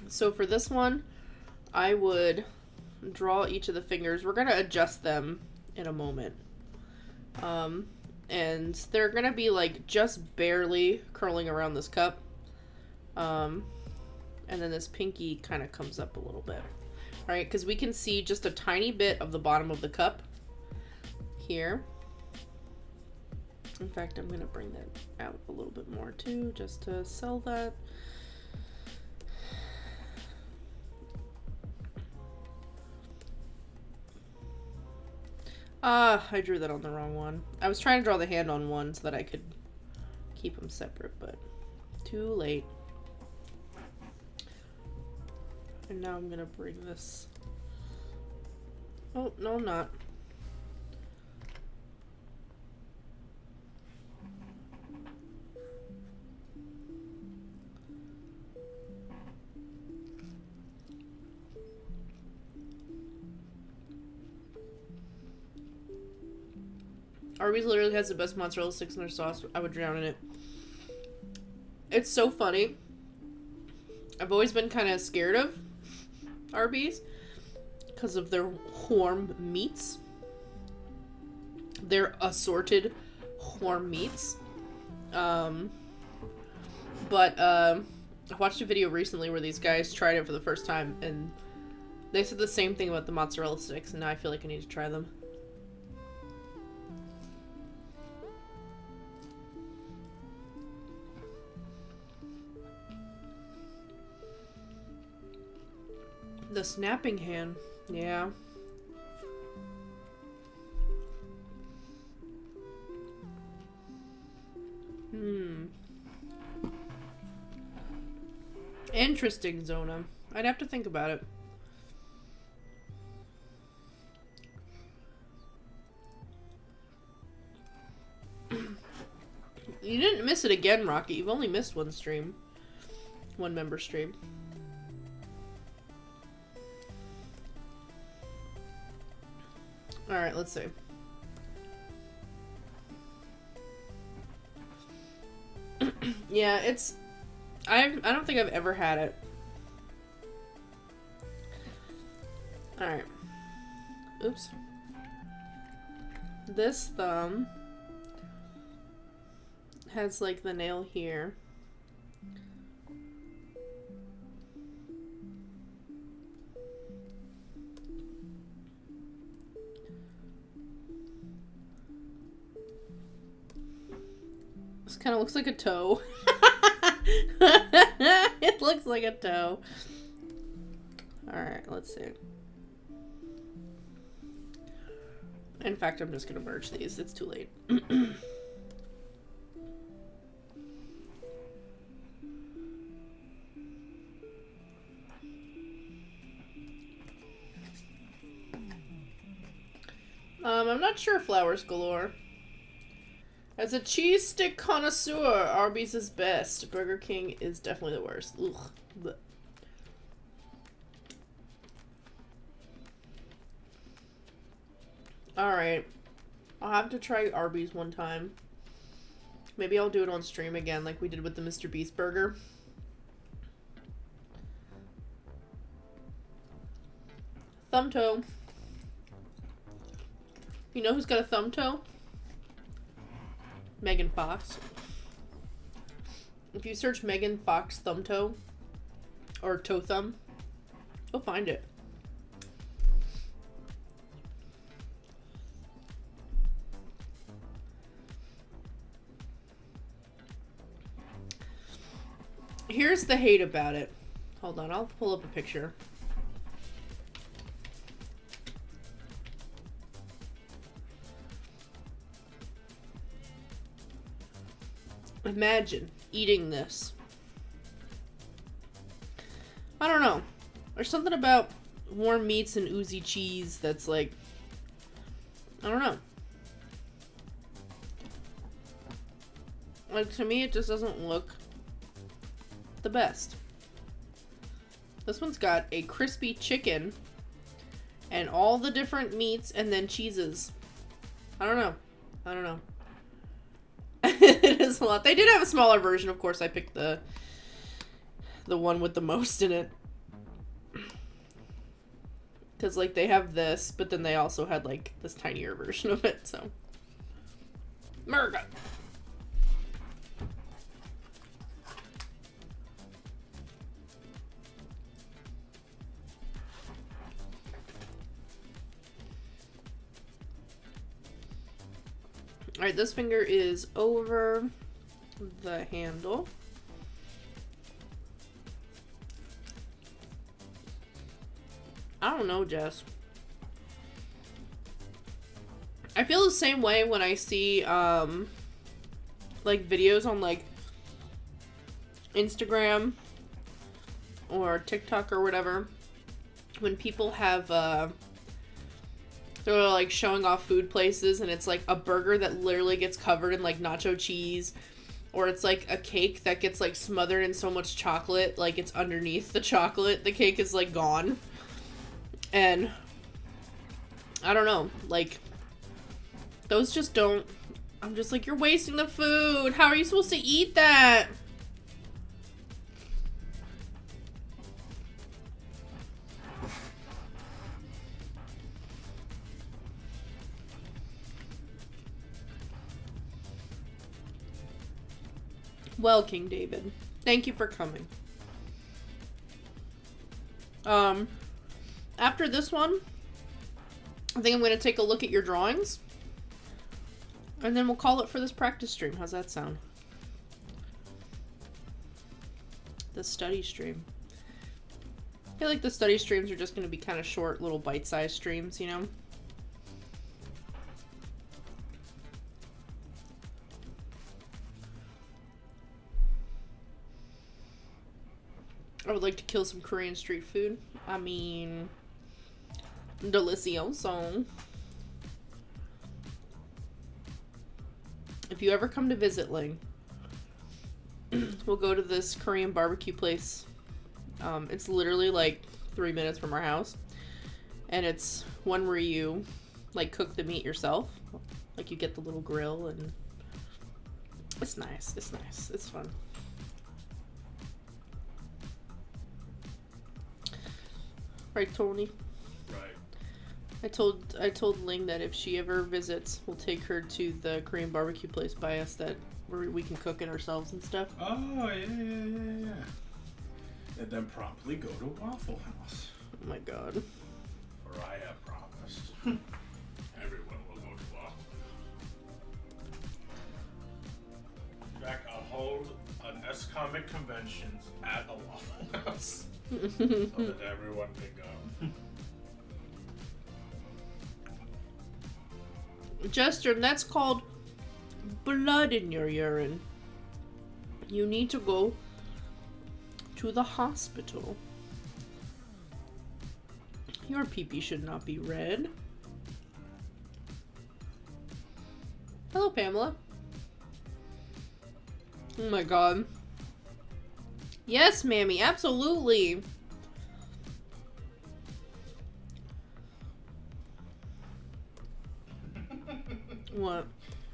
Speaker 1: So for this one, I would draw each of the fingers. We're going to adjust them in a moment. And they're going to be like just barely curling around this cup. And then this pinky kind of comes up a little bit. Right? Because we can see just a tiny bit of the bottom of the cup here. In fact, I'm going to bring that out a little bit more too, just to sell that. I drew that on the wrong one. I was trying to draw the hand on one so that I could keep them separate, but too late. And now I'm gonna bring this... Oh, no, I'm not. Arby's literally has the best mozzarella sticks in their sauce. I would drown in it. It's so funny. I've always been kind of scared of Arby's because of their warm meats. Their assorted warm meats. But I watched a video recently where these guys tried it for the first time, and they said the same thing about the mozzarella sticks, and now I feel like I need to try them. The snapping hand. Yeah. Interesting, Zona. I'd have to think about it. You didn't miss it again, Rocky. You've only missed one stream. One member stream. Alright, let's see. Yeah, it's... I don't think I've ever had it. Alright. Oops. This thumb has like the nail here. This kind of looks like a toe. It looks like a toe. Alright, let's see. In fact, I'm just going to merge these. It's too late. I'm not sure Flowers Galore. As a cheese stick connoisseur, Arby's is best. Burger King is definitely the worst. Ugh. Blech. Alright. I'll have to try Arby's one time. Maybe I'll do it on stream again like we did with the Mr. Beast burger. Thumb toe. You know who's got a thumb toe? Megan Fox. If you search Megan Fox thumb toe or toe thumb, you'll find it. Here's the hate about it. Hold on, I'll pull up a picture. Imagine eating this. I don't know. There's something about warm meats and oozy cheese that's like, I don't know. Like, to me, it just doesn't look the best. This one's got a crispy chicken and all the different meats and then cheeses. I don't know. I don't know. It is a lot. They did have a smaller version. Of course, I picked the one with the most in it. Because, like, they have this, but then they also had, like, this tinier version of it, so. Merga. Alright, this finger is over the handle. I don't know, Jess. I feel the same way when I see, like, videos on, like, Instagram or TikTok or whatever. When people have, they're like showing off food places and it's like a burger that literally gets covered in like nacho cheese, or it's like a cake that gets like smothered in so much chocolate like it's underneath the chocolate. The cake is like gone. And I don't know, like those just don't, I'm just like, you're wasting the food. How are you supposed to eat that? Well, King David, thank you for coming. After this one, I think I'm going to take a look at your drawings. And then we'll call it for this practice stream. How's that sound? The study stream. I feel like the study streams are just going to be kind of short, little bite-sized streams, you know? I would like to kill some Korean street food. I mean, delicioso. If you ever come to visit Ling, we'll go to this Korean barbecue place. It's literally like 3 minutes from our house. And it's one where you like cook the meat yourself. Like you get the little grill and it's nice. It's nice. It's fun. Right, Tony?
Speaker 2: Right.
Speaker 1: I told Ling that if she ever visits, we'll take her to the Korean barbecue place by us that where we can cook it ourselves and stuff.
Speaker 2: Oh, yeah. And then promptly go to Waffle House.
Speaker 1: Oh my god.
Speaker 2: For I have promised. Everyone will go to Waffle House. In fact, I'll hold an S-Comic conventions at a Waffle House. So that everyone can go.
Speaker 1: Jester, that's called blood in your urine. You need to go to the hospital. Your pee-pee should not be red. Pamela. Oh my god. Yes, Mammy, absolutely. What?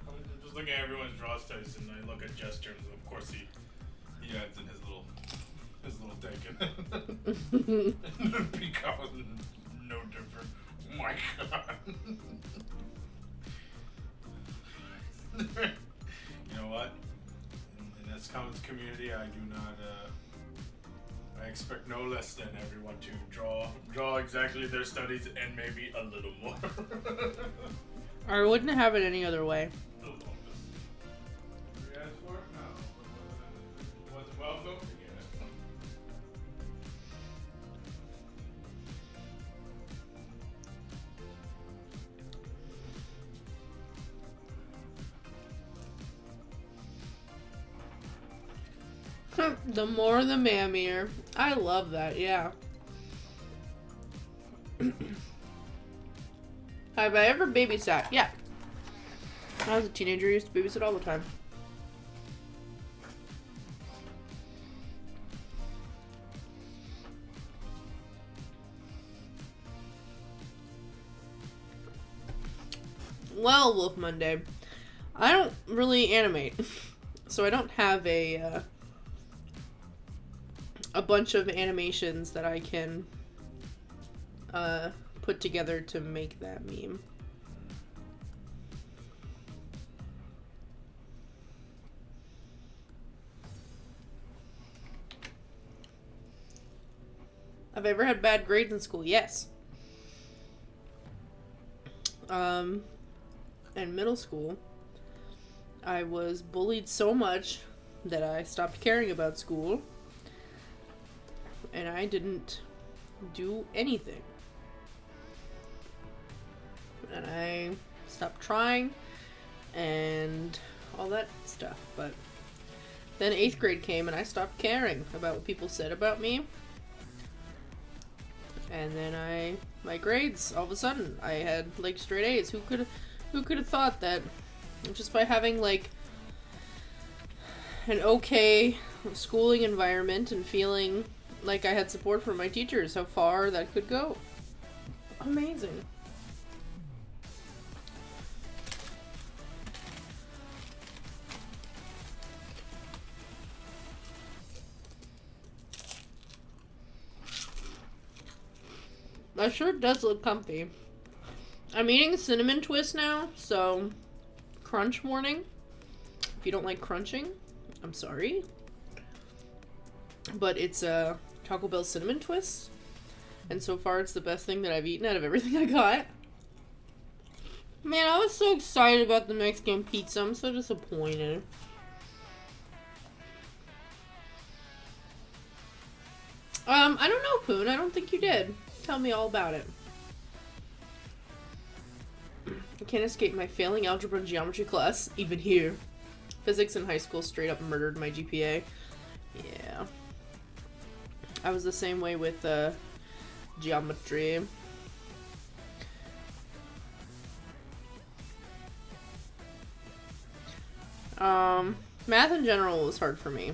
Speaker 2: I'm just looking at everyone's draw stats and I look at gestures. Of course, he adds in his little take in it. Peacock was no different. Oh my god. You know what? In this comics community, I do not. I expect no less than everyone to draw exactly their studies and maybe a little more.
Speaker 1: I wouldn't have it any other way. The more the mammier. I love that, yeah. Have I ever babysat? Yeah. When I was a teenager, I used to babysit all the time. Well, Wolf Monday, I don't really animate, so I don't have a bunch of animations that I can put together to make that meme. Have I ever had bad grades in school? Yes. In middle school, I was bullied so much that I stopped caring about school. And I didn't do anything. And I stopped trying and all that stuff. But then 8th grade came and I stopped caring about what people said about me. And then my grades, all of a sudden, I had like straight A's. Who could have thought that just by having like an okay schooling environment and feeling like I had support from my teachers, how far that could go. Amazing. That shirt does look comfy. I'm eating cinnamon twist now, so crunch warning. If you don't like crunching, I'm sorry. But it's a Taco Bell cinnamon twist, and so far it's the best thing that I've eaten out of everything I got. Man, I was so excited about the Mexican pizza. I'm so disappointed. I don't know, Poon. I don't think you did. Tell me all about it. I can't escape my failing algebra and geometry class, even here. Physics in high school straight up murdered my GPA. Yeah. I was the same way with geometry. Math in general was hard for me.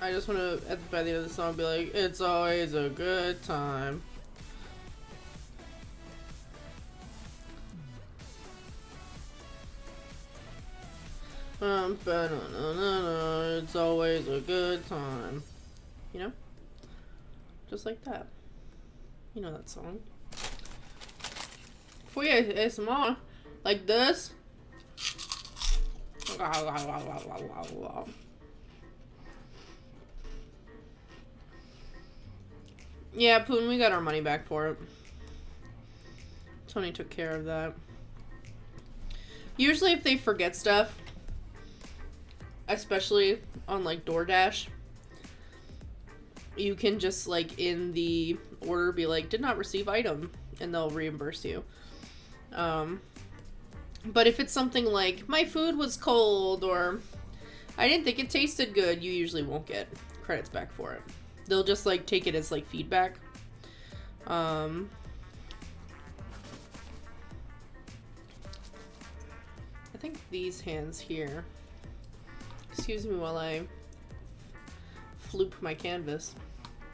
Speaker 1: I just want to, by the end of the song, be like, it's always a good time. It's always a good time. You know? Just like that. You know that song. For you, ASMR, like this. Yeah, Poon, we got our money back for it. Tony took care of that. Usually if they forget stuff, especially on like DoorDash, you can just like in the order be like, did not receive item, and they'll reimburse you. But if it's something like, my food was cold, or I didn't think it tasted good, you usually won't get credits back for it. They'll just like take it as like feedback. I think these hands here. Excuse me while I floop my canvas.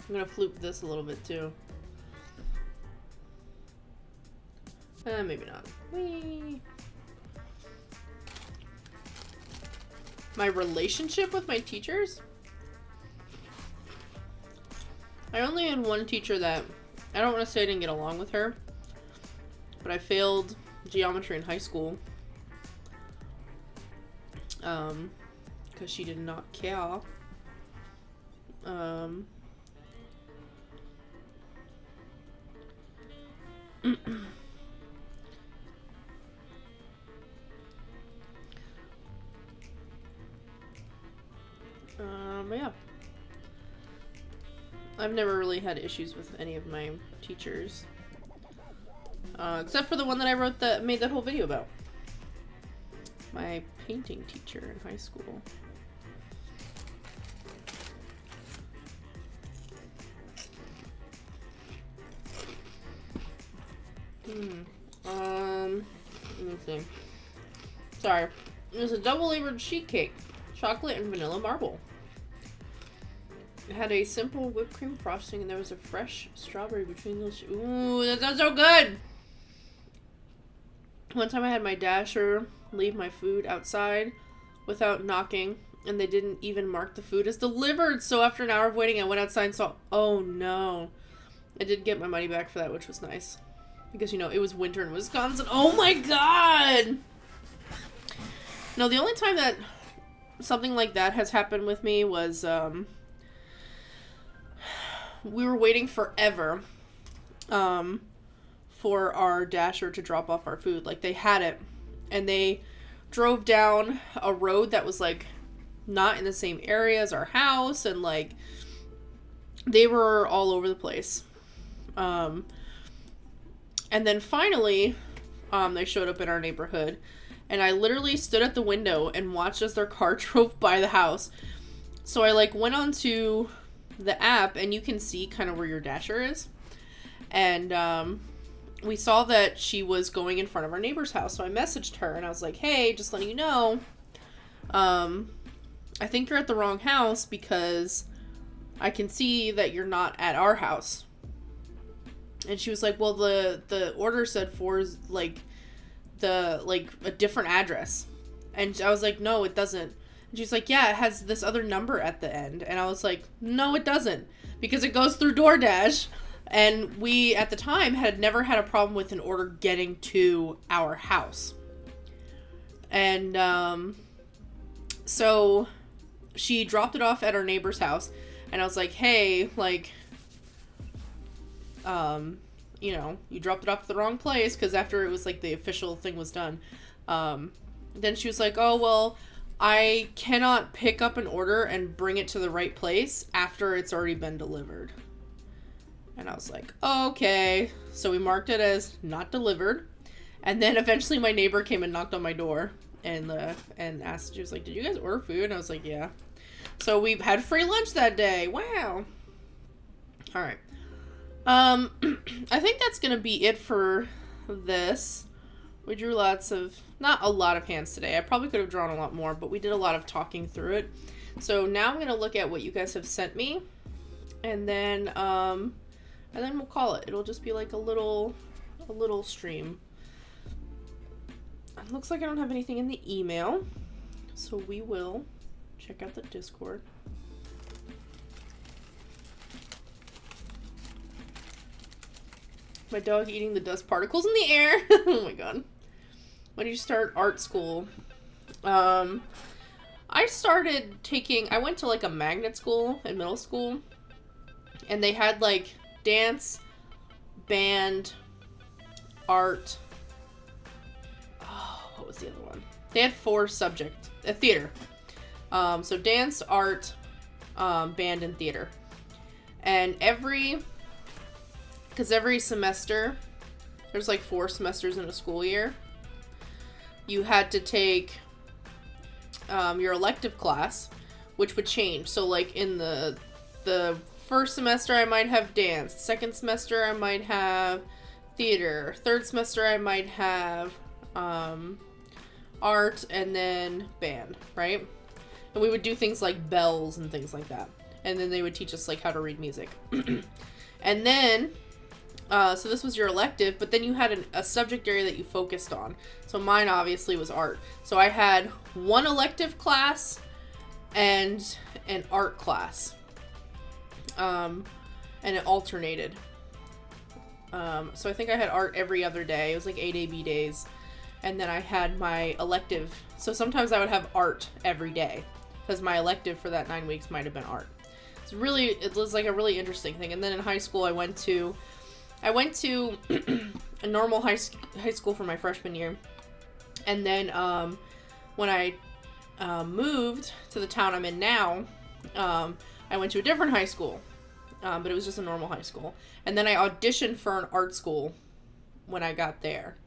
Speaker 1: I'm gonna floop this a little bit too. Maybe not. Whee! My relationship with my teachers? I only had one teacher that, I don't want to say I didn't get along with her, but I failed geometry in high school. Because she did not care. But yeah. I've never really had issues with any of my teachers. Except for the one that I wrote that made that whole video about. My painting teacher in high school. Let me see. Sorry. It was a double-layered sheet cake. Chocolate and vanilla marble. It had a simple whipped cream frosting, and there was a fresh strawberry between those. Ooh, that sounds so good! One time I had my dasher leave my food outside without knocking, and they didn't even mark the food as delivered. So after an hour of waiting, I went outside and saw, oh no. I did get my money back for that, which was nice. Because, you know, it was winter in Wisconsin. Oh my god! No, the only time that something like that has happened with me was, we were waiting forever, for our dasher to drop off our food. Like, they had it, and they drove down a road that was, like, not in the same area as our house, and, like, they were all over the place. And then finally, they showed up in our neighborhood, and I literally stood at the window and watched as their car drove by the house. So I, like, went onto the app, and you can see kind of where your dasher is. And, we saw that she was going in front of our neighbor's house, so I messaged her, and I was like, hey, just letting you know, I think you're at the wrong house because I can see that you're not at our house. And she was like, well, the order said for, like, a different address. And I was like, no, it doesn't. And she's like, yeah, it has this other number at the end. And I was like, no, it doesn't. Because it goes through DoorDash. And we, at the time, had never had a problem with an order getting to our house. And, so she dropped it off at our neighbor's house. And I was like, hey, like, you know, you dropped it off at the wrong place, because after it was, like, the official thing was done, then she was like, oh, well, I cannot pick up an order and bring it to the right place after it's already been delivered. And I was like, okay. So we marked it as not delivered. And then eventually my neighbor came and knocked on my door and asked, she was like, did you guys order food? And I was like, yeah. So we had free lunch that day. Wow. All right. I think that's going to be it for this. We drew lots of, not a lot of hands today. I probably could have drawn a lot more, but we did a lot of talking through it. So now I'm going to look at what you guys have sent me, and then we'll call it. It'll just be like a little stream. It looks like I don't have anything in the email, so we will check out the Discord. My dog eating the dust particles in the air. Oh my god. When did you start art school? I started taking, I went to like a magnet school in middle school, and they had like dance, band, art. Oh, what was the other one? They had 4 subjects. Theater. So dance, art, band, and theater. And every semester, there's like 4 semesters in a school year, you had to take your elective class, which would change. So like in the first semester I might have dance, second semester I might have theater, third semester I might have art, and then band, right? And we would do things like bells and things like that. And then they would teach us like how to read music. And then so this was your elective, but then you had a subject area that you focused on. So mine obviously was art. So I had 1 elective class and an art class. And it alternated. So I think I had art every other day. It was like 8 AB days. And then I had my elective. So sometimes I would have art every day, because my elective for that 9 weeks might have been art. It was like a really interesting thing. And then in high school I went to a normal high school for my freshman year. And then when I moved to the town I'm in now, I went to a different high school. But it was just a normal high school. And then I auditioned for an art school when I got there.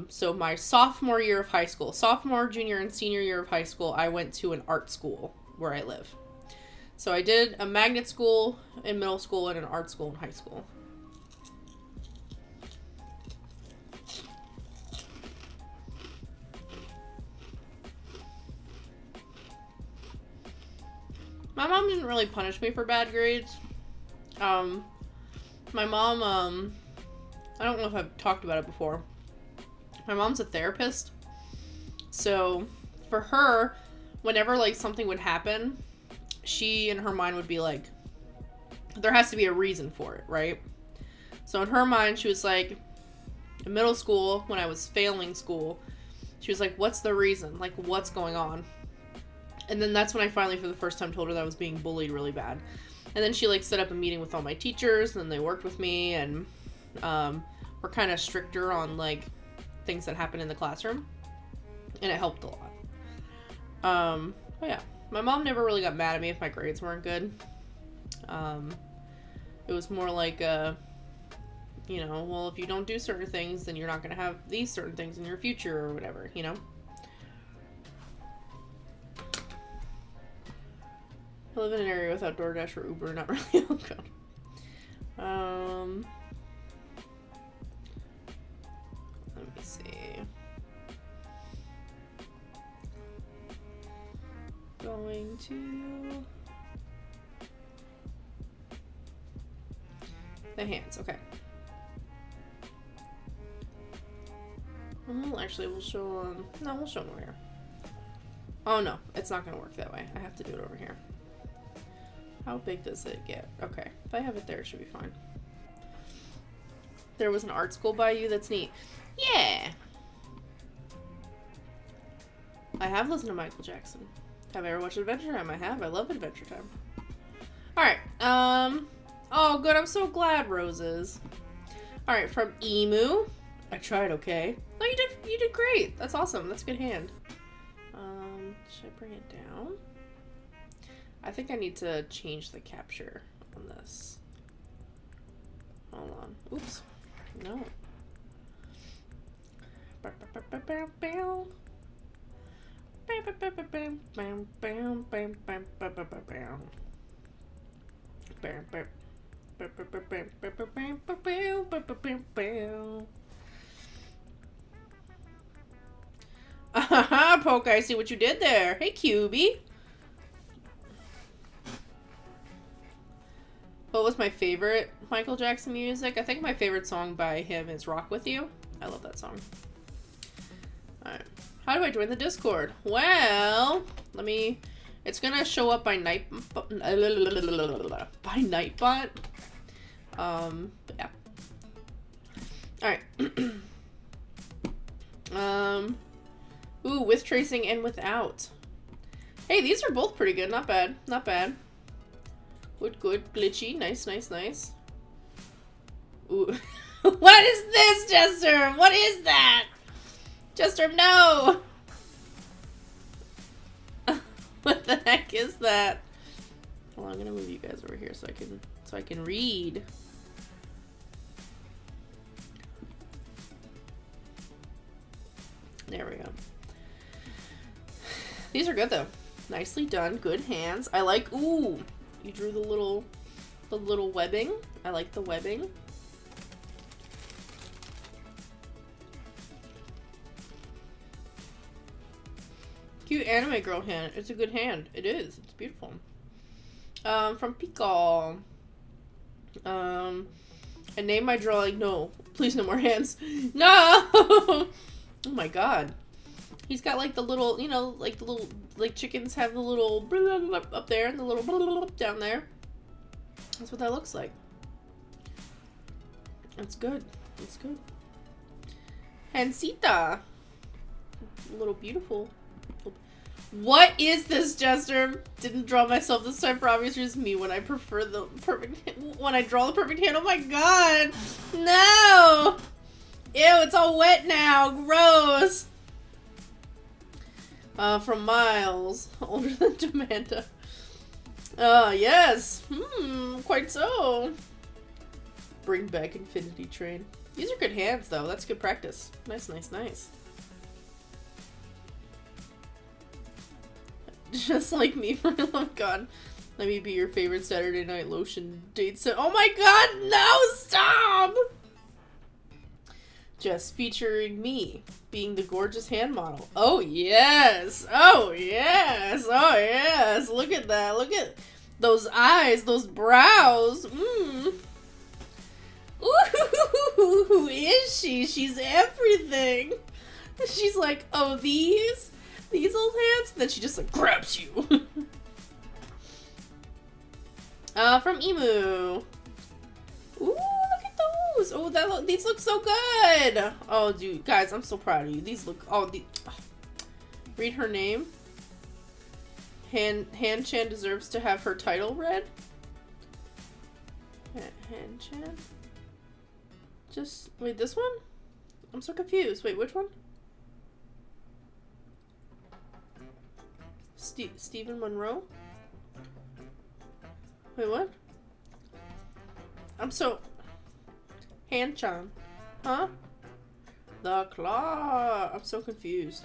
Speaker 1: So my sophomore year of high school, sophomore, junior, and senior year of high school, I went to an art school where I live. So I did a magnet school in middle school and an art school in high school. My mom didn't really punish me for bad grades. My mom, I don't know if I've talked about it before. My mom's a therapist. So for her, whenever like something would happen, she in her mind would be like, there has to be a reason for it, right? So in her mind, she was like, in middle school, when I was failing school, she was like, what's the reason? Like, what's going on? And then that's when I finally, for the first time, told her that I was being bullied really bad. And then she, like, set up a meeting with all my teachers, and then they worked with me, and were kind of stricter on, like, things that happen in the classroom. And it helped a lot. But yeah, my mom never really got mad at me if my grades weren't good. It was more like, you know, well, if you don't do certain things, then you're not going to have these certain things in your future or whatever, you know? I live in an area without DoorDash or Uber, not really. Oh, God. Let me see. Going to... the hands, okay. Well, actually, we'll show no, we'll show them over here. Oh, no, it's not going to work that way. I have to do it over here. How big does it get? Okay, if I have it there, it should be fine. There was an art school by you? That's neat. Yeah! I have listened to Michael Jackson. Have I ever watched Adventure Time? I have. I love Adventure Time. Alright, oh, good. I'm so glad, Roses. Alright, from Emu. I tried, okay. No, you did great. That's awesome. That's a good hand. Should I bring it down? I think I need to change the capture on this. Hold on. Oops. No. Poke, I see what you did there. Hey, Cubie. What was my favorite Michael Jackson music? I think my favorite song by him is Rock With You. I love that song. Alright. How do I join the Discord? Well, it's gonna show up by Nightbot. But yeah. Alright. Ooh, with tracing and without. Hey, these are both pretty good. Not bad. Not bad. Good, good. Glitchy. Nice, nice, nice. Ooh. What is this, Jester? What is that? Jester, no! What the heck is that? Well, I'm gonna move you guys over here so I can read. There we go. These are good though. Nicely done. Good hands. I like. Ooh, you drew the little webbing. I like the webbing. Cute anime girl hand. It's a good hand. It is. It's beautiful. From Pico. And name my drawing. No, please, no more hands. No. Oh my god. He's got like the little, you know, like the little, like chickens have the little up there and the little down there. That's what that looks like. That's good. That's good. Hansita. A little beautiful. What is this, Jester? Didn't draw myself this time for obvious reasons. Me when I prefer the perfect, when I draw the perfect hand. Oh my god. No. Ew, it's all wet now. Gross. From Miles. Older than Demanda. Yes. Quite so. Bring back Infinity Train. These are good hands, though. That's good practice. Nice, nice, nice. Just like me for my love god. Let me be your favorite Saturday Night Lotion date set. Oh my god, no, stop! Just featuring me being the gorgeous hand model. Oh yes! Oh yes! Oh yes! Look at that. Look at those eyes, those brows. Ooh, who is she? She's everything. She's like, oh, these old hands? And then she just like grabs you. From Emu. Ooh, look at those. Oh, these look so good. Oh, dude, guys, I'm so proud of you. These look, read her name. Han-chan deserves to have her title read. Han-chan? Just, wait, this one? I'm so confused. Wait, which one? Stephen Monroe? Wait, what? I'm so... Han-chan. Huh? The Claw. I'm so confused.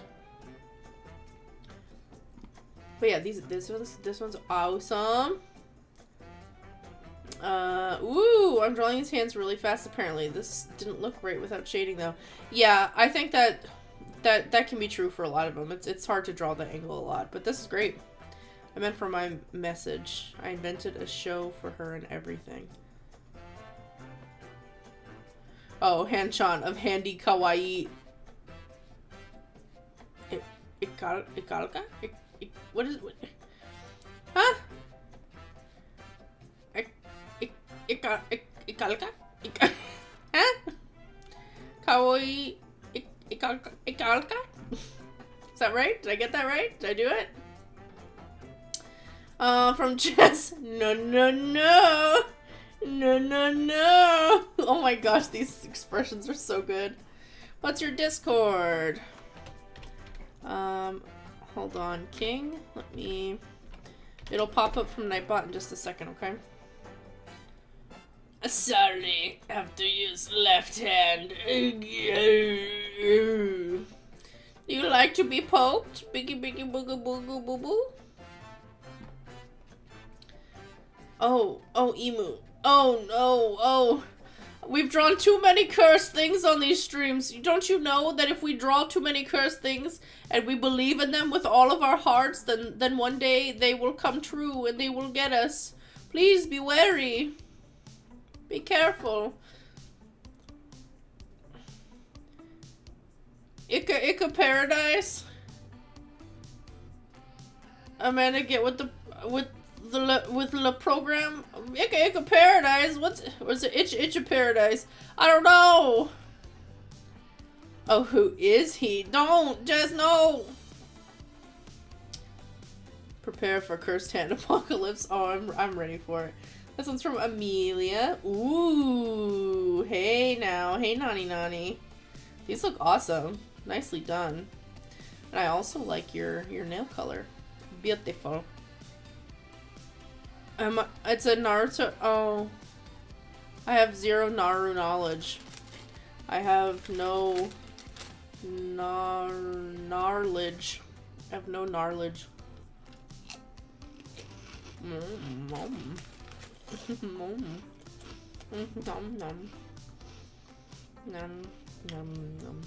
Speaker 1: But yeah, this one's awesome. Ooh, I'm drawing these hands really fast apparently. This didn't look right without shading though. Yeah, I think that can be true for a lot of them. It's hard to draw the angle a lot, but this is great. I meant for my message. I invented a show for her and everything. Oh, Han-chan of Handy Kawaii. What is it? Huh? Huh? Kawaii. Ikalka? Is that right? Did I get that right? Did I do it? From Jess. No. No. Oh my gosh, these expressions are so good. What's your Discord? Hold on, King. Let me... It'll pop up from Nightbot in just a second, okay? Sorry, have to use left hand. You like to be poked? Biggie booga booga boo boo? Oh, Emu. Oh no, oh. We've drawn too many cursed things on these streams. Don't you know that if we draw too many cursed things and we believe in them with all of our hearts, then one day they will come true and they will get us. Please be wary. Be careful. Ika Paradise. Amanda, get with the program. Ika Paradise. Was it Itch Paradise? I don't know. Oh, who is he? Don't just no. Prepare for cursed hand apocalypse. Oh, I'm ready for it. This one's from Amelia. Ooh, hey now. Hey, Nani Nani. These look awesome. Nicely done. And I also like your nail color. Beautiful. It's a Naruto. Oh. I have zero Naru knowledge. I have no knowledge. I have no knowledge. Nom nom. Nom nom nom.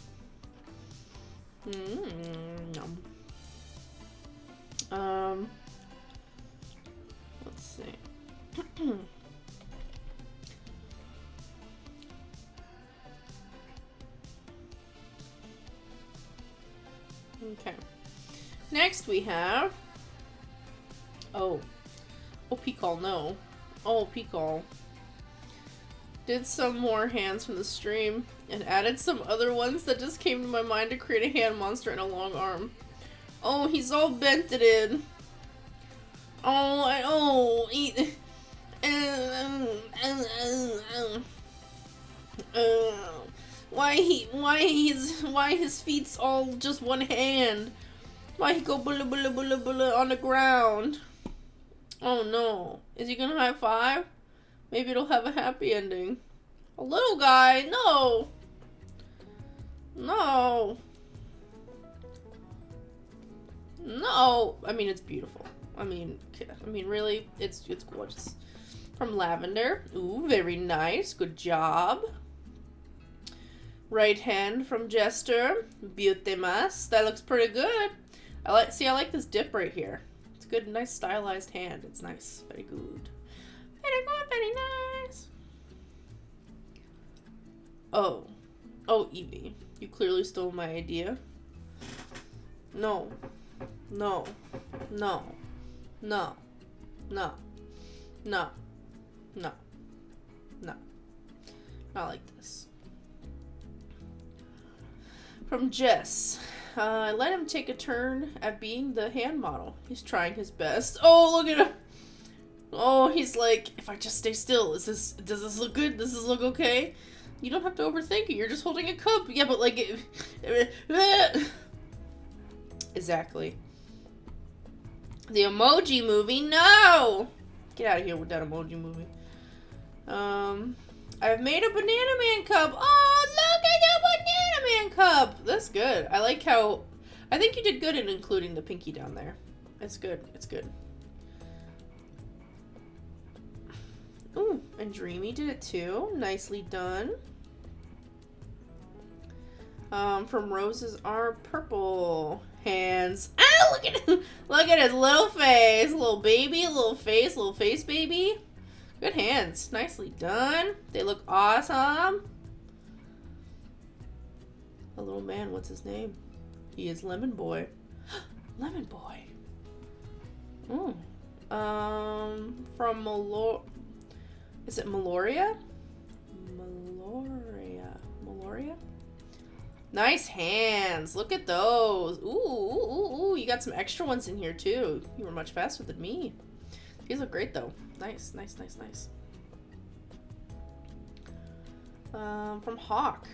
Speaker 1: Nom. Let's see. Okay. Next we have. Oh, Peekall, no. Oh, Peekall. Did some more hands from the stream and added some other ones that just came to my mind to create a hand monster and a long arm. Oh, he's all bented in. Why his feet's all just one hand? Why he go bulla bulla bulla bulla on the ground? Oh no. Is he gonna high five? Maybe it'll have a happy ending. A little guy? No. No. No. I mean, it's beautiful. I mean, really, it's gorgeous. From Lavender. Ooh, very nice. Good job. Right hand from Jester. Beautimas. That looks pretty good. I like this dip right here. It's a good, nice stylized hand. It's nice. Very good. Very good, very nice. Oh, Evie. You clearly stole my idea. No. No. No. No. No. No. No. No. Not like this. From Jess. I let him take a turn at being the hand model. He's trying his best. Oh, look at him. Oh, he's like, if I just stay still, does this look good? Does this look okay? You don't have to overthink it. You're just holding a cup. Yeah, but like, exactly. The Emoji Movie? No! Get out of here with that Emoji Movie. I've made a Banana Man cup. Oh, look at the Banana Man cup. That's good. I like how, I think you did good in including the pinky down there. It's good. It's good. Ooh, and Dreamy did it too. Nicely done. From Rose's are purple hands. Ah, look at him. Look at his little face. Little baby, little face baby. Good hands. Nicely done. They look awesome. A little man, what's his name? He is Lemon Boy. Lemon Boy. Ooh. From is it Meloria? Meloria? Nice hands. Look at those. Ooh. You got some extra ones in here too. You were much faster than me. These look great though. Nice. From Hawk.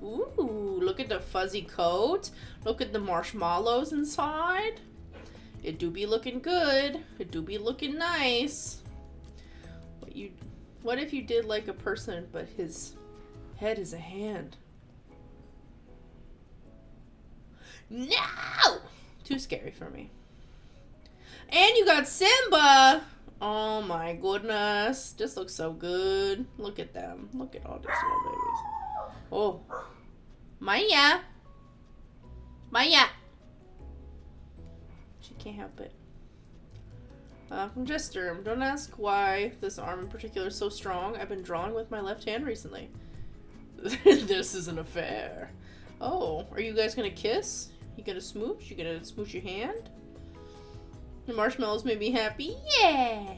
Speaker 1: Ooh, look at the fuzzy coat. Look at the marshmallows inside. It do be looking good. It do be looking nice. What if you did like a person, but his head is a hand? No! Too scary for me. And you got Simba! Oh my goodness. This looks so good. Look at them. Look at all these little babies. Oh. Maya! She can't help it. From Jester. Don't ask why this arm in particular is so strong. I've been drawing with my left hand recently. This is an affair. Oh, are you guys gonna kiss? You gonna smooch? You gonna smooch your hand? The marshmallows made me happy. Yeah!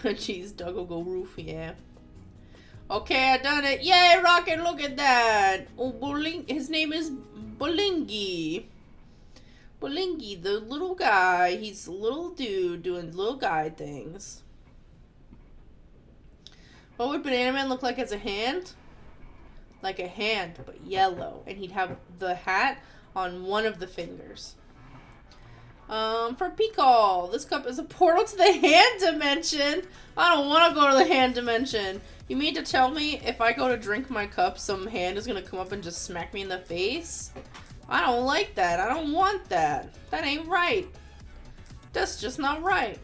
Speaker 1: Jeez, Doug will go roof, yeah. Okay, I done it. Yay, Rocket, look at that. Oh, his name is Bolingi. Bolingi, the little guy. He's a little dude doing little guy things. What would Banana Man look like as a hand? Like a hand, but yellow. And he'd have the hat on one of the fingers. For Pikal, this cup is a portal to the hand dimension. I don't want to go to the hand dimension. You mean to tell me if I go to drink my cup, some hand is going to come up and just smack me in the face? I don't like that. I don't want that. That ain't right. That's just not right.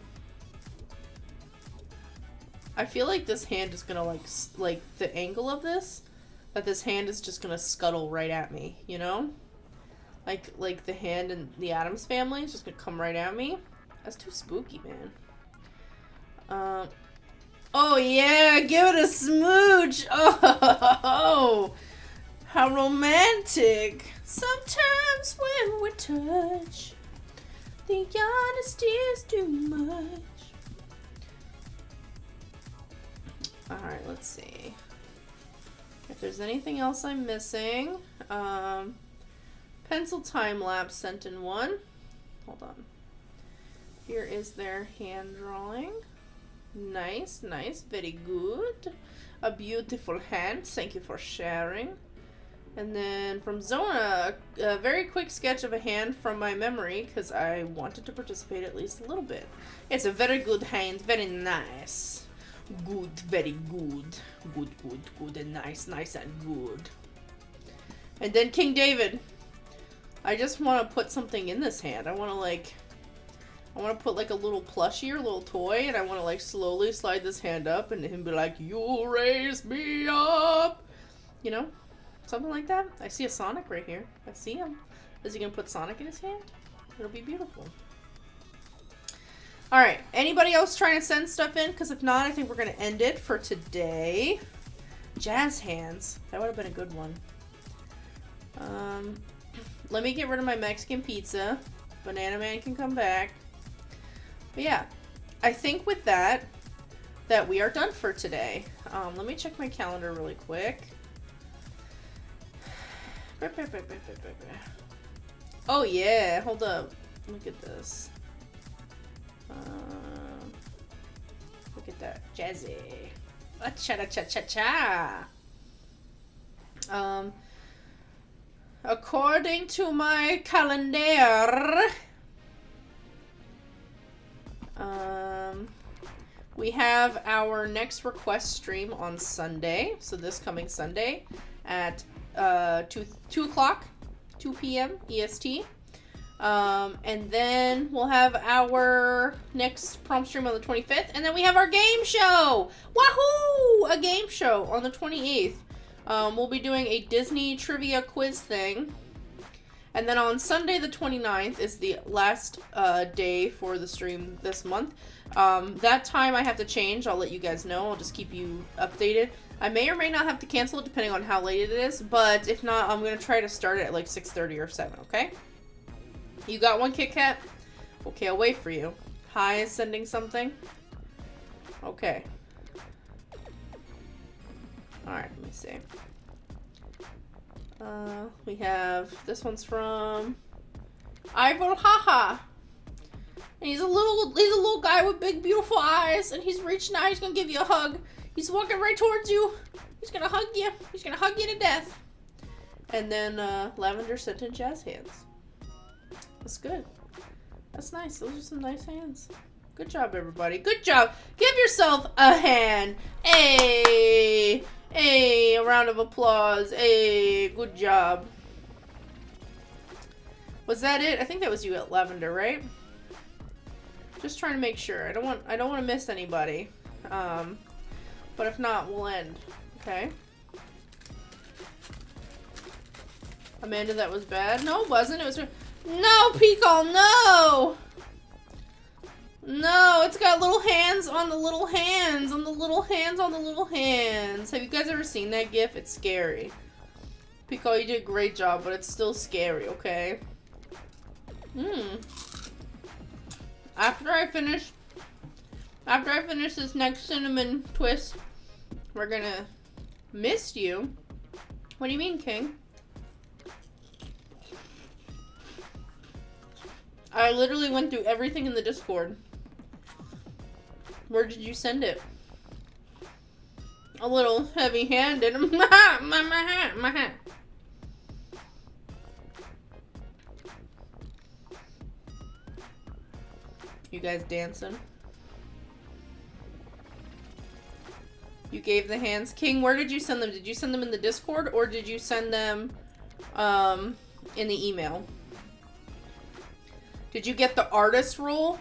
Speaker 1: I feel like this hand is going to like the angle of this, that this hand is just going to scuttle right at me, you know? Like the hand in the Addams Family is just going to come right at me. That's too spooky, man. Oh yeah, give it a smooch. Oh, how romantic. Sometimes when we touch, the honesty is too much. Alright, let's see. If there's anything else I'm missing. Pencil time lapse sent in one. Hold on. Here is their hand drawing. Nice, nice, very good. A beautiful hand. Thank you for sharing. And then from Zona, a very quick sketch of a hand from my memory because I wanted to participate at least a little bit. It's a very good hand, very nice. Good, very good. Good, good, good, and nice, nice and good. And then King David. I just want to put something in this hand. I want to put like a little plushie or a little toy, and I want to like slowly slide this hand up and him be like, "You raise me up," you know, something like that. I see a Sonic right here. I see him. Is he gonna put Sonic in his hand? It'll be beautiful. All right. Anybody else trying to send stuff in? Because if not, I think we're gonna end it for today. Jazz hands. That would have been a good one. Let me get rid of my Mexican pizza. Banana Man can come back. But yeah, I think with that we are done for today. Let me check my calendar really quick. Oh yeah, hold up. Look at this. Look at that. Jazzy. Cha-cha-cha-cha-cha. According to my calendar, we have our next request stream on Sunday, so this coming Sunday at 2 o'clock, 2 p.m. EST. And then we'll have our next prom stream on the 25th, and then we have our game show! Wahoo! A game show on the 28th. We'll be doing a Disney trivia quiz thing. And then on Sunday the 29th is the last day for the stream this month. That time I have to change. I'll let you guys know. I'll just keep you updated. I may or may not have to cancel it depending on how late it is. But if not, I'm going to try to start it at like 6:30 or 7, okay? You got one, Kit Kat? Okay, I'll wait for you. Hi is sending something. Okay. Alright, let me see. We have, this one's from Ivor Haha. And he's a little guy with big beautiful eyes, and he's reaching out, he's gonna give you a hug. He's walking right towards you. He's gonna hug you. He's gonna hug you to death. And then Lavender sent in jazz hands. That's good. That's nice. Those are some nice hands. Good job, everybody. Good job. Give yourself a hand. Hey. Hey, a round of applause. Hey, good job. Was that it? I think that was you at Lavender, right? Just trying to make sure. I don't want to miss anybody. But if not, we'll end. Okay. Amanda, that was bad. No, it wasn't. It was. No, Peacock, no! No, it's got little hands on the little hands, on the little hands, on the little hands. Have you guys ever seen that GIF? It's scary. Pico, you did a great job, but it's still scary, okay? After I finish this next cinnamon twist, we're gonna mist you. What do you mean, King? I literally went through everything in the Discord. Where did you send it? A little heavy-handed. My hat. You guys dancing? You gave the hands. King, where did you send them? Did you send them in the Discord or did you send them in the email? Did you get the artist role?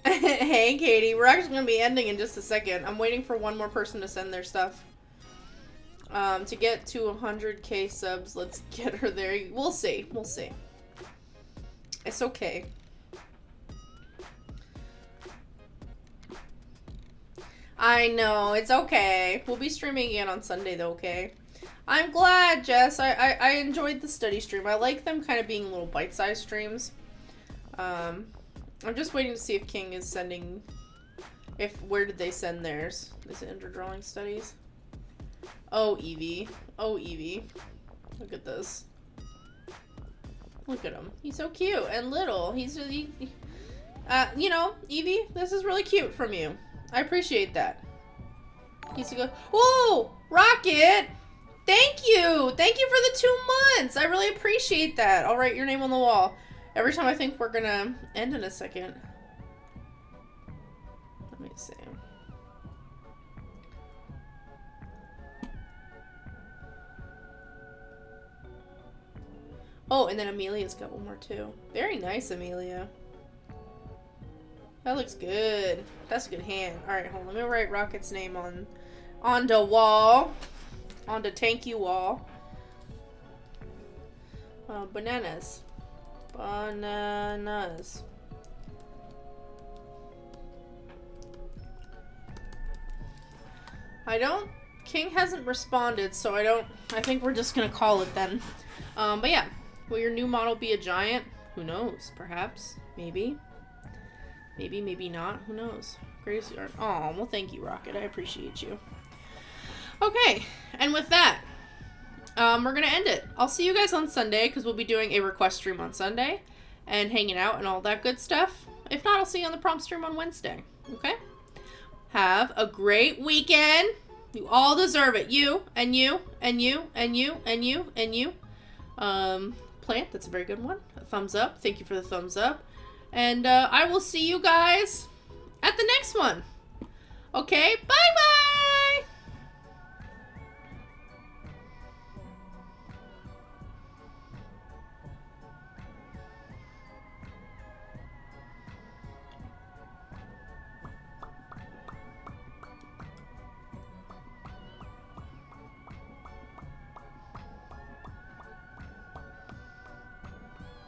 Speaker 1: Hey, Katie. We're actually going to be ending in just a second. I'm waiting for one more person to send their stuff. To get to 100k subs, let's get her there. We'll see. We'll see. It's okay. I know. It's okay. We'll be streaming again on Sunday, though, okay? I'm glad, Jess. I enjoyed the study stream. I like them kind of being little bite-sized streams. I'm just waiting to see if King is sending... Where did they send theirs? Is it under drawing studies? Oh, Evie. Oh, Evie. Look at this. Look at him. He's so cute and little. He's really... you know, Evie, this is really cute from you. I appreciate that. He's to go... Whoa! Rocket! Thank you! Thank you for the 2 months! I really appreciate that. I'll write your name on the wall. Every time I think we're gonna end in a second. Let me see. Oh, and then Amelia's got one more too. Very nice, Amelia. That looks good. That's a good hand. Alright, hold on. Let me write Rocket's name on the wall. On the thank you wall. Bananas. Bananas. King hasn't responded, so I think we're just gonna call it then. But yeah. Will your new model be a giant? Who knows? Perhaps. Maybe. Maybe, maybe not. Who knows? Greatest art. Oh, well, thank you, Rocket. I appreciate you. Okay. And with that, we're going to end it. I'll see you guys on Sunday because we'll be doing a request stream on Sunday and hanging out and all that good stuff. If not, I'll see you on the prompt stream on Wednesday. Okay? Have a great weekend. You all deserve it. You, and you, and you, and you, and you, and you. Plant, that's a very good one. A thumbs up. Thank you for the thumbs up. And I will see you guys at the next one. Okay, bye-bye!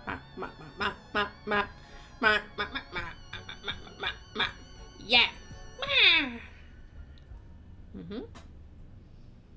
Speaker 1: Ma, ma, ma, ma, ma, ma.